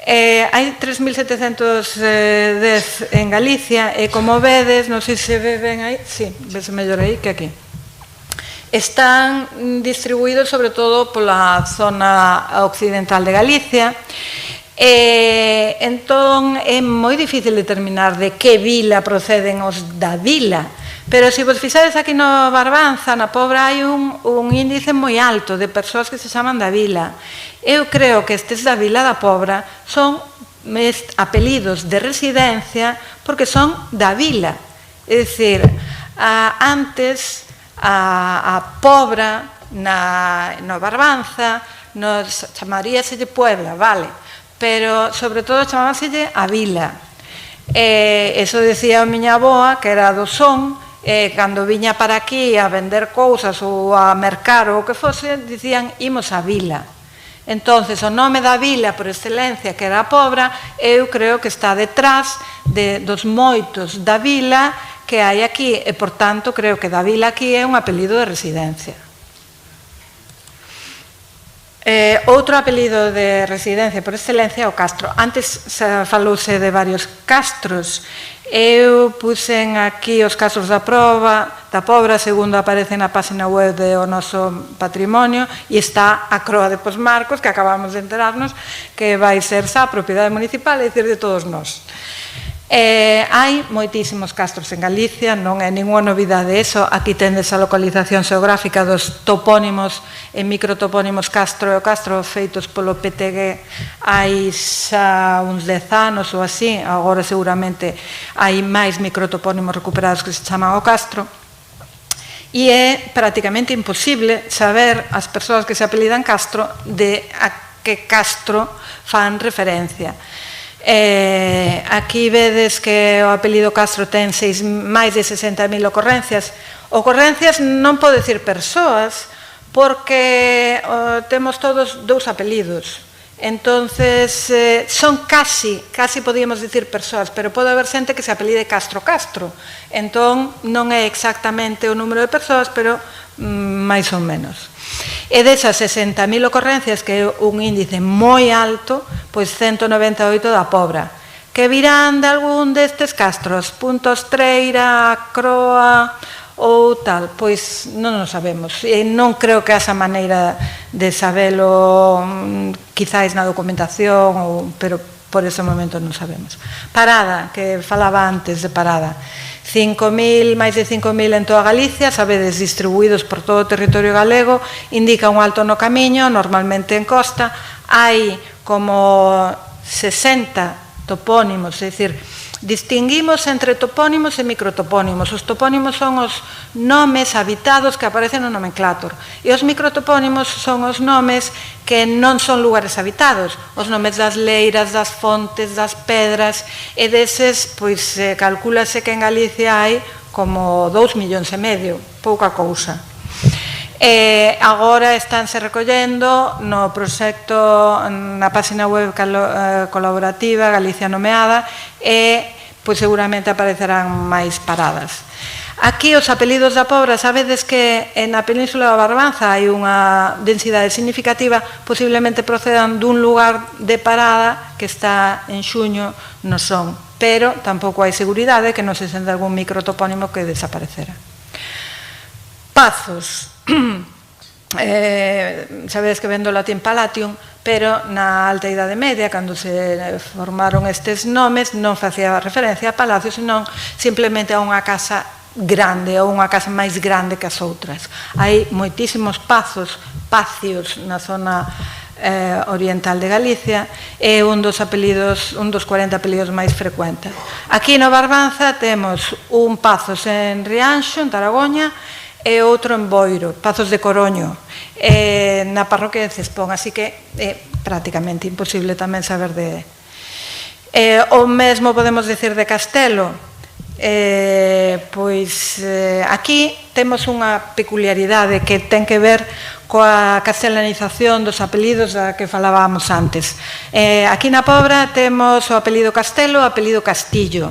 Hai 3.710 en Galicia e, como vedes, non sei se ve ben aí, sí, vese mellor aí que aquí. Están distribuídos sobre todo pola zona occidental de Galicia Entón, é moi difícil determinar de que vila proceden os da vila, pero se vos fixades aquí no Barbanza, na Pobra, hai un índice moi alto de persoas que se chaman da vila. Eu creo que estes da vila da Pobra son apelidos de residencia porque son da vila. É dicir, antes a Pobra no Barbanza nos chamaríaselle Puebla, vale, pero sobre todo chamábaselle a vila. Eso decía a miña avoa, que era do Son, cando viña para aquí a vender cousas ou a mercar ou o que fose, dicían imos a vila. Entonces, o nome da vila por excelencia, que era a Pobra, eu creo que está detrás dos moitos da vila que hai aquí, e, por tanto, creo que da vila aquí é un apelido de residencia. Outro apelido de residencia por excelencia é o Castro. Antes falouse de varios castros. Eu puxen aquí os casos da Pobra, segundo aparece na página web do noso patrimonio, e está a Croa de Posmarcos, que acabamos de enterarnos que vai ser xa propiedade municipal, é dicir, de todos nós. Hai moitísimos castros en Galicia, non é ninguna novidade eso. Aquí tendes a localización xeográfica dos topónimos e microtopónimos Castro e o Castro feitos polo PTG hai xa uns 10 anos ou así. Agora seguramente hai máis microtopónimos recuperados que se chaman o Castro, e é prácticamente imposible saber as persoas que se apelidan Castro de a que Castro fan referencia. Aquí vedes que o apelido Castro ten máis de 60.000 ocorrencias. Ocorrencias non pode dicir persoas, porque temos todos dous apelidos. Entonces, son casi podíamos dicir persoas, pero pode haber xente que se apelide Castro. Entón, non é exactamente o número de persoas, pero máis ou menos. E desas 60.000 ocorrencias, que é un índice moi alto, pois 198 da Pobra, que virán de algún destes castros, Puntostreira, Croa ou tal, pois non o sabemos. E non creo que haxa maneira de sabelo, quizáis na documentación, pero por ese momento non sabemos. Parada, que falaba antes de Parada, 5.000, máis de 5.000 en toda Galicia, sabedes, distribuídos por todo o territorio galego, indica un alto no camiño, normalmente en costa. Hai como 60 topónimos, é dicir, distinguimos entre topónimos e microtopónimos. Os topónimos son os nomes habitados que aparecen no nomenclátor, e os microtopónimos son os nomes que non son lugares habitados, os nomes das leiras, das fontes, das pedras, e deses, pois, calcúlase que en Galicia hai como 2,5 millóns, pouca cousa. Agora estánse recollendo no proxecto, na página web colaborativa Galicia Nomeada, e pois seguramente aparecerán máis paradas. Aquí os apelidos da Pobra, sabedes que na Península da Barbanza hai unha densidade significativa, posiblemente procedan dun lugar de parada que está en Xuño no Son, pero tampouco hai seguridade que non se senda algún microtopónimo que desaparecera. Pazos. Sabedes que ven do latín palatium, pero na Alta Idade Media, cando se formaron estes nomes, non facía referencia a palacios, senón simplemente a unha casa grande, ou unha casa máis grande que as outras. Hai moitísimos pacios na zona oriental de Galicia, é un dos 40 apelidos máis frecuentes. Aquí no Barbanza temos un Pazos en Rianxo, en Taragoña, e outro en Boiro, Pazos de Coroño, na parroquia de Cespón, así que é prácticamente imposible tamén saber de... O mesmo podemos dicir de Castelo. Pois aquí temos unha peculiaridade que ten que ver coa castelanización dos apelidos da que falábamos antes. Aquí na Pobra temos o apelido Castelo, o apelido Castillo.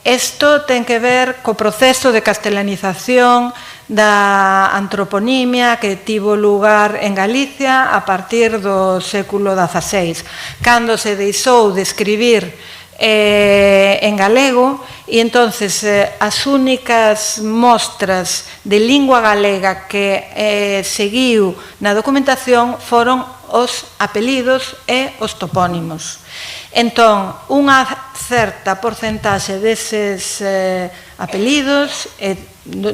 Isto ten que ver co proceso de castelanización da antroponimia que tivo lugar en Galicia a partir do século XVI, cando se deixou de escribir en galego, e entonces as únicas mostras de lingua galega que seguiu na documentación foron os apelidos e os topónimos. Entón, unha certa porcentaxe deses apelidos,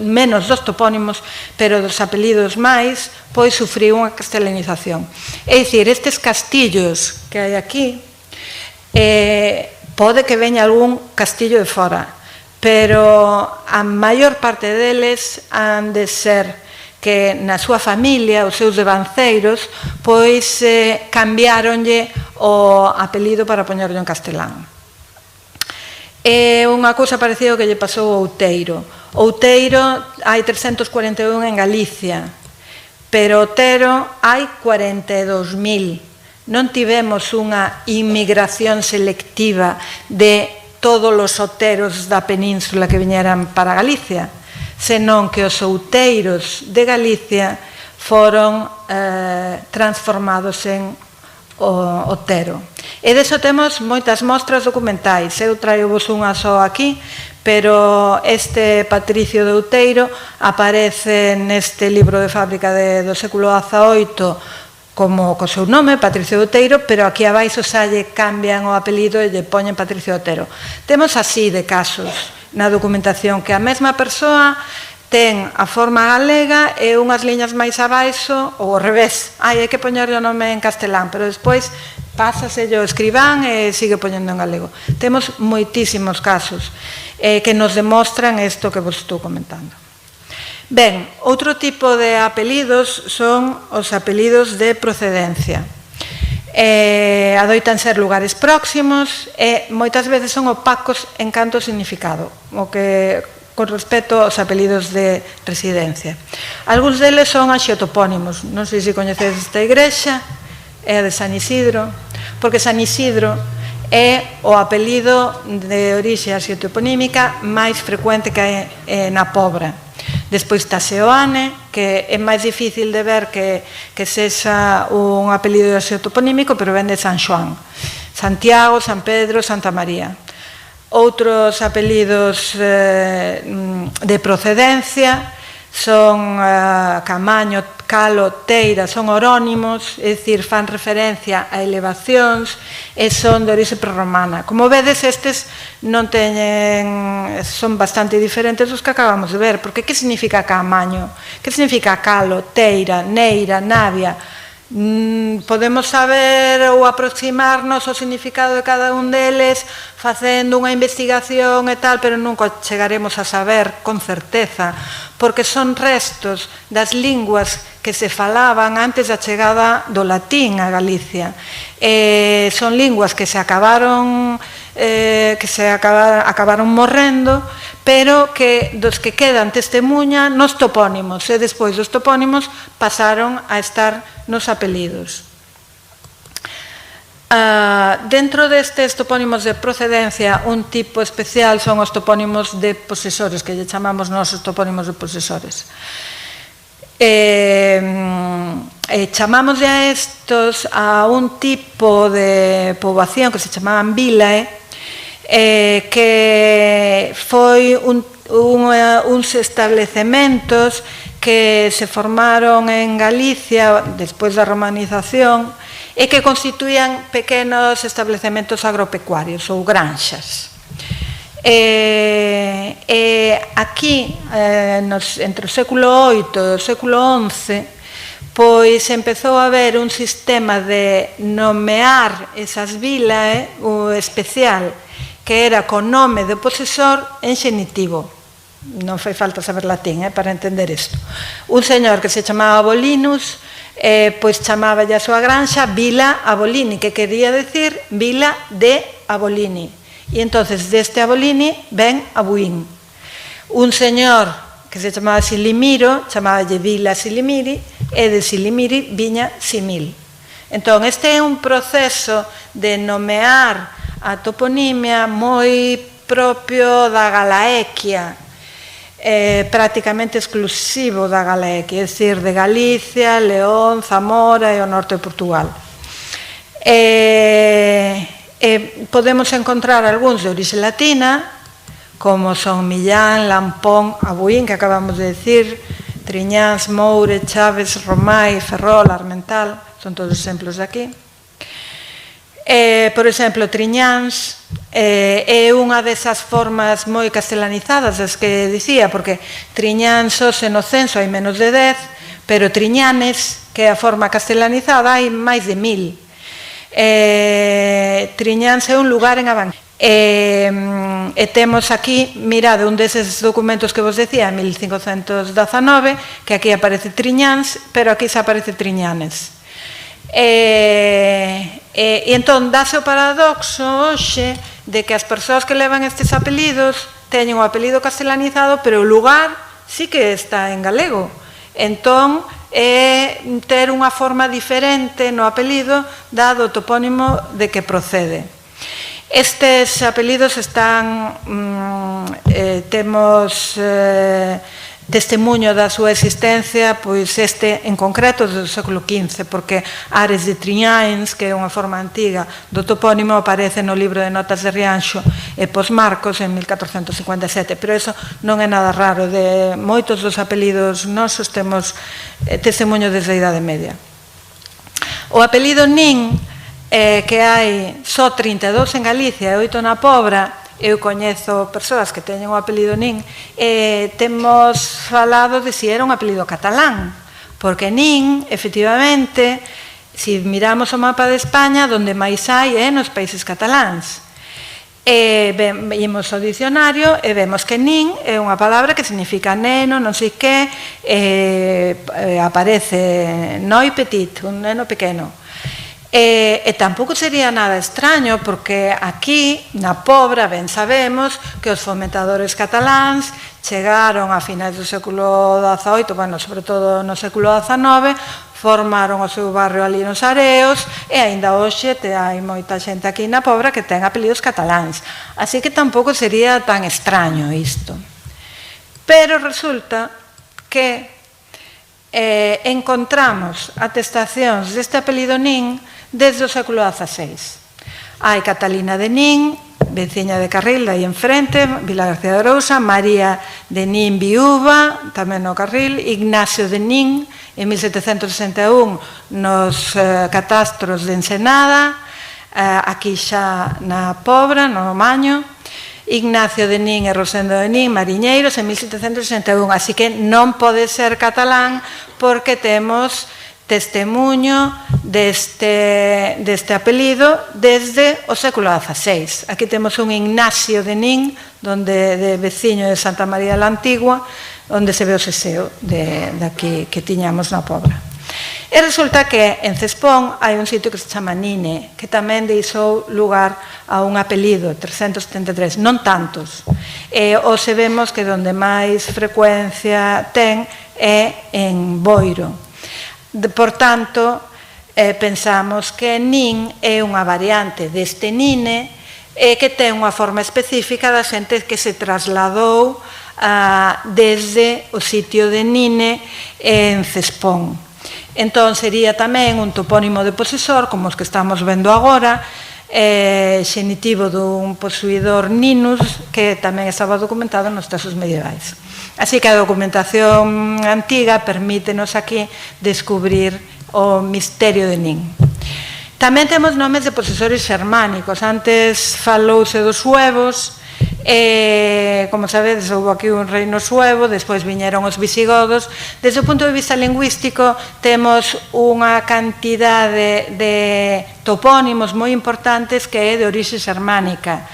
menos dos topónimos, pero dos apelidos máis, pois sufriu unha castelanización. É dicir, estes castillos que hai aquí, pode que veña algún castillo de fora, pero a maior parte deles han de ser que na súa familia, os seus devanceiros, pois cambiáronlle o apelido para poñerlo en castelán. É unha cousa parecida que lle pasou ao Outeiro. Outeiro hai 341 en Galicia, pero Otero hai 42.000. Non tivemos unha inmigración selectiva de todos os oteros da península que viñeran para Galicia, senón que os outeiros de Galicia foron transformados en Otero. E deso temos moitas mostras documentais. Eu traio-vos unha só aquí, pero este Patricio de Outeiro aparece neste libro de fábrica do século XVIII como co seu nome, Patricio de Outeiro, pero aquí abaixo xa lle cambian o apelido e lle poñen Patricio de Otero. Temos así de casos na documentación que a mesma persoa ten a forma galega e unhas liñas máis abaixo, ou ao revés, hai que poñer o nome en castelán, pero despois pásaselle o escribán e sigue poñendo en galego. Temos moitísimos casos que nos demostran isto que vos estou comentando. Ben, outro tipo de apelidos son os apelidos de procedencia. Adoitan ser lugares próximos e moitas veces son opacos en canto ao significado, o que con respecto aos apelidos de residencia. Algúns deles son axeotopónimos. Non sei se coñecedes esta igrexa, é a de San Isidro, porque San Isidro é o apelido de orixe axeotoponímica máis frecuente que hai na Pobra. Despois está Seoane, que é máis difícil de ver que sexa un apelido axeotoponímico, pero ven de San Xoán. Santiago, San Pedro, Santa María. Outros apelidos de procedencia son Camaño, Calo, Teira, son orónimos, é dicir, fan referencia a elevacións e son de orixe prerromana. Como vedes, estes non teñen, son bastante diferentes dos que acabamos de ver, porque que significa Camaño? Que significa Calo, Teira, Neira, Navia? Podemos saber ou aproximarnos ao significado de cada un deles facendo unha investigación e tal, pero nunca chegaremos a saber con certeza, porque son restos das linguas que se falaban antes da chegada do latín a Galicia. Son linguas que se acabaron morrendo, pero que dos que quedan testemunha nos topónimos, e despois dos topónimos pasaron a estar nos apelidos. Dentro destes topónimos de procedencia, un tipo especial son os topónimos de posesores, que lle chamamos nós os topónimos de posesores. Chamamos a estos a un tipo de poboación que se chamaban vilae, que foi uns establecementos que se formaron en Galicia despois da romanización e que constituían pequenos establecementos agropecuarios ou granxas. Aquí, entre o século VIII e o século XI, pois empezou a haber un sistema de nomear esas vilas especial, que era con nome de posesor en xenitivo. Non fai falta saber latín para entender isto. Un señor que se chamaba Abolinus, pois chamaba a súa granxa Vila Abolini, que quería decir Vila de Abolini. E entonces deste Abolini ven Abuín. Un señor que se chamaba Silimiro, chamaballe Vila Silimiri, e de Silimiri viña Simil. Entón, este é un proceso de nomear a toponimia moi propio da Galaequia, prácticamente exclusivo da Galaequia, é dicir, de Galicia, León, Zamora e o norte de Portugal. Podemos encontrar algúns de orixe latina, como son Millán, Lampón, Abuín, que acabamos de decir, Triñáns, Moure, Chaves, Romai, Ferrol, Armental, son todos exemplos de aquí. Por exemplo, Triñáns é unha desas formas moi castelanizadas as que dicía, porque Triñáns se no censo hai menos de 10, pero Triñanes, que é a forma castelanizada, hai máis de 1000. Triñáns é un lugar en Abancay. E temos aquí, mirade, un deses documentos que vos decía, 1519, que aquí aparece Triñáns, pero aquí se aparece Triñanes. E entón dáse o paradoxo hoxe de que as persoas que levan estes apelidos teñen o apelido castelanizado, pero o lugar sí que está en galego. Entón é ter unha forma diferente no apelido dado o topónimo de que procede. Estes apelidos están, temos testemunho da súa existencia, pois este en concreto do século XV, porque Ares de Triñáns, que é unha forma antiga do topónimo, aparece no libro de notas de Rianxo e Posmarcos en 1457, pero iso non é nada raro, de moitos dos apelidos nosos temos testemunho desde a Idade Media. O apelido Nin, que hai só 32 en Galicia e 8 na Pobra, eu coñezo persoas que teñen o apelido Nin, temos falado de si era un apelido catalán, porque Nin, efectivamente, se miramos o mapa de España, donde máis hai é nos países cataláns. Vimos o dicionario e vemos que Nin é unha palabra que significa neno, non sei que, aparece noi petit, un neno pequeno. E tampouco sería nada extraño, porque aquí, na Pobra, ben sabemos que os fomentadores cataláns chegaron a finais do século XVIII, bueno, sobre todo no século XIX, formaron o seu barrio ali nos Areos, e aínda hoxe hai moita xente aquí na Pobra que ten apelidos cataláns. Así que tampouco sería tan extraño isto. Pero resulta que encontramos atestacións deste apelido Nin desde o século XVI. Hai Catalina de Nin, veciña de Carril, aí enfrente, Vila García de Arousa, María de Nin viúva, tamén no Carril, Ignacio de Nin, en 1761, nos catastros de Ensenada, aquí xa na Pobra, no Maño, Ignacio de Nin e Rosendo de Nin, mariñeiros, en 1761, así que non pode ser catalán porque temos testemunho deste apelido desde o século XVI. Aquí temos un Ignacio de Nin, de veciño de Santa María la Antigua, onde se ve o seseo daqui que tiñamos na Pobra. E resulta que en Cespón hai un sitio que se chama Nine, que tamén deixou lugar a un apelido, 373, non tantos. O se vemos que onde máis frecuencia ten é en Boiro. Por tanto, pensamos que Nin é unha variante deste Nine que ten unha forma específica da xente que se trasladou desde o sitio de Nine en Cespón. Entón, sería tamén un topónimo de posesor, como os que estamos vendo agora, xenitivo dun posuidor Ninus, que tamén estaba documentado nos textos medievais. Así que a documentación antiga permítenos aquí descubrir o misterio de Nin. Tamén temos nomes de posesores xermánicos. Antes falouse dos suevos, como sabedes, houve aquí un reino suevo, despois viñeron os visigodos. Desde o punto de vista lingüístico temos unha cantidade de topónimos moi importantes que é de orixe xermánica,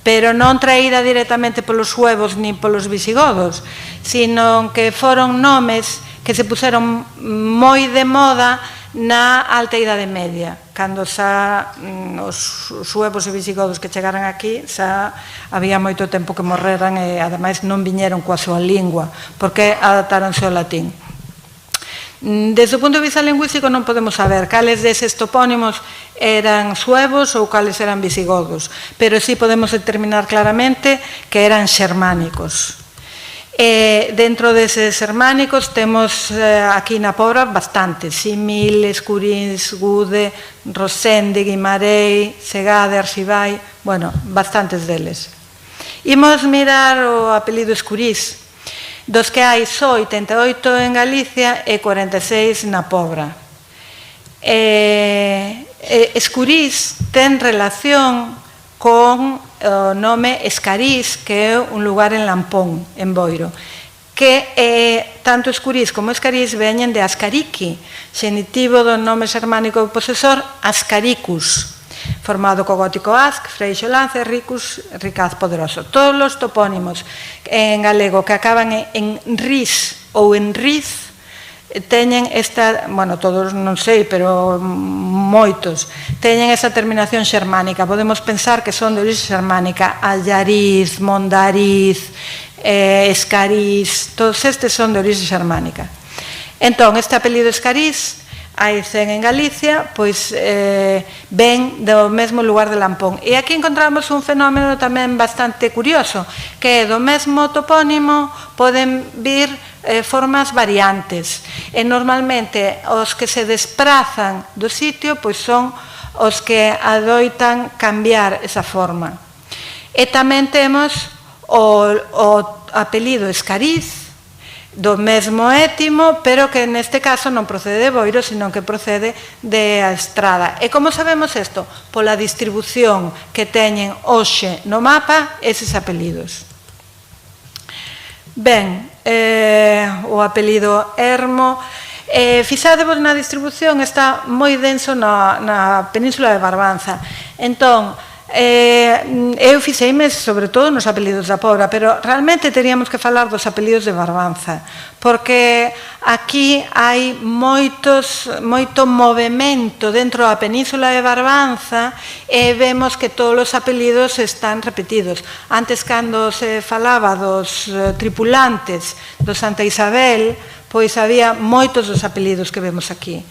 pero non traída directamente polos suevos nin polos visigodos, sino que foron nomes que se puseron moi de moda na Alta Idade Media, cando xa os suevos e visigodos que chegaran aquí xa había moito tempo que morreran e ademais non viñeron coa súa lingua, porque adaptaronse ao latín. Desde o punto de vista lingüístico non podemos saber cales deses topónimos eran suevos ou cales eran visigodos, pero sí podemos determinar claramente que eran xermánicos. Dentro deses xermánicos temos aquí na Pobra bastantes: Simil, Escurins, Gude, Rosende, Guimarei, Segade, Arxivai, bueno, bastantes deles. Imos mirar o apelido Escurís, dos que hai só 88 en Galicia e 46 na Pobra. Escuriz ten relación con o nome Escariz, que é un lugar en Lampón, en Boiro, que tanto Escuriz como Escariz veñen de Ascariqui, xenitivo do nome xermánico do posesor Ascaricus, formado co gótico asc, freixo lance, ricus, ricaz poderoso. Todos os topónimos en galego que acaban en ris ou en riz teñen esta, bueno, todos non sei, pero moitos, teñen esa terminación xermánica. Podemos pensar que son de orixe xermánica. Allariz, Mondariz, Escariz, todos estes son de orixe xermánica. Entón, este apelido Escariz, hai 100 en Galicia, pois ven do mesmo lugar de Lampón. E aquí encontramos un fenómeno tamén bastante curioso, que do mesmo topónimo poden vir formas variantes. E normalmente os que se desprazan do sitio pois son os que adoitan cambiar esa forma. E tamén temos o apelido Escariz, do mesmo étimo, pero que neste caso non procede de Boiro, sino que procede de a Estrada. E como sabemos isto? Pola distribución que teñen hoxe no mapa eses apelidos. Ben, o apelido Hermo, fixadevos na distribución, está moi denso na península de Barbanza. Entón, eu fixeime sobre todo nos apelidos da Pobra, pero realmente teríamos que falar dos apelidos de Barbanza, porque aquí hai moito movimento dentro da península de Barbanza e vemos que todos os apelidos están repetidos. Antes, cando se falaba dos tripulantes do Santa Isabel, pois había moitos dos apelidos que vemos aquí.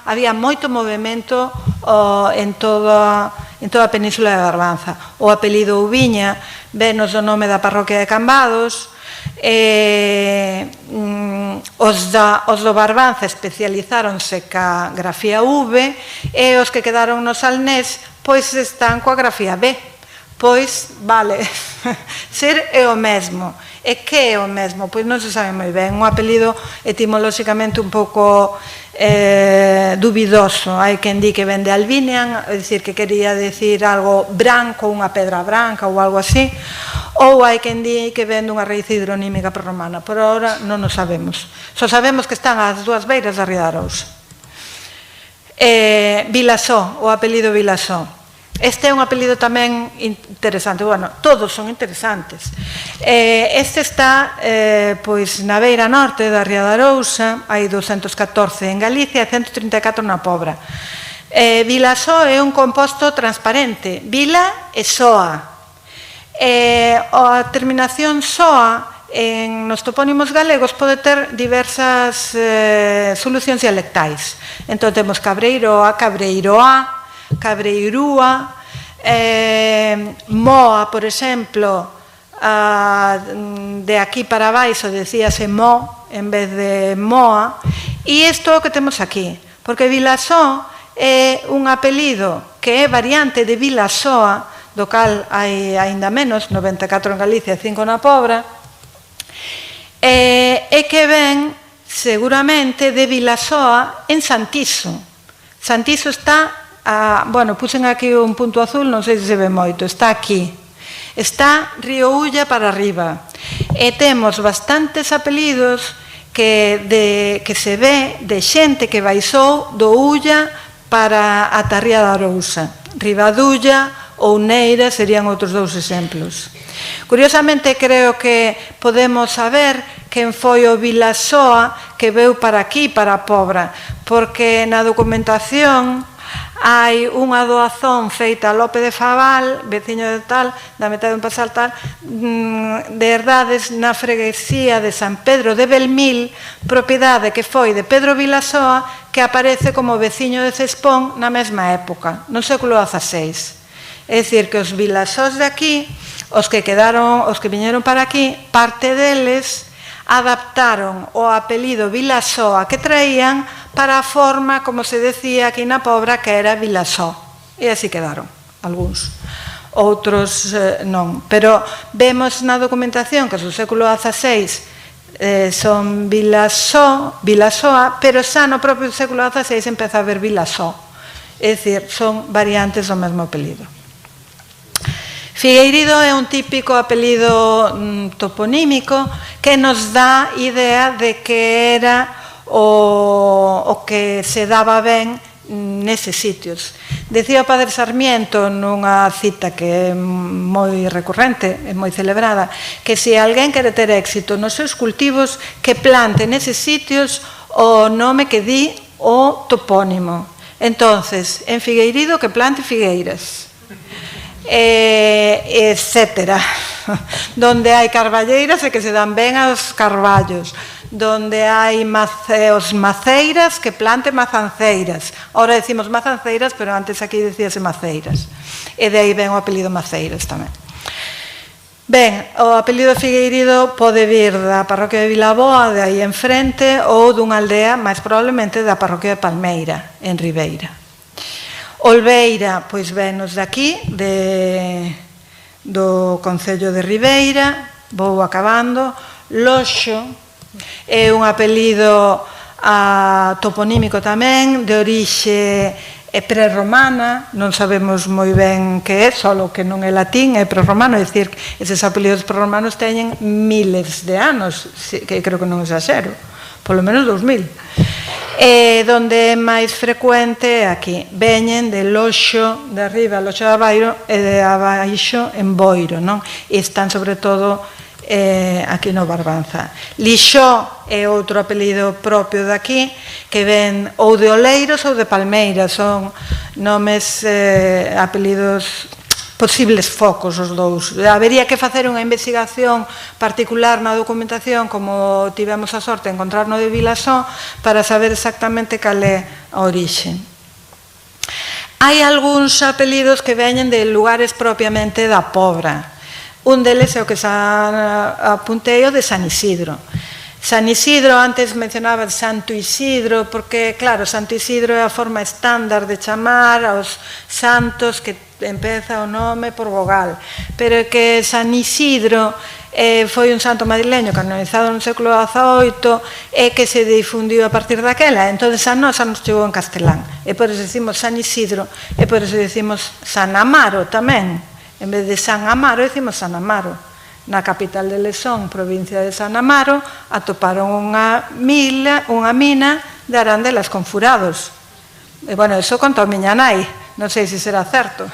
Había moito movimento en toda a península de Barbanza. O apelido Ubiña venos do nome da parroquia de Cambados. Os do Barbanza especializáronse ca grafía V e os que quedaron no Salnés pois están coa grafía B. Pois, vale, ser é o mesmo. E que é o mesmo? Pois non se sabe moi ben. Un apelido etimolóxicamente un pouco dubidoso. Hai quen di que ven de Albinian, é dicir, que quería decir algo branco, unha pedra branca ou algo así, ou hai quen di que ven dunha raíz hidronímica prerromana. Por ahora non o sabemos. Só sabemos que están ás dúas beiras da Ría de Arousa. Vilasó, o apelido Vilasó. Este é un apelido tamén interesante. Bueno, todos son interesantes. Este está pois na beira norte da Ría de Arousa, hai 214 en Galicia e 134 na Pobra. Vilasó é un composto transparente, vila e soa. A terminación soa nos topónimos galegos pode ter diversas solucións dialectais. Entón temos Cabreiroa, Cabreiroa, Cabreirúa, Moa, por exemplo, de aquí para baixo decíase Mo en vez de Moa, e isto é o que temos aquí, porque Vilasó é un apelido que é variante de Vilasoa, do cal hai aínda menos, 94 en Galicia e 5 na Pobra, e que ven seguramente de Vilasoa en Santiso. Santiso está, bueno, puxen aquí un punto azul, non sei se se ve moito, está aquí. Está Río Ulla para arriba. E temos bastantes apelidos que se ve de xente que baixou do Ulla para a Ría de Arousa. Ribadulla ou Neira serían outros dous exemplos. Curiosamente, creo que podemos saber quen foi o Vilasoa que veu para aquí, para a Pobra, porque na documentación hai unha doazón feita a Lope de Fabal, veciño de tal, da metade dun pasal tal, de herdades na freguesía de San Pedro de Belmil, propiedade que foi de Pedro Vilasoa, que aparece como veciño de Cespón na mesma época, no século XVI. É dicir, que os Vilasós de aquí, os que viñeron para aquí, parte deles adaptaron o apelido Vilasoa que traían para a forma, como se decía aquí na Pobra, que era Vilasó. E así quedaron, algúns. Outros non. Pero vemos na documentación que do século XVI son Vilasoa, pero xa no propio século XVI empeza a haber Vilasó, é dicir, son variantes do mesmo apelido. Figueirido é un típico apelido toponímico que nos dá idea de que era o que se daba ben neses sitios. Decía o Padre Sarmiento nunha cita que é moi recurrente, é moi celebrada, que se alguén quere ter éxito nos seus cultivos, que plante neses sitios o nome que di o topónimo. Entonces, en Figueirido que plante figueiras, etcétera. Donde hai carballeiras e que se dan ben aos carballos, donde hai os maceiras que plante mazanceiras. Ora decimos mazanceiras, pero antes aquí decíase maceiras, e de aí ven o apelido Maceiras tamén. Ben, o apelido Figueirido pode vir da parroquia de Vilaboa, de aí enfrente, ou dunha aldea, máis probablemente da parroquia de Palmeira, en Ribeira. Olveira, pois venos de aquí, do Concello de Ribeira, vou acabando. Loxo é un apelido toponímico tamén, de orixe prerromana, non sabemos moi ben que é, solo que non é latín, é prerromano, é dicir, eses apelidos prerromanos teñen miles de anos, que creo que non exagero, polo menos 2000. Donde é máis frecuente aquí, veñen de Loxo de arriba, Loxo de abaixo, e de abaixo en Boiro, non? E están sobre todo aquí no Barbanza. Lixó é outro apelido propio daqui, que ven ou de Oleiros ou de Palmeiras, son nomes, apelidos, posibles focos os dous. Habería que facer unha investigación particular na documentación, como tivemos a sorte de encontrar no de Vilasó, para saber exactamente cal é a orixe. Hai algúns apelidos que veñen de lugares propiamente da Pobra. Un deles é o que xa apuntei, o de San Isidro. San Isidro, antes mencionaba Santo Isidro, porque, claro, Santo Isidro é a forma estándar de chamar aos santos que empeza o nome por vogal. Pero é que San Isidro foi un santo madrileño canonizado no século XVIII e que se difundiu a partir daquela. Entón, a nosa nos chegou en castelán. E por eso decimos San Isidro, e por eso decimos San Amaro tamén. En vez de San Amaro, decimos San Amaro. Na capital de Lesón, provincia de San Amaro, atoparon unha mina de arandelas con furados. E, bueno, eso contou miña nai, non sei se será certo.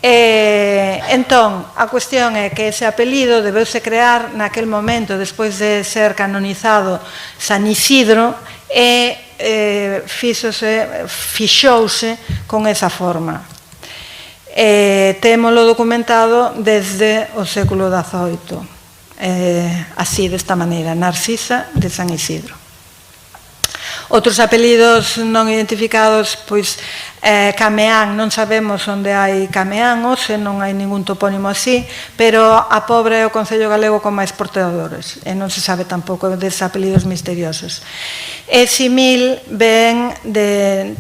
Entón, a cuestión é que ese apelido debeuse crear naquel momento, despois de ser canonizado San Isidro, e fixouse con esa forma. Témolo documentado desde o século XVIII, así, desta maneira, Narcisa de San Isidro. Outros apelidos non identificados, pois Cameán, non sabemos onde hai Cameán, hoxe non hai ningún topónimo así, pero a Pobra é o concello galego con máis portadores, e non se sabe tampouco deses apelidos misteriosos. E Simil ven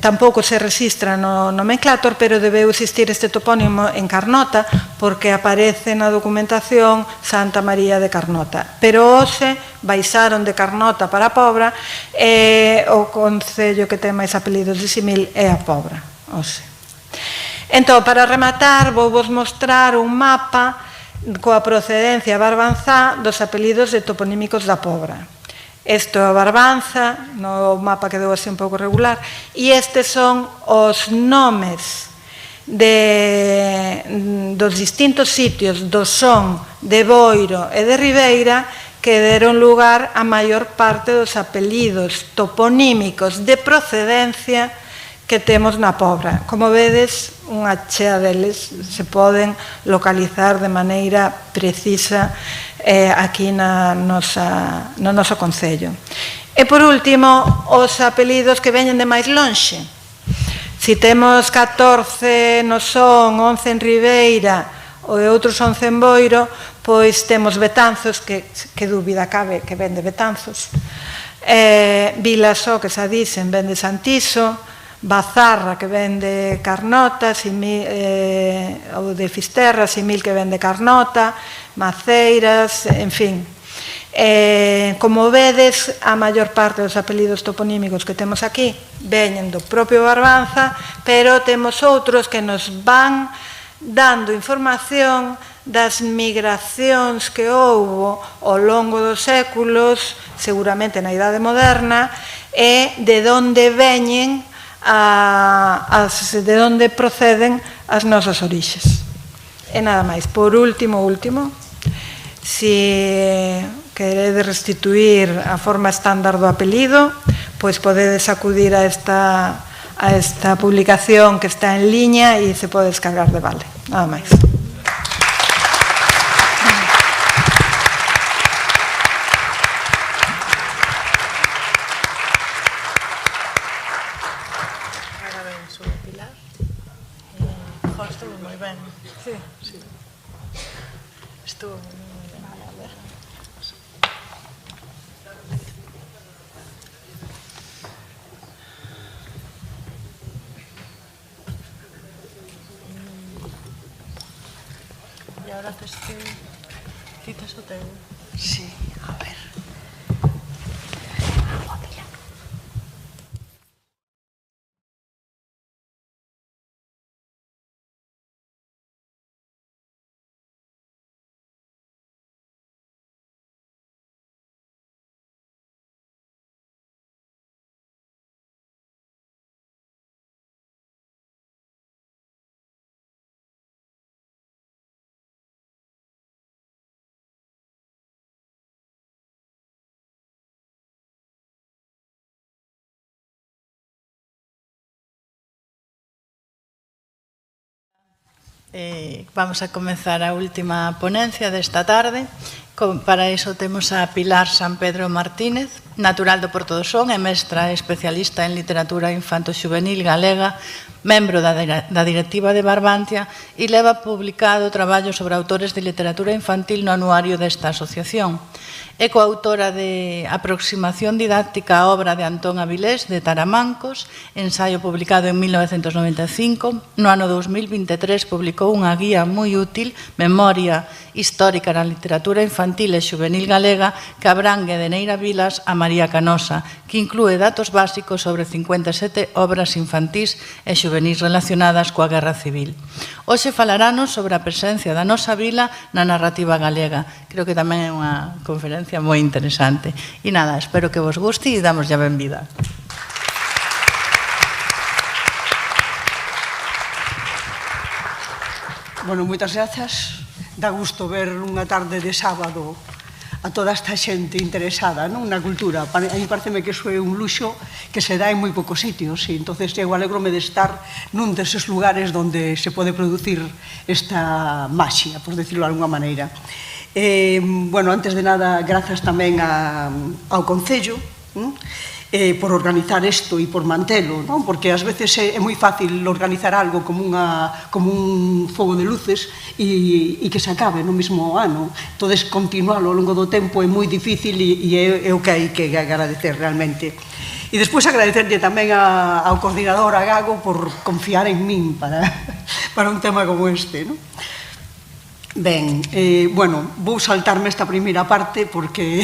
tampouco se registra no nomenclator, pero debeu existir este topónimo en Carnota, porque aparece na documentación Santa María de Carnota. Pero hoxe baixaron de Carnota para a Pobra, e o concello que ten máis apelidos de Simil é a Pobra. Entón, para rematar, vou vos mostrar un mapa coa procedencia barbanzá dos apelidos de toponímicos da Pobra. Isto é a Barbanza, no mapa quedou así un pouco regular, e estes son os nomes dos distintos sitios do Son, de Boiro e de Ribeira, que deron lugar a maior parte dos apelidos toponímicos de procedencia que temos na Pobra. Como vedes, unha chea deles se poden localizar de maneira precisa aquí no noso concello. E por último, os apelidos que veñen de máis lonxe. Si temos 14 no Son, 11 en Ribeira e outros 11 en Boiro, pois temos Betanzos, que dúbida cabe que ven de Betanzos, Vilasó, que xa dicen, ven de Santiso, Bazarra, que ven de Carnota, ou de Fisterra, Simil, que ven de Carnota, Maceiras, en fin. Como vedes, a maior parte dos apelidos toponímicos que temos aquí veñen do propio Barbanza, pero temos outros que nos van dando información das migracións que houbo ao longo dos séculos, seguramente na Idade Moderna, e de onde veñen, de onde proceden as nosas orixes. E nada máis. Por último, se queredes restituir a forma estándar do apelido, pois podedes acudir a esta publicación que está en liña e se pode descargar de balde. Nada máis. Estuvo moi ben. Sí. Estuvo moi ben. E agora citas o teu? Sí, a ver. Vamos a comenzar a última ponencia desta tarde. Para iso temos a Pilar San Pedro Martínez, natural do Porto do Son e mestra especialista en literatura infanto-xuvenil galega, membro da directiva de Barbantia e leva publicado traballo sobre autores de literatura infantil no anuario desta asociación. É coautora de Aproximación didáctica á obra de Antón Avilés, de Taramancos, ensaio publicado en 1995. No ano 2023 publicou unha guía moi útil, Memoria histórica na literatura infantil e xuvenil galega, que abrangue de Neira Vilas a María Canosa, que inclúe datos básicos sobre 57 obras infantís e xuvenís relacionadas coa Guerra Civil. Hoxe falaranos sobre a presencia da nosa vila na narrativa galega. Creo que tamén é unha conferencia moi interesante. E nada, espero que vos guste e damos ya benvida. Bueno, moitas grazas. Dá gusto ver unha tarde de sábado a toda esta xente interesada na cultura. A mí pareceme que iso é un luxo que se dá en moi poucos sitios, e entonces eu alegrome de estar nun deses lugares onde se pode producir esta maxia, por decirlo de alguna maneira. Bueno, antes de nada, grazas tamén ao Concello por organizar isto e por mantelo, porque ás veces é moi fácil organizar algo como un fogo de luces e que se acabe no mesmo ano. Entonces, continualo ao longo do tempo é moi difícil e é o que hai que agradecer realmente. E despois agradecerlle tamén ao coordinador, a Gago, por confiar en min para un tema como este. Ben, bueno, vou saltarme esta primeira parte porque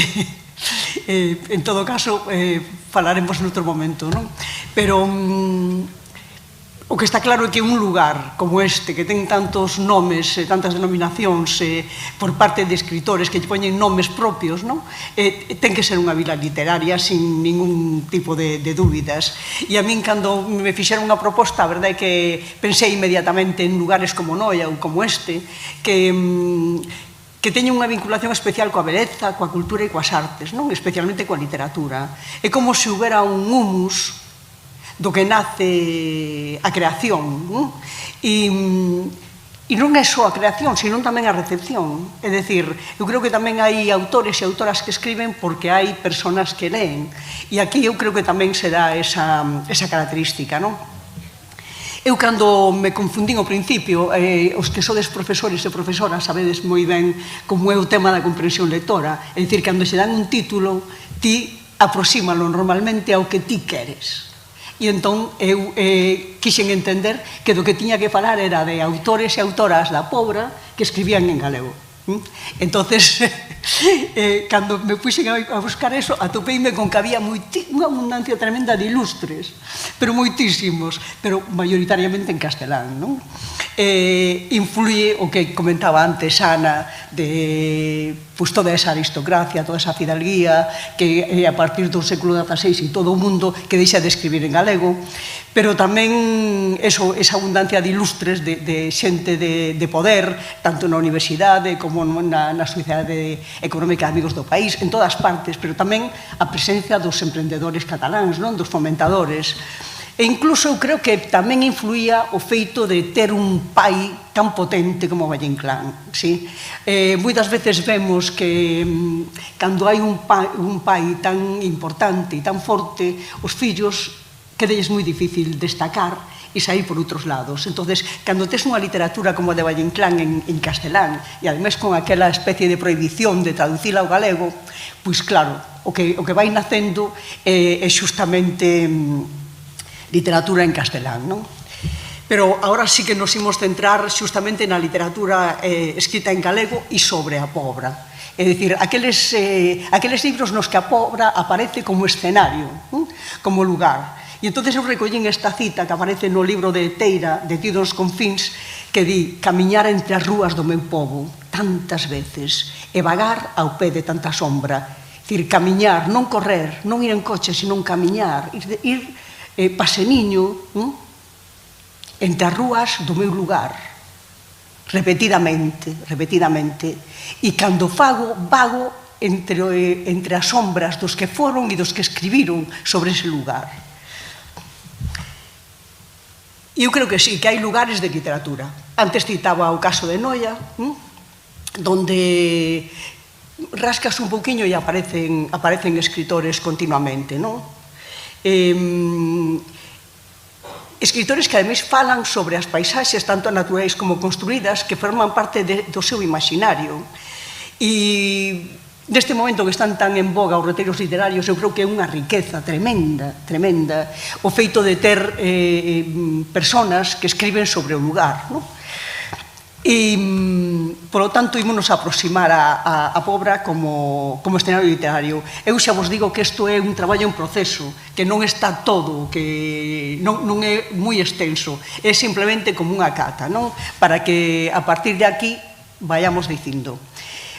en todo caso falaremos noutro momento, non? Pero o que está claro é que un lugar como este, que ten tantos nomes e tantas denominacións por parte de escritores que lle poñen nomes propios, non? Ten que ser unha vila literaria sin ningún tipo de dúbidas. E a min, cando me fixeron unha proposta, a verdade é que pensei inmediatamente en lugares como Noia ou como este, que teñen unha vinculación especial coa beleza, coa cultura e coas artes, especialmente coa literatura. É como se houbera un humus do que nace a creación. E non é só a creación, senón tamén a recepción. É dicir, eu creo que tamén hai autores e autoras que escriben porque hai persoas que leen. E aquí eu creo que tamén se dá esa característica, non? Eu, cando me confundín ao principio, os que sodes profesores e profesoras sabedes moi ben como é o tema da comprensión lectora. É dicir, cando se dan un título, ti aproxímalo normalmente ao que ti queres. E entón eu quixen entender que do que tiña que falar era de autores e autoras da Pobra que escribían en galego. Entonces, cando me puxen a buscar eso, atopeime con que había unha abundancia tremenda de ilustres, pero moitísimos, pero mayoritariamente en castelán, non? Influye o que comentaba antes Ana, de toda esa aristocracia, toda esa fidalguía, que a partir do século XVI e todo o mundo que deixa de escribir en galego, pero tamén esa abundancia de ilustres, de xente de poder, tanto na universidade como na Sociedade Económica de Amigos do País, en todas partes, pero tamén a presencia dos emprendedores cataláns, dos fomentadores. E incluso eu creo que tamén influía o feito de ter un pai tan potente como Valle Inclán. Moitas veces vemos que cando hai un pai tan importante e tan forte, os fillos quedelles moi difícil destacar e sair por outros lados. Entonces, cando tes unha literatura como a de Valle Inclán en castelán, e ademais con aquela especie de prohibición de traducila ao galego, pois claro, o que vai nacendo é xustamente literatura en castelán, non? Pero agora sí que nos imos centrar xustamente na literatura escrita en galego e sobre a Pobra. É dicir, aqueles libros nos que a Pobra aparece como escenario, como lugar. E entón eu recollín esta cita que aparece no libro de Teira, de Tido nos Confins, que di: camiñar entre as rúas do meu pobo tantas veces e vagar ao pé de tanta sombra. É dicir, camiñar, non correr, non ir en coche, sino camiñar, ir paseniño entre as rúas do meu lugar, repetidamente. E cando vago entre as sombras dos que foron e dos que escribiron sobre ese lugar. E eu creo que sí, que hai lugares de literatura. Antes citaba o caso de Noia, donde rascas un pouquiño e aparecen escritores continuamente, non? Escritores que ademais falan sobre as paisaxes, tanto naturais como construídas, que forman parte do seu imaginario. E neste momento que están tan en boga os roteiros literarios, eu creo que é unha riqueza tremenda o feito de ter personas que escriben sobre o lugar, non? E, polo tanto, ímonos aproximar a Pobra como escenario literario. Eu xa vos digo que isto é un traballo en proceso, que non está todo, que non é moi extenso, é simplemente como unha cata, non? Para que a partir de aquí vayamos dicindo.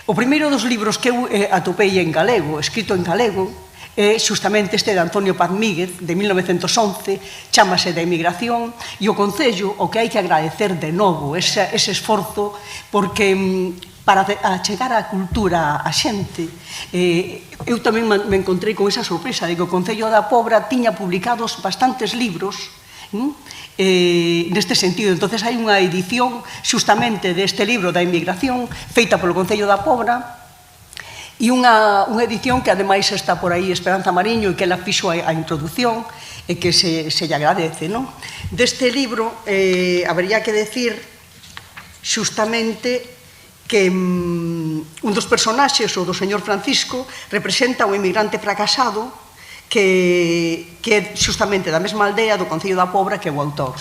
O primeiro dos libros que eu atopei en galego, escrito en galego, é xustamente este de Antonio Paz Míguez, de 1911, chámase Da emigración, e o Concello o que hai que agradecer de novo ese esforzo, porque para achegar a cultura a xente, eu tamén me encontrei con esa sorpresa de que o Concello da Pobra tiña publicados bastantes libros neste sentido. Entonces hai unha edición xustamente deste libro Da emigración, feita polo Concello da Pobra, e unha edición que ademais está por aí Esperanza Mariño, e que ela fixo a introducción e que se lle agradece, non? Deste libro habería que decir xustamente que un dos personaxes, o do señor Francisco, representa un emigrante fracasado que é xustamente da mesma aldea do Concello da Pobra que é o autor.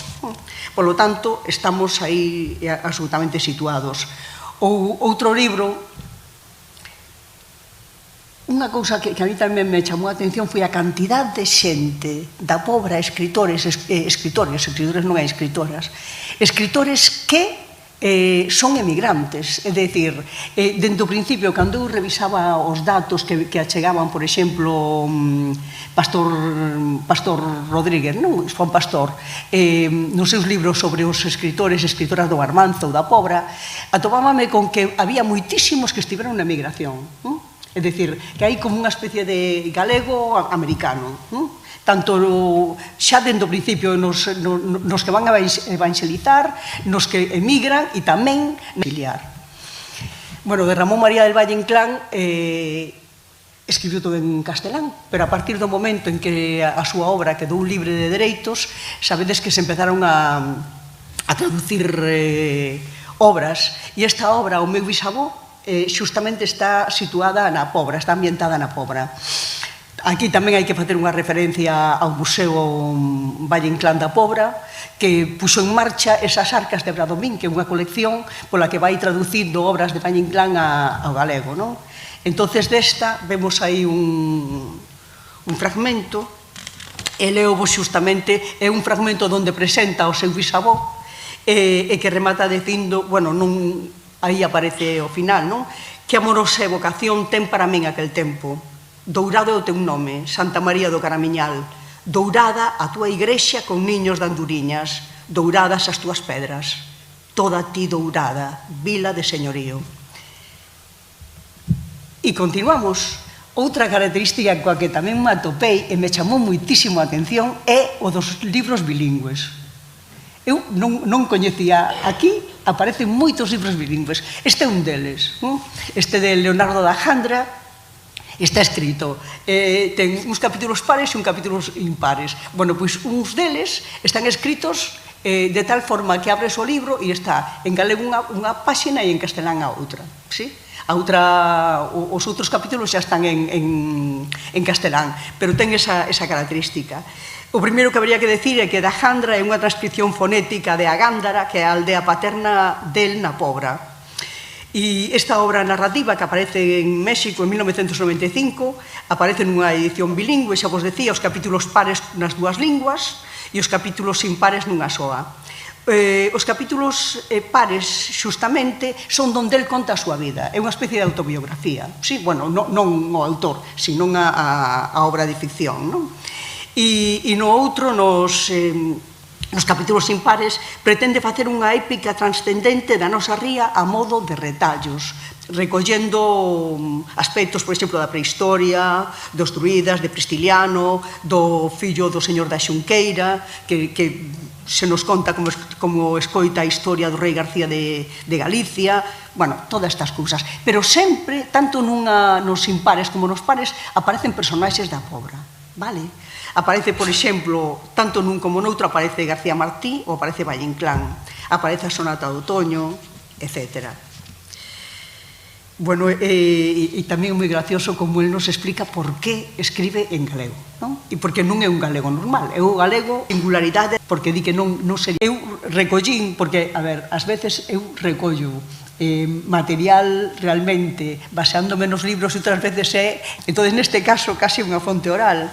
Polo tanto, estamos aí absolutamente situados. Outro libro, unha cousa que a mí tamén me chamou a atención foi a cantidad de xente da Pobra, escritores non hai escritoras, escritores que son emigrantes, é dicir, dentro do principio, cando eu revisaba os datos que achegaban, por exemplo, Pastor Rodríguez, non? Juan Pastor, nos seus libros sobre os escritores e escritoras do Barmanza ou da Pobra, atopábame con que había moitísimos que estiveron na emigración, non? É dicir, que hai como unha especie de galego americano, tanto xa dentro do principio nos que van a evangelizar, nos que emigran e tamén exiliar. Bueno, de Ramón María del Valle Inclán escribiu todo en castelán, pero a partir do momento en que a súa obra quedou libre de dereitos, sabedes que se empezaron a traducir obras, e esta obra, O meu bisavó, xustamente está situada na Pobra, está ambientada na Pobra. Aquí tamén hai que facer unha referencia ao Museo Valle Inclán da Pobra, que puxo en marcha esas arcas de Bradomín, que é unha colección pola que vai traducindo obras de Valle Inclán ao galego, non? Entonces, desta, vemos aí un fragmento, e leovos xustamente, é un fragmento onde presenta o seu bisavó, e que remata dicindo, bueno, aí aparece o final, non? Que amorosa evocación ten para min aquel tempo. Dourado é o teu nome, Santa María do Caramiñal. Dourada a túa igrexa con niños de anduriñas, douradas as túas pedras. Toda ti dourada, vila de señorío. E continuamos. Outra característica coa que tamén me atopei e me chamou moitísimo a atención é o dos libros bilingües. Eu non coñecía. Aquí aparecen moitos libros bilingües. Este é un deles. Este de Leonardo da Jandra está escrito. Ten uns capítulos pares e uns capítulos impares. Bueno, pois uns deles están escritos de tal forma que abres o libro e está en galego unha páxina e en castelán a outra. Sí? Os outros capítulos xa están en castelán, pero ten esa característica. O primeiro que habría que decir é que da Jandra é unha transcripción fonética de Agándara, que é a aldea paterna del na Pobra. E esta obra narrativa que aparece en México en 1995 aparece nunha edición bilingüe, xa vos decía, os capítulos pares nas dúas linguas e os capítulos impares nunha soa. Os capítulos pares, xustamente, son onde el conta a súa vida. É unha especie de autobiografía. Sí, bueno, non o autor, sino a obra de ficción, non? E no outro, nos capítulos impares, pretende facer unha épica transcendente da nosa ría a modo de retallos, recollendo aspectos, por exemplo, da prehistoria, dos druidas, de Pristiliano, do fillo do señor da Xunqueira, que se nos conta como escoita a historia do rei García de Galicia, bueno, todas estas cousas. Pero sempre, tanto nos impares como nos pares, aparecen personaxes da Pobra, vale? Aparece, por exemplo, tanto nun como noutro, aparece García Martí ou aparece Valle Inclán, aparece a Sonata de Outoño, etc. Bueno, e tamén é moi gracioso como el nos explica por que escribe en galego, non? E porque non é un galego normal, é un galego singularidade, porque di que non sería. Eu recollín, porque, a ver, ás veces eu recollo material realmente baseándome nos libros e outras veces entón neste caso casi unha fonte oral,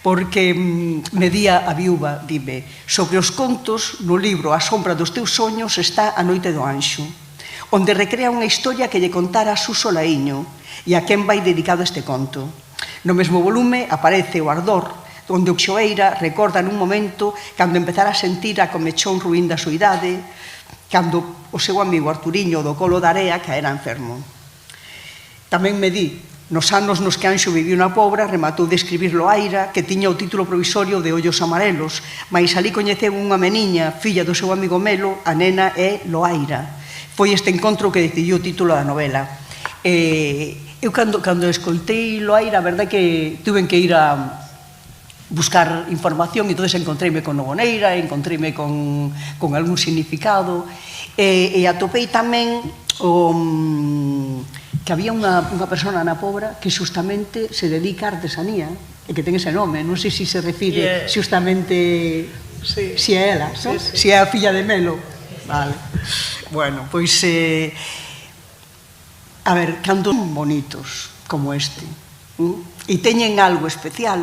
porque me día a viúva, dime, sobre os contos no libro A sombra dos teus soños está A noite do anxo, onde recrea unha historia que lle contara a Suso Laíño e a quen vai dedicado este conto. No mesmo volume aparece o ardor, onde o Xoeira recorda nun momento cando empezara a sentir a comechón ruín da súa idade, cando o seu amigo Arturiño do Colo da Area caera enfermo. Tamén me di, nos anos nos que Anxo viviu na Pobra, rematou de escribir Loaira, que tiña o título provisorio de Ollos Amarelos, mais alí coñeceu unha meniña, filla do seu amigo Melo, a nena é Loaira. Foi este encontro que decidiu o título da novela. Eu cando escoitei Loaira, a verdade que tuve que ir a buscar información e entonces encontreime con Novoneira, encontreime con algún significado e atopei tamén que había unha persona na Pobra que justamente se dedica a artesanía e que ten ese nome, non sei se refire justamente si é ela, si é a filla de Melo. Vale. Bueno, pois a ver, cando son bonitos como este e teñen algo especial,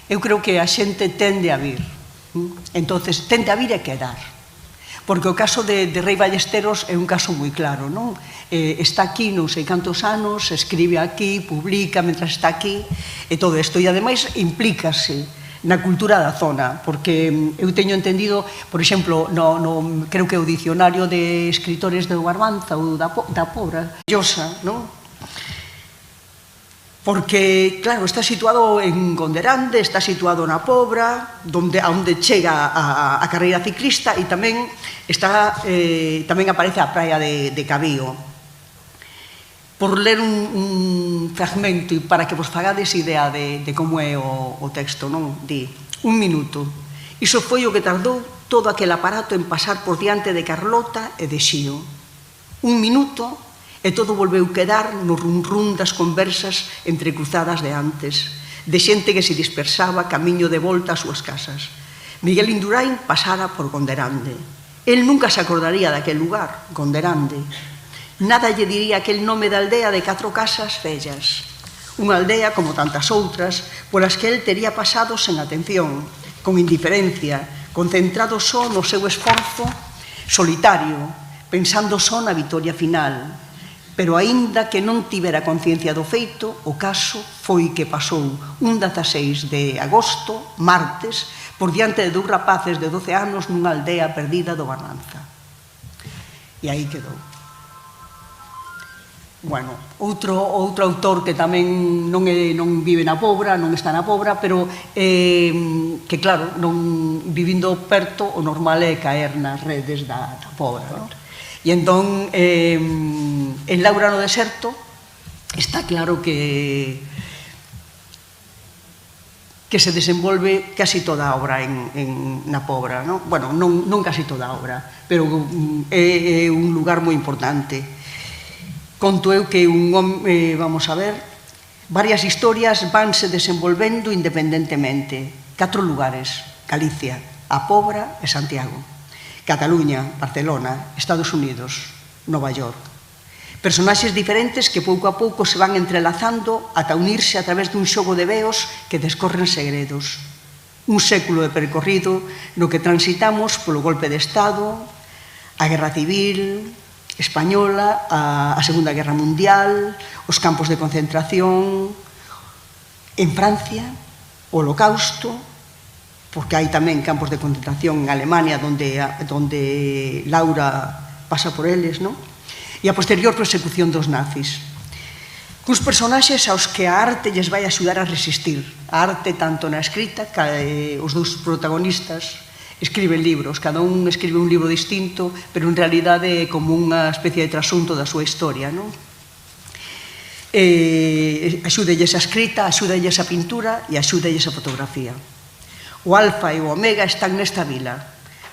eu creo que a xente tende a vir. Entonces, tende a vir e quedar. Porque o caso de Rei Ballesteros é un caso moi claro, non? Está aquí non sei cantos anos, escribe aquí, publica mentras está aquí, e todo isto. E ademais implícase na cultura da zona, porque eu teño entendido, por exemplo, creo que o dicionario de escritores de Barbanza ou da Pobra, Llosa, non? Porque, claro, está situado en Gonderande, está situado na Pobra, onde chega a carreira ciclista e tamén aparece a praia de Cabío. Por ler un fragmento e para que vos fagades idea de como é o texto, non? Di, 1 minuto. Iso foi o que tardou todo aquel aparato en pasar por diante de Carlota e de Xío. 1 minuto e todo volveu quedar no run-run das conversas entrecruzadas de antes. de xente que se dispersaba camiño de volta ás súas casas. Miguel Indurain pasara por Gonderande. El nunca se acordaría daquel lugar, Gonderande. Nada lle diría aquel nome da aldea de 4 casas vellas. Unha aldea, como tantas outras, polas que el tería pasado sen atención, con indiferencia, concentrado só no seu esforzo solitario, pensando só na vitoria final. Pero aínda que non tivera conciencia do feito, o caso foi que pasou un 16 de agosto, martes, por diante de 2 rapaces de 12 anos nunha aldea perdida do Barbanza. E aí quedou. Bueno, outro autor que tamén non vive na Pobra, non está na Pobra, pero que claro, vivindo perto, o normal é caer nas redes da Pobra, non? E entón, en Laura no deserto, está claro que se desenvolve casi toda a obra na Pobra, non? Bueno, non casi toda a obra, pero é un lugar moi importante. Conto eu que vamos a ver, varias historias vanse desenvolvendo independentemente. 4 lugares, Galicia, a Pobra e Santiago. Cataluña, Barcelona, Estados Unidos, Nova York. Personaxes diferentes que pouco a pouco se van entrelazando ata unirse a través dun xogo de veos que descorren segredos. Un século de percorrido no que transitamos polo golpe de Estado, a Guerra Civil Española, a Segunda Guerra Mundial, os campos de concentración, en Francia, o Holocausto, porque hai tamén campos de concentración en Alemania donde Laura pasa por eles, non? E a posterior persecución dos nazis. Cuns personaxes aos que a arte lles vai axudar a resistir. A arte tanto na escrita, que os 2 protagonistas escriben libros, cada un escribe un libro distinto, pero en realidade é como unha especie de trasunto da súa historia, non? Axúdelles a escrita, axúdelles a pintura e axúdelles a fotografía. O alfa e o omega están nesta vila.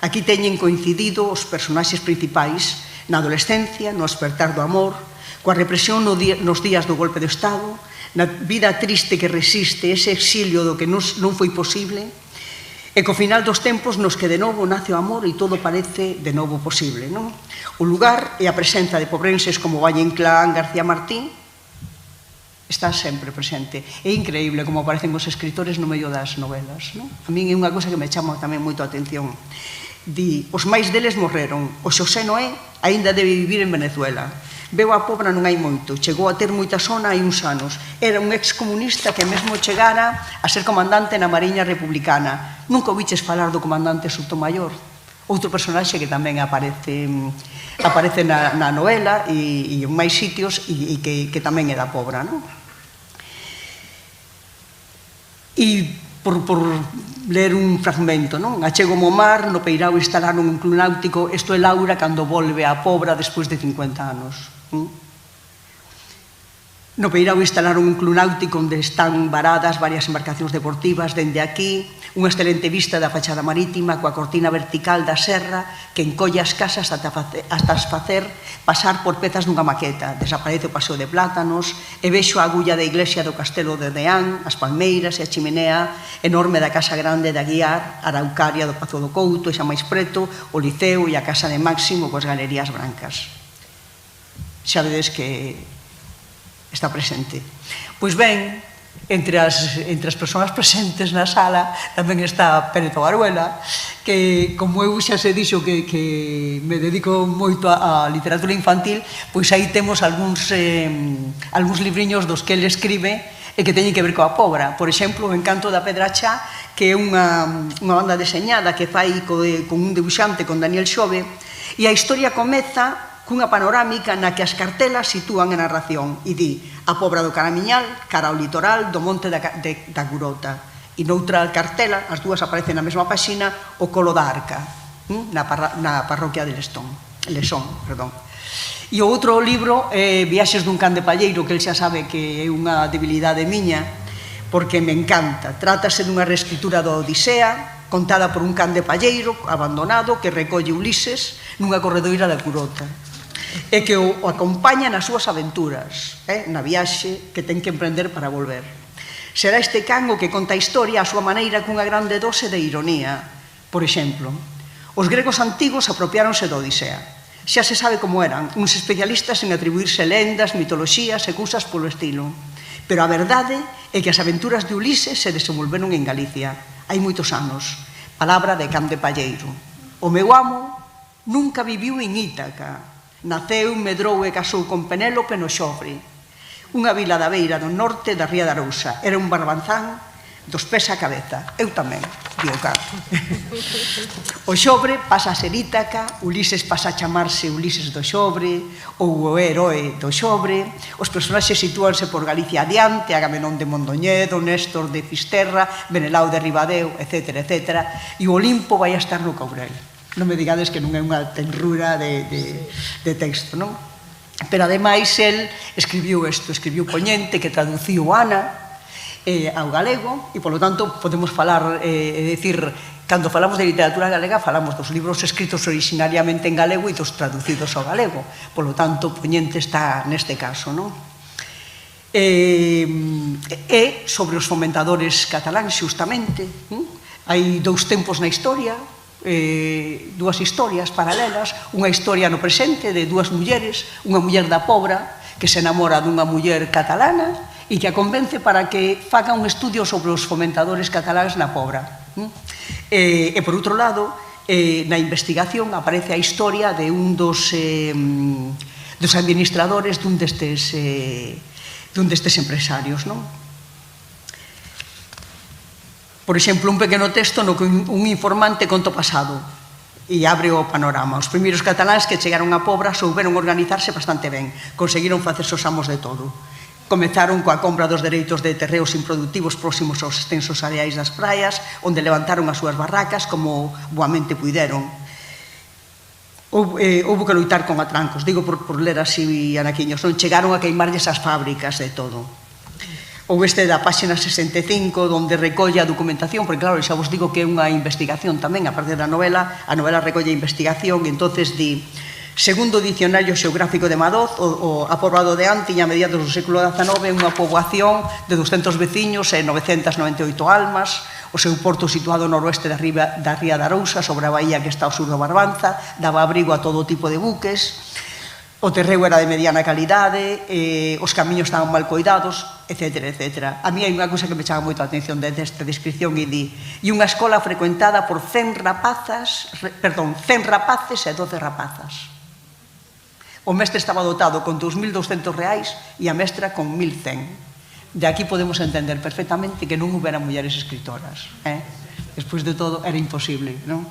Aquí teñen coincidido os personaxes principais na adolescencia, no despertar do amor, coa represión nos días do golpe do Estado, na vida triste que resiste ese exilio do que non foi posible, e co final dos tempos nos que de novo nace o amor e todo parece de novo posible, non? O lugar e a presenza de pobrenses como Valle Inclán, García Martín, está sempre presente. É increíble como aparecen os escritores no medio das novelas, non? A min é unha cosa que me chama tamén moito a atención. Di, os máis deles morreron, o Xosé Noé aínda debe vivir en Venezuela. Veu a Pobra non hai moito, chegou a ter moita sona hai uns anos. Era un excomunista que mesmo chegara a ser comandante na Mariña Republicana. Nunca ouviches falar do comandante Sotomayor, outro personaxe que tamén aparece na novela e en máis sitios e que tamén é da Pobra, non? E por ler un fragmento, non? Achego mo mar, no Peirao instalaron un club náutico, isto é Laura cando volve a Pobra despois de 50 anos. No Peirao instalaron un club náutico onde están varadas varias embarcacións deportivas. Dende aquí, unha excelente vista da fachada marítima coa cortina vertical da serra que encolle as casas ata as facer pasar por pezas dunha maqueta. Desaparece o paseo de Plátanos e vexo a agulla da iglesia do castelo de Deán, as palmeiras e a chimenea enorme da casa grande de Aguiar, a Araucaria do Pazo do Couto e xa máis preto o Liceo e a casa de Máximo coas galerías brancas. Xa vedes que está presente. Pois ben, entre as persoas presentes na sala tamén está Pérez Obaruela, que, como eu xa se dixo que me dedico moito a literatura infantil, pois aí temos algúns libriños dos que ele escribe e que teñen que ver coa Pobra. Por exemplo, o Encanto da Pedra Chá, que é unha banda deseñada que fai con un debuxante, con Daniel Xove, e a historia comeza cunha panorámica na que as cartelas sitúan a narración e di a Pobra do Caramiñal cara ao litoral do monte da Gurota. E noutra cartela, as dúas aparecen na mesma páxina, o Colo da Arca, na parroquia de Lesón. E o outro libro é Viaxes dun can de palleiro, que el xa sabe que é unha debilidade miña, porque me encanta. Trátase dunha reescritura da Odisea, contada por un can de palleiro abandonado que recolle Ulises nunha corredoira da Gurota e que o acompaña nas súas aventuras, na viaxe que ten que emprender para volver. Será este can o que conta a historia a súa maneira cunha grande dose de ironía. Por exemplo, os gregos antigos apropiáronse da Odisea. Xa se sabe como eran, uns especialistas en atribuirse lendas, mitoloxías e cousas polo estilo. Pero a verdade é que as aventuras de Ulises se desenvolveron en Galicia hai moitos anos. Palabra de Can de Palleiro. O meu amo nunca viviu en Ítaca. Naceu, medrou e casou con Penélope no Xobre, unha vila da beira do norte da Ría de Arousa. Era un barbanzán dos pés a cabeza. Eu tamén, di o Can. O Xobre pasa a ser Ítaca, Ulises pasa a chamarse Ulises do Xobre, ou o heroe do Xobre. Os personaxes sitúanse por Galicia adiante, Agamenón de Mondoñedo, Néstor de Fisterra, Menelao de Ribadeo, etc. E o Olimpo vai a estar no Courel. Non me digades que non é unha tenrura de texto, non? Pero ademais, el escribiu isto, escribiu Poñente, que traduciu Ana ao galego, e polo tanto podemos falar, decir, cando falamos de literatura galega, falamos dos libros escritos originariamente en galego e dos traducidos ao galego. Polo tanto, Poñente está neste caso, non? E sobre os fomentadores cataláns, xustamente, hai dous tempos na historia, dúas historias paralelas, unha historia no presente de dúas mulleres, unha muller da Pobra que se enamora dunha muller catalana e que a convence para que faga un estudio sobre os fomentadores cataláns na Pobra. E por outro lado, na investigación aparece a historia de un dos administradores dun destes empresarios, non? Por exemplo, un pequeno texto no que un informante conta o pasado e abre o panorama. Os primeiros cataláns que chegaron á Pobra souberon organizarse bastante ben, conseguiron facerse os amos de todo. Comezaron coa compra dos dereitos de terreos improductivos próximos aos extensos areais das praias, onde levantaron as súas barracas como boamente puideron. Houbo que loitar con atrancos, digo por ler así anaquiños, non chegaron a queimarlles as fábricas de todo. Ou este da páxina 65, onde recolle a documentación, porque claro, xa vos digo que é unha investigación tamén, a partir da novela, a novela recolle a investigación, e entonces di, segundo o Dicionario Xeográfico de Madoz, o poboado de Ante, a mediados do século XIX, unha poboación de 200 veciños e 998 almas, o seu porto situado no noroeste da Ría de Arousa, sobre a bahía que está ao sur do Barbanza, daba abrigo a todo tipo de buques, o terreo era de mediana calidade, os camiños estaban mal coidados, etc. A mí hai unha cousa que me chama moito a atención desta descripción e di, e unha escola frecuentada por 100 rapaces e 12 rapazas. O mestre estaba dotado con 2.200 reais e a mestra con 1.100. De aquí podemos entender perfectamente que non houbera mulleres escritoras. Despois de todo, era imposible, non?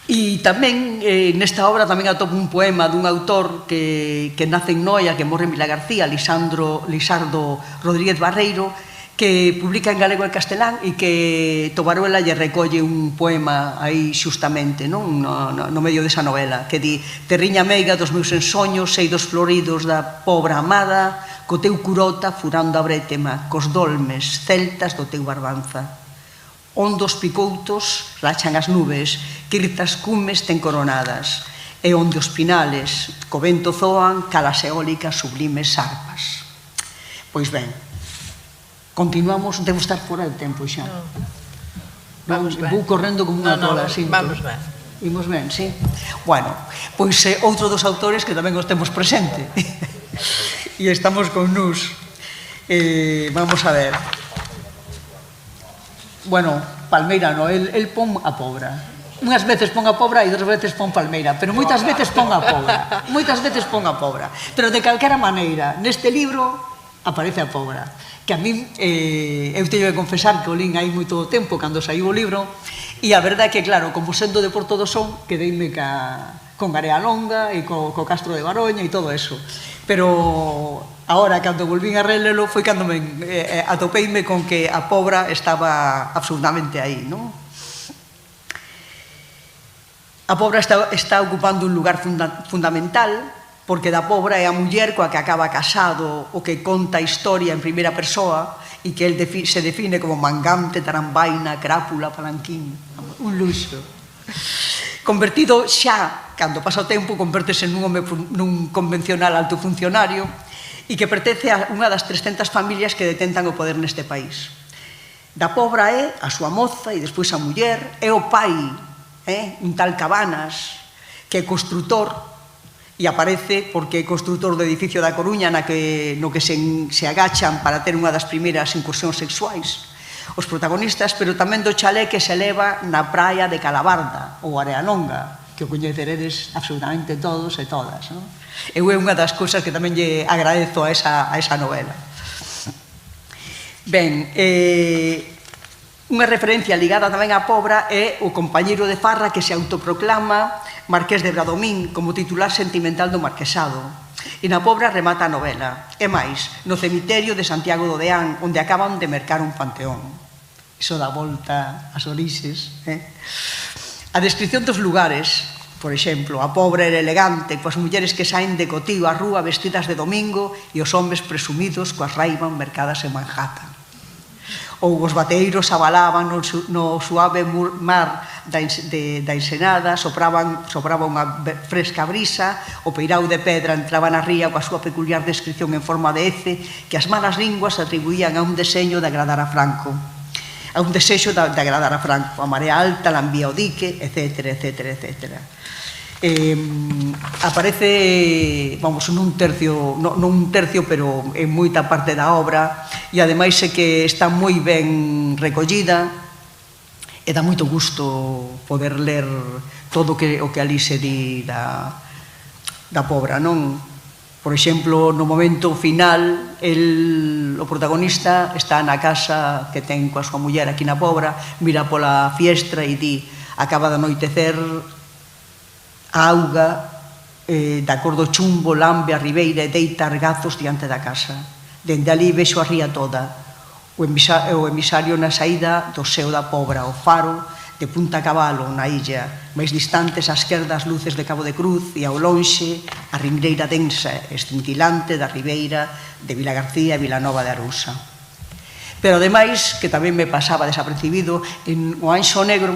E tamén, nesta obra, tamén atopo un poema dun autor que nace en Noia, que morre en Vilagarcía, Lisardo Rodríguez Barreiro, que publica en galego e castelán e que Tobaruela lle recolle un poema aí xustamente, no medio desa novela, que di: terriña meiga dos meus ensoños, eidos floridos da pobra amada, co teu curota furando a brétema, cos dolmes celtas do teu Barbanza. Ondos picoutos rachan as nubes, quirtas cumes ten coronadas, e onde os pinales co vento zoan calas eólicas sublimes arpas. Pois ben, continuamos, devo estar fora de tempo xa. Vamos ben. Vou correndo como unha tola, sinto. Vamos ben. Imos ben, sí? Bueno, pois outro dos autores que tamén os temos presente. E estamos con Nus. Vamos a ver. Bueno, Palmeira no, el pon a Pobra. Unhas veces pon a Pobra e outras veces pon Palmeira, pero moitas veces pon a Pobra. Moitas veces pon a Pobra. Pero de calquera maneira, neste libro aparece a Pobra. Que a min, eu teño que confesar que o lín hai moito tempo cando saiu o libro, e a verdade é que, claro, como sendo de Porto do Son, quedeime con Garea Longa e co Castro de Baroña e todo eso. Pero agora, cando volvín a relelo, foi cando atopeime con que a Pobra estaba absolutamente aí, non? A Pobra está ocupando un lugar fundamental, porque da Pobra é a muller coa que acaba casado, o que conta a historia en primeira persoa, e que el se define como mangante, tarambaina, crápula, palanquín. Un luxo. Convertido xa, cando pasa o tempo, convertese nun convencional alto funcionario, e que pertence a unha das 300 familias que detentan o poder neste país. Da Pobra é a súa moza e despois a muller, é o pai, un tal Cabanas, que é construtor, e aparece porque é construtor do edificio da Coruña no que se agachan para ter unha das primeiras incursións sexuais os protagonistas, pero tamén do chalé que se eleva na praia de Calabarda ou Areanonga, que o coñeceredes absolutamente todos e todas. Eu é unha das cousas que tamén lle agradezo a esa novela. Ben, unha referencia ligada tamén á Pobra é o compañeiro de farra que se autoproclama Marqués de Bradomín como titular sentimental do marquesado. E na Pobra remata a novela. E máis, no cemiterio de Santiago do Deán, onde acaban de mercar un panteón. Iso dá volta ás orixes. A descripción dos lugares, por exemplo, a Pobra era elegante, coas mulleres que saen de cotío á rúa vestidas de domingo e os homes presumidos coas Ray-Ban mercadas en Manhattan. Ou os bateiros abalaban no suave mar da ensenada, sopraba unha fresca brisa, o peirao de pedra entraba na ría coa súa peculiar descripción en forma de ece que as malas linguas atribuían a un deseño de agradar a Franco. A un desexo de agradar a Franco. A marea alta, la envía ao dique, etcétera, etcétera, etcétera. Aparece, vamos, non un tercio, pero en moita parte da obra, e ademais é que está moi ben recollida e dá moito gusto poder ler todo o que ali se di da Pobra, non? Por exemplo, no momento final, o protagonista está na casa que ten coa súa muller aquí na Pobra, mira pola fiestra e di: acaba de anoitecer, a auga da cor do chumbo lambe a ribeira e deita argazos diante da casa. Dende ali vexo a ría toda, o emisario na saída do seo da Pobra, o faro de Punta Cabalo, na illa, máis distantes á esquerda as luces de Cabo de Cruz e ao lonxe a ringleira densa e escintilante da ribeira de Vilagarcía e Vilanova de Arousa. Pero ademais, que tamén me pasaba desapercibido, en O Anxo Negro,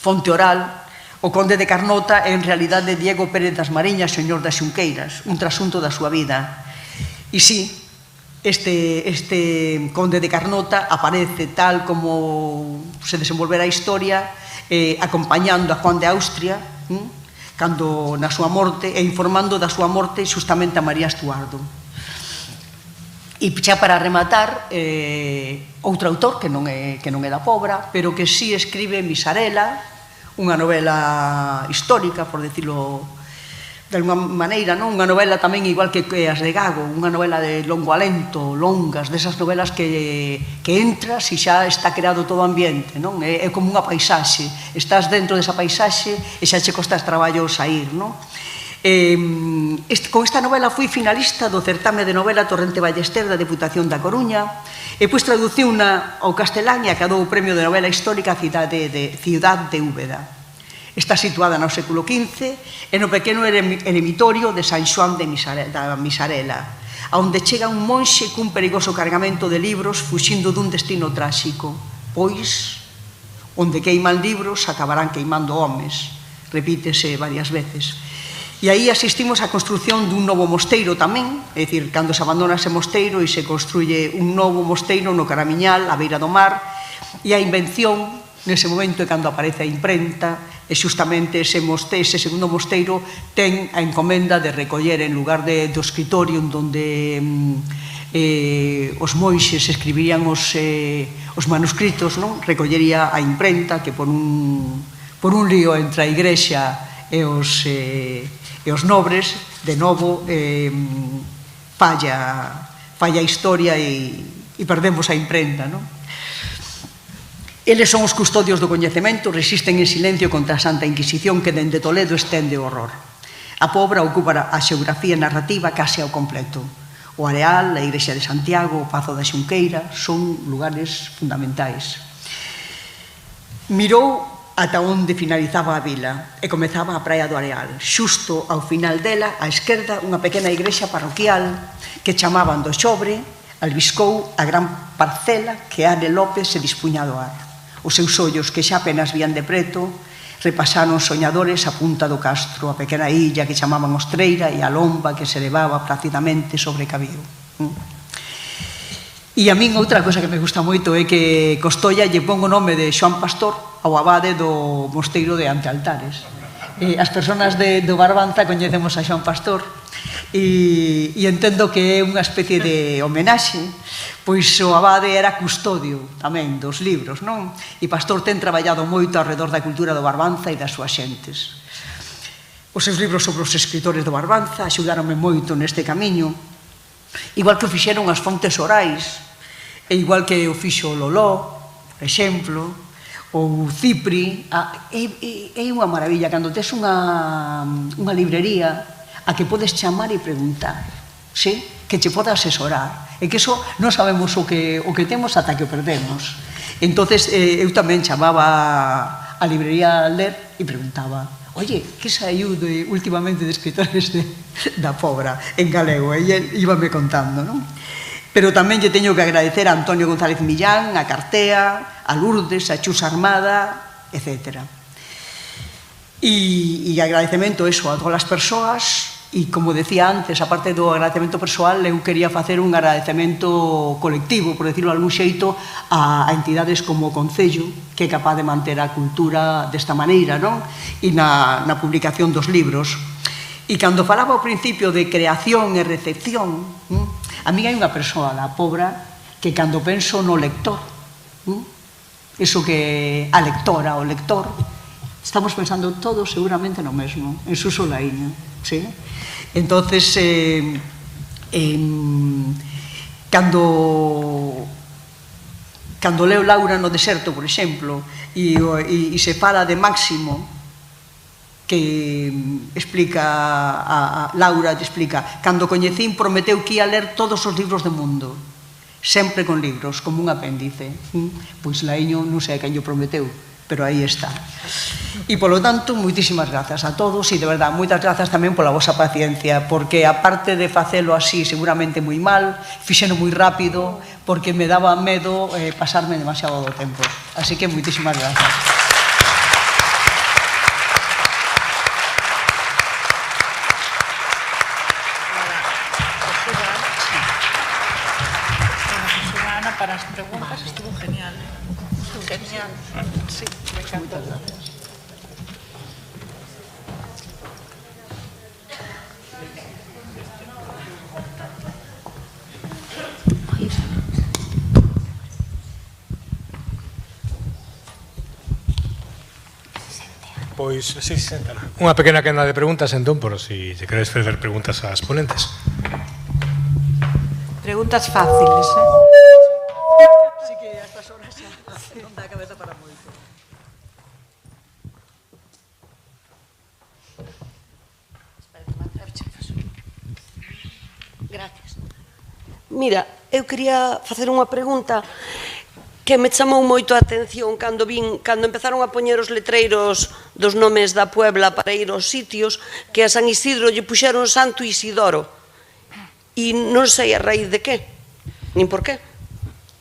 fonte oral, o conde de Carnota é en realidade Diego Pérez das Mariñas, señor das Xunqueiras, un trasunto da súa vida. E sí, este conde de Carnota aparece tal como se desenvolverá a historia, acompañando a Juan de Austria cando na súa morte e informando da súa morte xustamente a María Estuardo. E xa para rematar, outro autor que non é da Pobra, pero que sí escribe Misarela, unha novela histórica, por decirlo de alguma maneira, non? Unha novela tamén igual que as de Gago, unha novela de longo alento, longas, desas novelas que entras e xa está creado todo o ambiente, non? É como unha paisaxe, estás dentro desa paisaxe e xa che costas traballo sair, non? Con esta novela fui finalista do certame de novela Torrente Ballester da Deputación da Coruña e pois traduciuna ao castelán e acadou o premio de novela histórica Ciudad de Úbeda. Está situada no século XV e no pequeno eremitorio de San Xoán da Misarela, onde chega un monxe cun perigoso cargamento de libros fuxindo dun destino tráxico, pois onde queiman libros acabarán queimando homes, repítese varias veces. E aí asistimos á construción dun novo mosteiro tamén, é dicir, cando se abandona ese mosteiro e se construye un novo mosteiro no Caramiñal, á beira do mar, e a invención, nese momento é cando aparece a imprenta, e xustamente ese segundo mosteiro ten a encomenda de recoller en lugar do escritorio onde os monxes escribirían os manuscritos, recollería a imprenta que por un lío entre a igrexa e os nobres, de novo falla a historia e perdemos a imprenta, non? Eles son os custodios do coñecemento, resisten en silencio contra a Santa Inquisición que dende Toledo estende o horror. A Pobra ocupa a xeografía narrativa case ao completo. O Areal, a Igrexa de Santiago, o Pazo da Xunqueira son lugares fundamentais. Mirou ata onde finalizaba a vila e comezaba a praia do Areal. Xusto ao final dela, á esquerda, unha pequena igrexa parroquial que chamaban do Xobre, albiscou a gran parcela que Are López se dispuña a doar. Os seus ollos, que xa apenas vían de preto, repasaron soñadores a punta do castro, a pequena illa que chamaban Ostreira e a lomba que se levaba prácticamente sobre Cabío. E a min outra cosa que me gusta moito é que Costolla lle pon o nome de Xoán Pastor ao abade do mosteiro de Antealtares. As persoas do Barbanza coñecemos a Xoán Pastor e entendo que é unha especie de homenaxe, pois o abade era custodio tamén dos libros, non? E Pastor ten traballado moito alrededor da cultura do Barbanza e das súas xentes. Os seus libros sobre os escritores do Barbanza axudaronme moito neste camiño, igual que o fixeron as fontes orais, e igual que o fixo Loló, por exemplo, ou Cipri. É unha maravilla cando tes unha librería a que podes chamar e preguntar, que che poda asesorar, e que iso non sabemos o que temos ata que o perdemos. Entonces eu tamén chamaba a librería a ler e preguntaba: oye, que saiu últimamente de escritores da Pobra en galego? E ele íbame contando, non? Pero tamén lle teño que agradecer a Antonio González Millán, a Cartea, a Lourdes, a Chus Armada, etc. E agradecemento eso a todas as persoas. E, como decía antes, a parte do agradecemento persoal, eu quería facer un agradecemento colectivo, por decirlo de algún xeito, a entidades como o Concello, que é capaz de manter a cultura desta maneira, non? E na publicación dos libros. E cando falaba ao principio de creación e recepción, a mí hai unha persoa da Pobra que cando penso no lector, iso que a lectora, o lector, estamos pensando todos seguramente no mesmo, en Suso Laíño, sí? Entonces, cando leo Laura no deserto, por exemplo, e se fala de Máximo, que explica, Laura explica, cando coñecín prometeu que ia ler todos os libros do mundo, sempre con libros, como un apéndice. Pois Laíño non sei a quen lle prometeu, pero aí está. E, polo tanto, moitísimas grazas a todos e, de verdad, moitas grazas tamén pola vosa paciencia, porque, aparte de facelo así seguramente moi mal, fixeno moi rápido, porque me daba medo pasarme demasiado do tempo. Así que, moitísimas grazas. Para as preguntas estuvo genial. Genial. Sí, me encantó. Pois, sí, séntala. Unha pequena quenda de preguntas, entón, por si queres fazer preguntas ás ponentes. Preguntas fáciles, Sí que a estas horas xa non dá a cabeza para moito. Gracias. Mira, eu quería facer unha pregunta que me chamou moito a atención cando empezaron a poñer os letreiros dos nomes da Puebla para ir aos sitios, que a San Isidro lle puxeron Santo Isidoro. E non sei a raíz de que, nin por qué.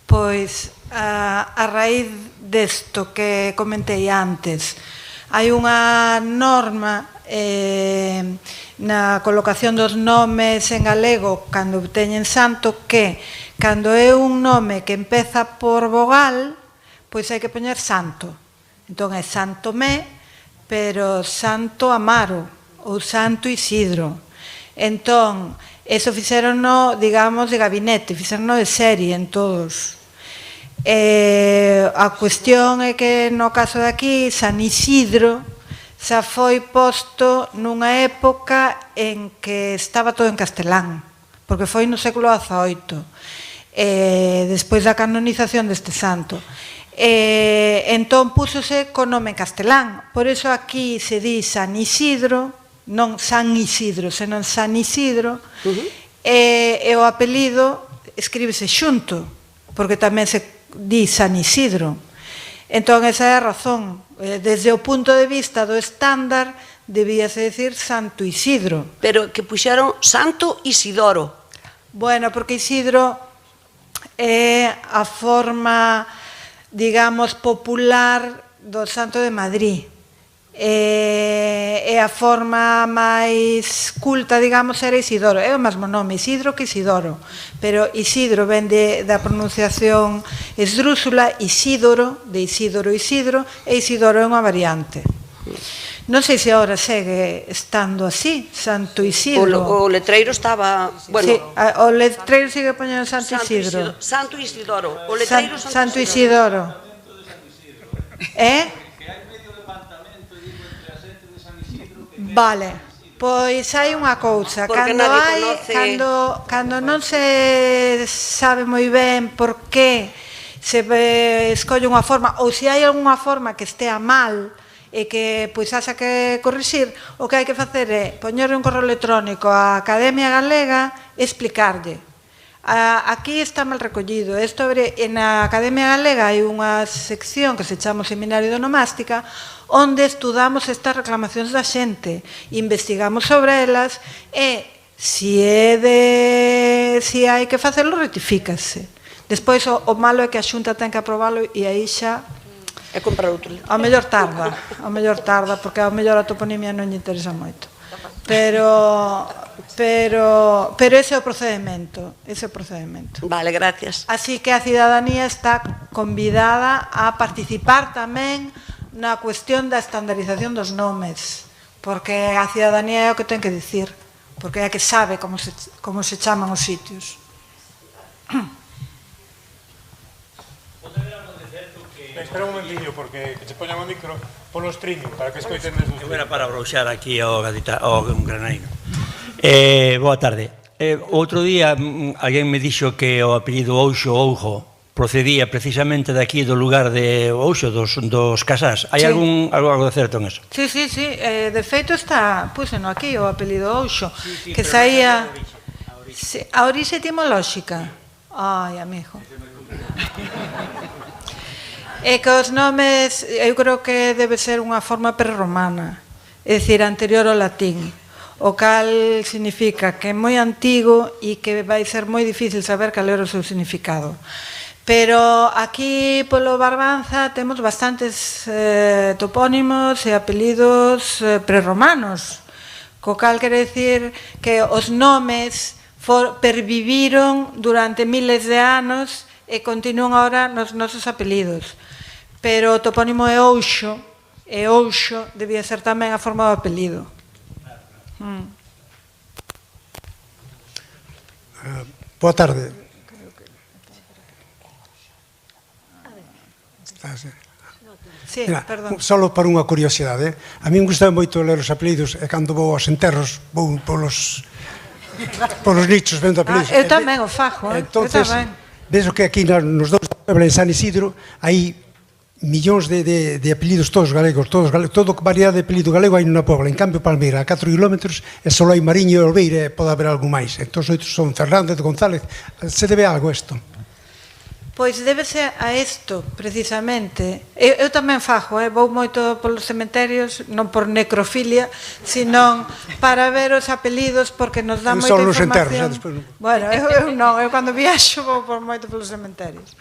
Pois, a raíz desto que comentei antes, hai unha norma na colocación dos nomes en galego cando teñen santo que cando é un nome que empeza por vogal, pois hai que poñer santo. Entón é Santo Tomé, pero Santo Amaro ou Santo Isidro. Entón, eso fixeronno, digamos, de gabinete, fixeronno de serie en todos. A cuestión é que no caso de aquí, San Isidro xa foi posto nunha época en que estaba todo en castelán, porque foi no século XVIII, despois da canonización deste santo. Entón púxose co nome en castelán, por iso aquí se di San Isidro, non San Isidro, senón San Isidro, e o apelido escríbese xunto, porque tamén se di San Isidro. Entón, esa é a razón. Desde o punto de vista do estándar, debíase decir Santo Isidro. Pero que puxeron Santo Isidoro. Bueno, porque Isidro é a forma, digamos, popular do Santo de Madrid. e a forma máis culta, digamos, era Isidoro. É o mesmo nome, Isidro, que Isidoro, pero Isidro ven da pronunciación esdrúxula, Isídoro, de Isídoro, Isidro, e Isidoro é unha variante. Non sei se agora segue estando así, Santo Isidro. O letreiro estaba... Sí, o letreiro sigue poñendo Santo Isidro. Santo Isidoro. O letreiro Santo Isidoro. Vale, pois hai unha cousa, cando non se sabe moi ben por que se escolle unha forma, ou se hai algunha forma que estea mal e que pois haxa que corrixir, o que hai que facer é poñerle un correo electrónico á Academia Galega e explicarlle. Aquí está mal recollido. Na Academia Galega hai unha sección que se chama Seminario de Onomástica, onde estudamos estas reclamacións da xente, investigamos sobre elas e se hai que facelo, rectifícase. Despois o malo é que a Xunta ten que aprobalo e aí xa é comprar outro. Ao mellor tarda, porque ao mellor a toponimia non lle interesa moito. Pero ese é o procedimento, Vale, gracias. Así que a cidadanía está convidada a participar tamén na cuestión da estandarización dos nomes, porque a cidadanía é o que ten que dicir, porque é a que sabe como se chaman os sitios. Espera un momentinho, porque que se poñan o micro polo streaming, para que escoiten desde o streaming. Eu era para abrouxar aquí ao granaino. Boa tarde. Outro día alguén me dixo que o apelido Ouxo procedía precisamente daqui do lugar de Ouxo, dos Casás. Hai algo de certo en eso? Sí, de feito está, puseno aquí o apelido Ouxo, que saía a orixe etimolóxica. Ai, amigo. É que os nomes, eu creo que debe ser unha forma prerromana, é dicir, anterior ao latín, o cal significa que é moi antigo e que vai ser moi difícil saber cal era o seu significado. Pero aquí polo Barbanza temos bastantes topónimos e apelidos prerromanos, co cal quere dicir que os nomes perviviron durante miles de anos e continúan agora nos nosos apelidos. Pero o topónimo é Ouxo, e Ouxo debía ser tamén a forma do apelido. Boa tarde. Sí, perdón. Solo para unha curiosidade. A mí me gusta moito ler os apelidos e cando vou aos enterros vou polos nichos vendo apelidos. Eu tamén o fajo, eu tamén. Vejo que aquí nos dous pueblos en San Isidro hai millóns de apelidos todos galegos, toda variedade de apelido galego hai nunha pobla. En cambio, Palmeira, a 4 kilómetros, e só hai Mariño e Olveira, e pode haber algo máis. Entón, outros son Fernández, González. Se debe a algo isto? Pois débese a isto, precisamente. Eu tamén fajo, vou moito polos cementerios, non por necrofilia, sino para ver os apelidos, porque nos dá moita información. Bueno, eu non, eu cando viaxo vou moito polos cementerios.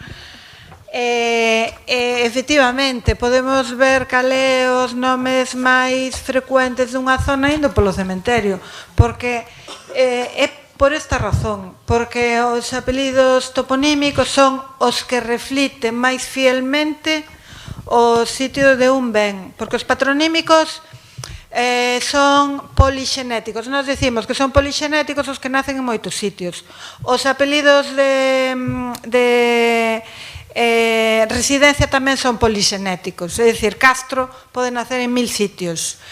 Efectivamente, podemos ver cal é os nomes máis frecuentes dunha zona indo polo cementerio, porque é por esta razón, porque os apelidos toponímicos son os que refliten máis fielmente o sitio de un ben, porque os patronímicos son polixenéticos. Nos decimos que son polixenéticos os que nacen en moitos sitios. Os apelidos de residencia tamén son polixenéticos, é dicir, Castro pode nacer en 1000 sitios,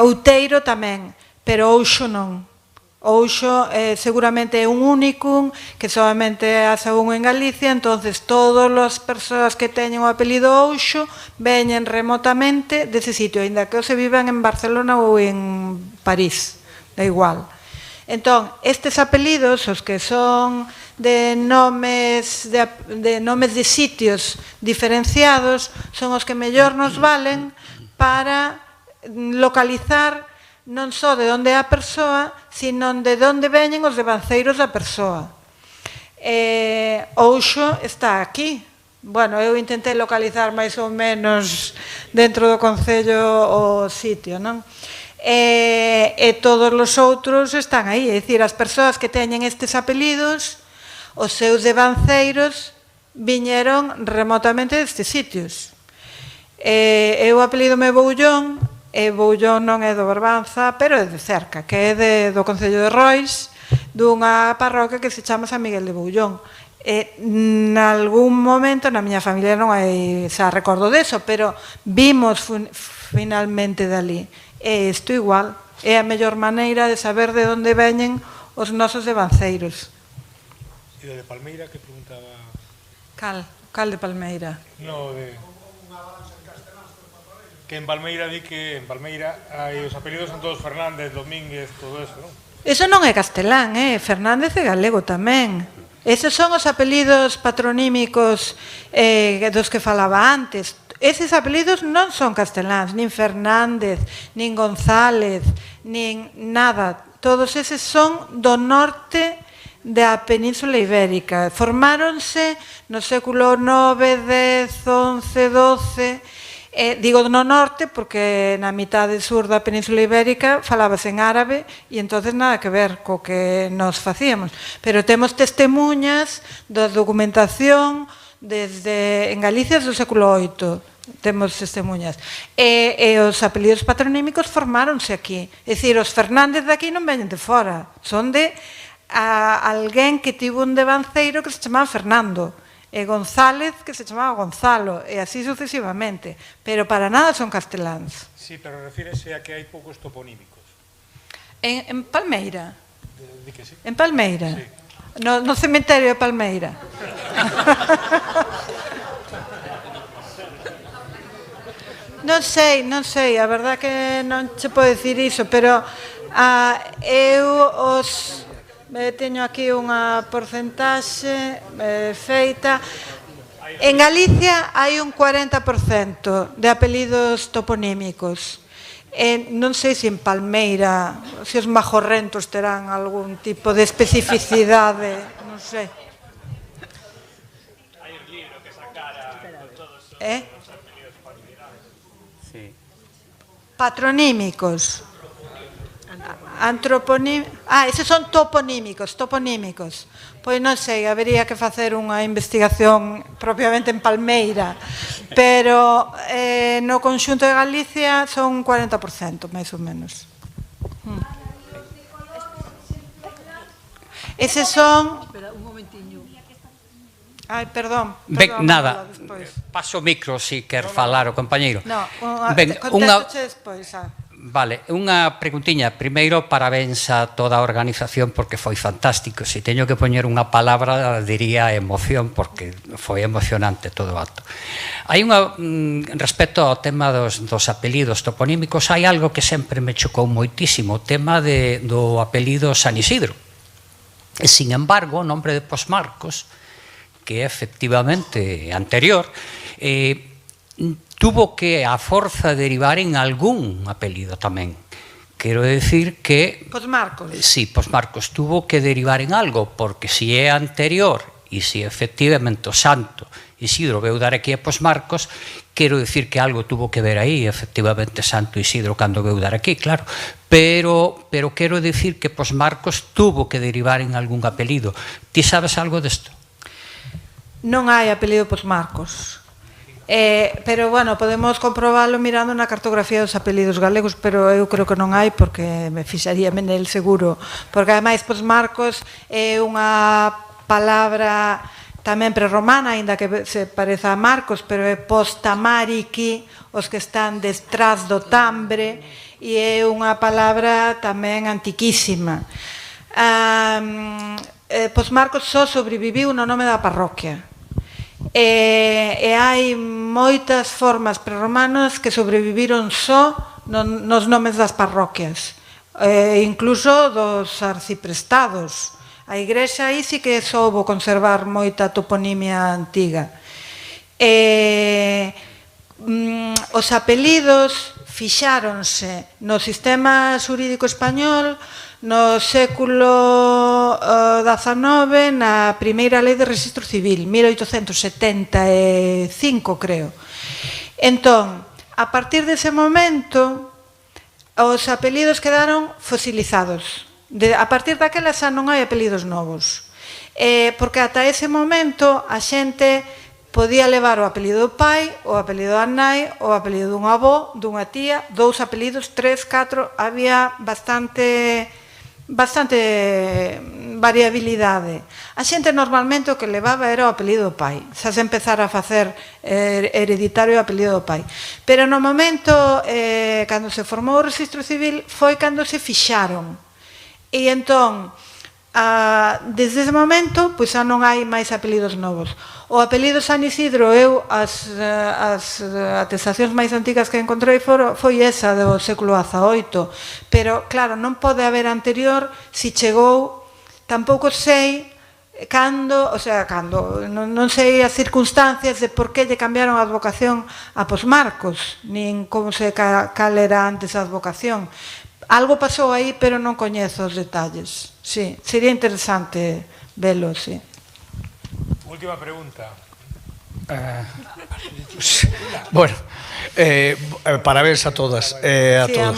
Outeiro tamén, pero Ouxo non. Ouxo seguramente é un únicum que solamente hace un en Galicia, entonces todas as persoas que teñen o apelido Ouxo veñen remotamente dese sitio, ainda que se vivan en Barcelona ou en París, da igual. Entón, estes apelidos, os que son de nomes de sitios diferenciados, son os que mellor nos valen para localizar non só de onde é a persoa, sino de onde veñen os devanceiros da persoa. Ouxo está aquí, Bueno, eu intentei localizar máis ou menos dentro do concello o sitio, non? E todos os outros están aí, é dicir, as persoas que teñen estes apelidos, os seus devanceiros viñeron remotamente destes sitios. Eu apelídome Boullón, e Boullón non é do Barbanza, pero é de cerca, que é do concello de Rois, dunha parroquia que se chama San Miguel de Boullón. Nalgún momento na miña familia non hai xa recordo deso, pero vimos finalmente dali. E isto igual, é a mellor maneira de saber de onde veñen os nosos devanceiros. E de Palmeira, que preguntaba... Cal de Palmeira? No, de... Que en Palmeira di que en Palmeira hai os apelidos son todos Fernández, Domínguez, todo eso, non? Eso non é castelán, Fernández é galego tamén. Eses son os apelidos patronímicos dos que falaba antes. Eses apelidos non son casteláns, nin Fernández, nin González, nin nada. Todos eses son do norte da Península Ibérica. Formáronse no século IX, X, XI, XII... Digo no norte porque na mitade sur da Península Ibérica falábase en árabe e entonces nada que ver co que nos facíamos. Pero temos testemunhas da documentación desde en Galicia do século VIII. Temos testemunhas. E os apelidos patronímicos formáronse aquí. É dicir, os Fernández de aquí non veñen de fora. Son de alguén que tivo un devanceiro que se chamaba Fernando. E González, que se chamaba Gonzalo, e así sucesivamente. Pero para nada son casteláns. Sí, pero refírese a que hai poucos toponímicos. En Palmeira? Di que sí. En Palmeira? Sí. No cemiterio de Palmeira. Non sei, a verdad que non che podo dicir iso, pero eu os... Teño aquí unha porcentaxe feita. En Galicia hai un 40% de apelidos toponímicos. Non sei se en Palmeira, se os majorrentos terán algún tipo de especificidade, non sei. Hai un libro que sacara con todos os apelidos palmeiranos. Patronímicos. Eses son toponímicos. Pois non sei, habería que facer unha investigación propiamente en Palmeira, pero no conxunto de Galicia son 40%, máis ou menos. Eses son... Ai, perdón. Ben, nada, paso o micro se quer falar o compañeiro. Non, contestoche despois, Vale, unha preguntiña. Primeiro, parabéns a toda a organización porque foi fantástico. Se teño que poñer unha palabra, diría emoción, porque foi emocionante todo o acto. Hai unha, respecto ao tema dos apelidos toponímicos, hai algo que sempre me chocou moitísimo, o tema do apelido San Isidro. E, sin embargo, o nombre de Posmarcos, que é efectivamente anterior, tuvo que a forza derivar en algún apelido tamén. Quero decir que... Posmarcos. Sí, Posmarcos tuvo que derivar en algo, porque si é anterior e si efectivamente o santo Isidro veu dar aquí a Posmarcos, quero decir que algo tuvo que ver aí, efectivamente santo Isidro cando veu dar aquí, claro. Pero quero decir que Posmarcos tuvo que derivar en algún apelido. Ti sabes algo desto? Non hai apelido Posmarcos. Pero, bueno, podemos comprobalo mirando na cartografía dos apelidos galegos, pero eu creo que non hai, porque me fixaríame nel seguro. Porque, ademais, Posmarcos é unha palabra tamén prerromana, aínda que se pareza a Marcos, pero é postamariki, os que están detrás do tambre, e é unha palabra tamén antiquísima. Posmarcos só sobreviviu no nome da parroquia. E hai moitas formas prerromanas que sobreviviron só nos nomes das parroquias, incluso dos arciprestados. A Igrexa aí sí que soubo conservar moita toponimia antiga. Os apelidos fixáronse no sistema xurídico español no século XIX na primeira lei de registro civil, 1875, creo. Entón, a partir dese momento, os apelidos quedaron fosilizados. A partir daquela xa non hai apelidos novos. Porque ata ese momento a xente podía levar o apelido do pai, o apelido da nai, o apelido dun avó, dunha tía, 2 apelidos, 3, 4, había bastante variabilidade. A xente normalmente o que levaba era o apelido do pai, xa se empezara a facer hereditario o apelido do pai. Pero no momento, cando se formou o registro civil, foi cando se fixaron. E entón, desde ese momento, pois xa non hai máis apelidos novos. O apelido San Isidro, eu, as atestacións máis antigas que encontrei foi esa do século XVIII, pero, claro, non pode haber anterior si chegou, tampouco sei cando, non sei as circunstancias de por que lle cambiaron a advocación a Posmarcos, nin como cal era antes a advocación. Algo pasou aí, pero non coñezo os detalles. Sí, sería interesante velo, sí. Última pregunta. Bueno, parabéns a todas a todos.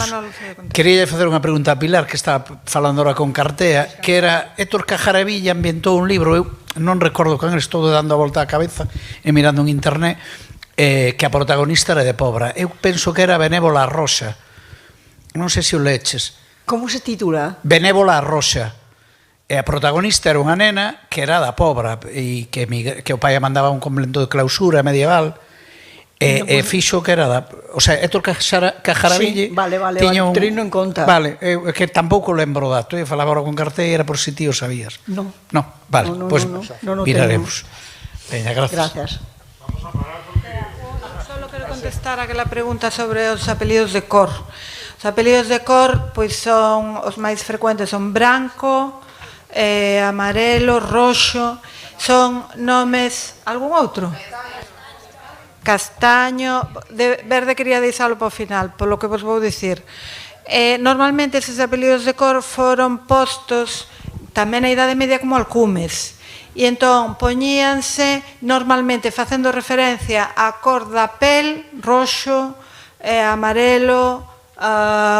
Quería facer unha pregunta a Pilar, que está falando ahora con Cartea, que era Héctor Cajaravilla ambientou un libro, eu non recordo can estou dando a volta á cabeza e mirando en internet, que a protagonista era de Pobra. Eu penso que era Benévola Roxa. Non sei se o leches. Como se titula? Benévola Roxa. E a protagonista era unha nena que era da Pobra e que o pai a mandaba un convento de clausura medieval e fixo que era da... O sea, Héctor Cajaraville... Sí, vale, trino en conta. Vale, que tampouco lembro dato, falaba ahora con Carté e era por si ti o sabías. Non. Non, vale, pois miraremos. Veña, gracias. Solo quero contestar aquela pregunta sobre os apelidos de cor. Os apelidos de cor, pois son os máis frecuentes, son branco, amarelo, roxo, son nomes... Algún outro? Castaño, verde quería deixalo para o final, polo que vos vou dicir. Normalmente eses apelidos de cor foron postos tamén na Idade Media como alcumes. E entón poñíanse normalmente facendo referencia á cor da pel, roxo, amarelo,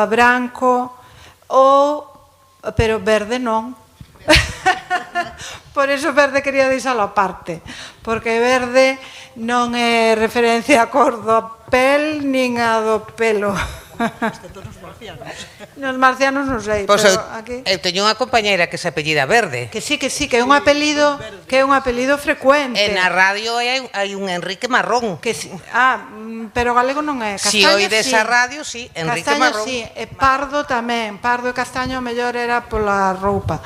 branco, pero verde non. Por eso verde quería deixalo aparte, porque verde non é referencia a cor do pel nin a do pelo. Nos marcianos non sei, pero aquí... Eu teño unha compañeira que se apellida Verde. Que sí, que é un apelido frecuente. E na radio hai un Enrique Marrón. Pero galego non é. Si oides a radio, si, Enrique Marrón. Castaño, si, e Pardo tamén. Pardo e Castaño, mellor era pola roupa.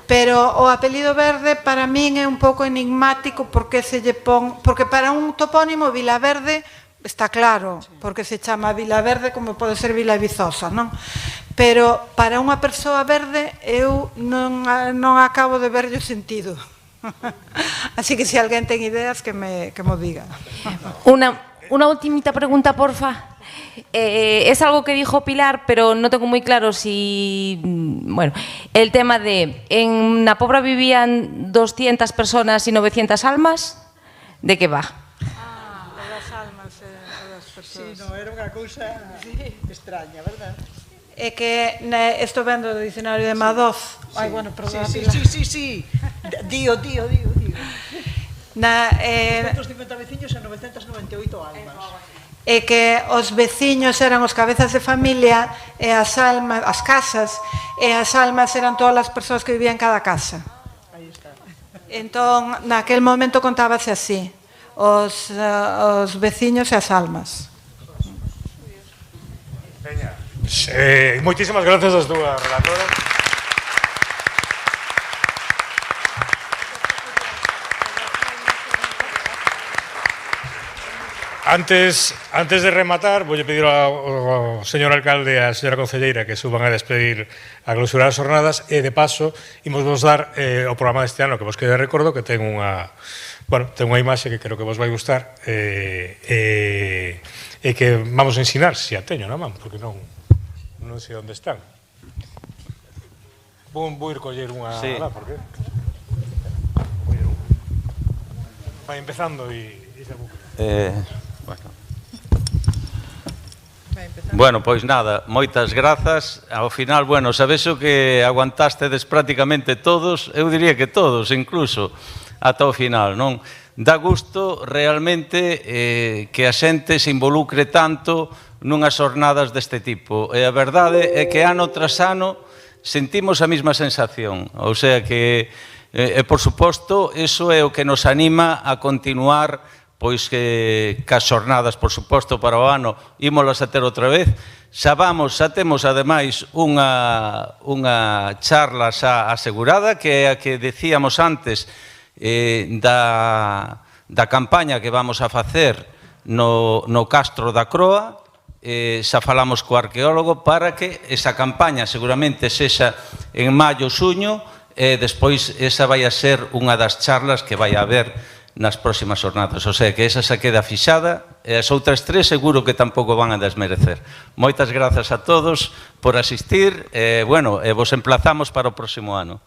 Pero o apelido Verde para min é un pouco enigmático porque se lle pon... Porque para un topónimo Vilaverde está claro, porque se chama Vilaverde como pode ser Vila Vizosa, non? Pero para unha persoa verde eu non acabo de verlle o sentido. Así que se alguén ten ideas que mo diga. Una ultimita pregunta, porfa. Es algo que dijo Pilar, pero no tengo muy claro si... Bueno, el tema de... En la Pobra vivían 200 personas y 900 almas. ¿De qué va? Das almas das persoas. Sí, no, era unha cousa extraña, verdad? É que estou vendo o dicionario de Madoz. Ai, bueno, perdón, Pilar. Sí. Dío. 250 veciños e 998 almas. É que os veciños eran os cabezas de familia e as almas, as casas, e as almas eran todas as persoas que vivían en cada casa. Aí está. Entón, naquel momento contábase así, os veciños e as almas. Veña. Moitísimas grazas ás dúas relatoras. Antes de rematar, voulle pedir ao señor alcalde e a señora concelleira que suban a despedir a clausurar as jornadas e, de paso, imos vos dar o programa deste ano, que vos quede recordo que ten unha imaxe que creo que vos vai gustar e que vamos a ensinar, se a teño na man, porque non sei onde están. Vou ir coller unha... Sí. ¿Por qué? Vai empezando e se bucle. Bueno, pois nada, moitas grazas. Ao final, bueno, sabes o que aguantastedes prácticamente todos, eu diría que todos, incluso, ata o final, non? Dá gusto realmente que a xente se involucre tanto nunhas jornadas deste tipo. E a verdade é que ano tras ano sentimos a mesma sensación. O sea que, por suposto, iso é o que nos anima a continuar pois que as xornadas, por suposto, para o ano ímolas a ter outra vez. Xa temos ademais unha charla xa asegurada, que é a que decíamos antes da campaña que vamos a facer no Castro da Croa. Xa falamos co arqueólogo para que esa campaña seguramente sexa en maio, xuño, e despois esa vai a ser unha das charlas que vai a haber nas próximas jornadas. O sea, que esa xa queda fixada e as outras tres seguro que tampouco van a desmerecer. Moitas grazas a todos por asistir e, bueno, vos emplazamos para o próximo ano.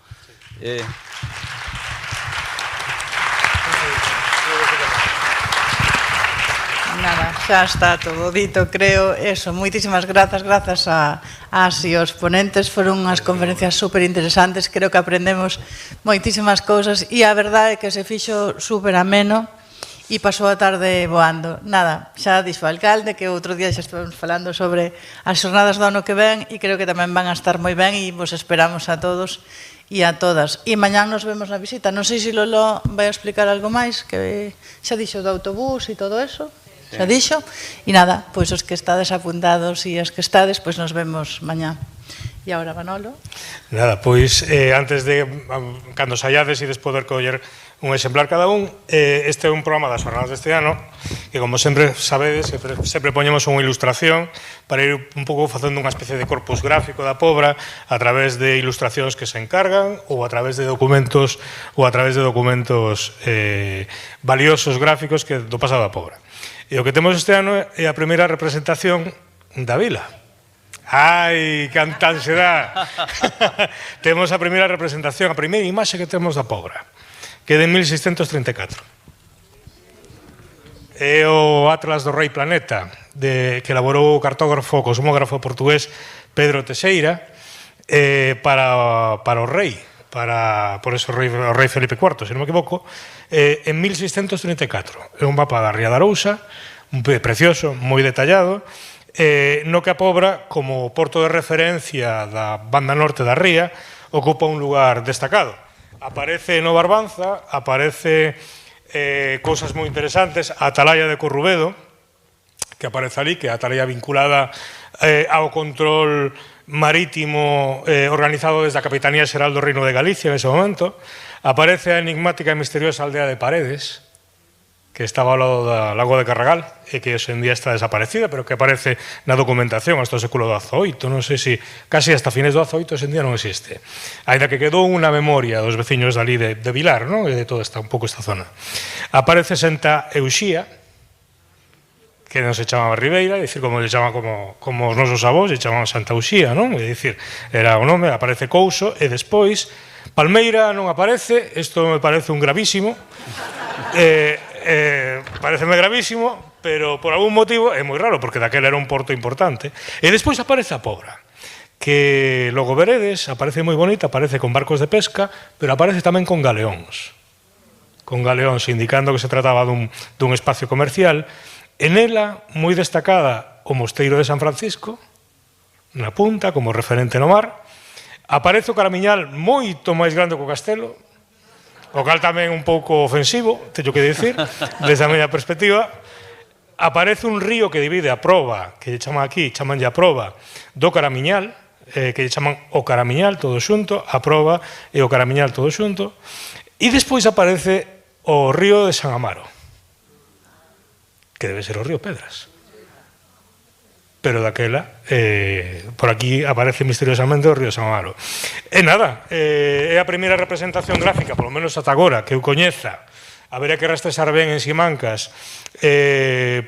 Nada, xa está todo dito, creo, eso, moitísimas grazas e os ponentes, foron unhas conferencias super interesantes, creo que aprendemos moitísimas cousas e a verdade é que se fixo super ameno e pasou a tarde voando. Nada, xa dixo o alcalde que outro día xa estamos falando sobre as xornadas do ano que ven e creo que tamén van a estar moi ben e vos esperamos a todos e a todas. E mañán nos vemos na visita. Non sei se Lolo vai a explicar algo máis, que xa dixo do autobús e todo eso. Xa dixo, e nada, pois os que estades apuntados e os que estades, pois nos vemos mañá. E agora, Manolo? Nada, pois, antes de, cando saiades e des poder coller un exemplar cada un, este é un programa das jornadas deste ano, que como sempre sabedes, sempre poñemos unha ilustración para ir un pouco facendo unha especie de corpus gráfico da Pobra a través de ilustracións que se encargan ou a través de documentos valiosos gráficos que do pasado da Pobra. E o que temos este ano é a primeira representación da vila. Ai, canta ansiedade! Temos a primeira representación, a primeira imaxe que temos da Pobra, que é de 1634. É o Atlas do Rei Planeta, que elaborou o cartógrafo, cosmógrafo portugués Pedro Teixeira, para o rei, por eso o rei Felipe IV, se non me equivoco, en 1634. É un mapa da Ría da Arousa, precioso, moi detallado, no que a Pobra, como porto de referencia da banda norte da ría, ocupa un lugar destacado. Aparece no Barbanza, aparece cousas moi interesantes, a Atalaya de Corrubedo, que aparece ali, que é a atalaya vinculada ao control marítimo organizado desde a Capitanía Xeral do Reino de Galicia en ese momento. Aparece a enigmática e misteriosa aldea de Paredes, que estaba ao lado da Lago de Carragal e que hoxe en día está desaparecida, pero que aparece na documentación hasta o século XVIII, non sei se casi hasta fines do XVIII hoxe en día non existe. Ainda que quedou unha memoria dos veciños dali de Vilar, non? E de toda un pouco esta zona. Aparece Santa Euxía, que non se chamaba Ribeira, é dicir, como le chama como os nosos avós, se chamaban Santa Uxía, non? É dicir, era o nome, aparece Couso, e despois Palmeira non aparece, isto me parece un gravísimo, pareceme gravísimo, pero por algún motivo é moi raro, porque daquela era un porto importante. E despois aparece a Pobra, que logo veredes, aparece moi bonita, aparece con barcos de pesca, pero aparece tamén con galeóns, indicando que se trataba dun espacio comercial. En ela, moi destacada, o Mosteiro de San Francisco, na punta, como referente no mar. Aparece o Caramiñal moito máis grande que o castelo, o cal tamén un pouco ofensivo, teño que dicir, desde a miña perspectiva. Aparece un río que divide a proba, que lle chaman aquí, chamanlle a proba, do Caramiñal, que lle chaman o Caramiñal todo xunto, a proba e o Caramiñal todo xunto. E despois aparece o río de San Amaro, que debe ser o río Pedras. Pero daquela, por aquí aparece misteriosamente o río San Amaro. E nada, é a primeira representación gráfica, polo menos ata agora, que eu coñeza, habería que rastrear ben en Simancas,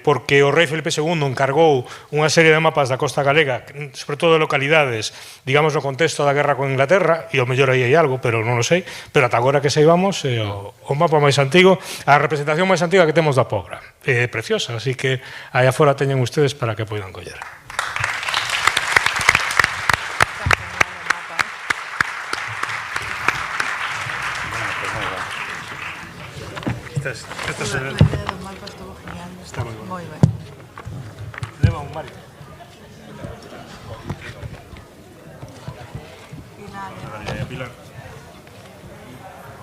porque o rei Felipe II encargou unha serie de mapas da costa galega, sobre todo de localidades, digamos, no contexto da guerra con Inglaterra, e ao mellor aí hai algo, pero non o sei, pero ata agora que saibamos, o mapa máis antigo, a representación máis antiga que temos da Pobra. É preciosa, así que aí afora teñen ustedes para que poidan coller. Esta se ve. Está moi bueno. Leva un Mario. Pilar.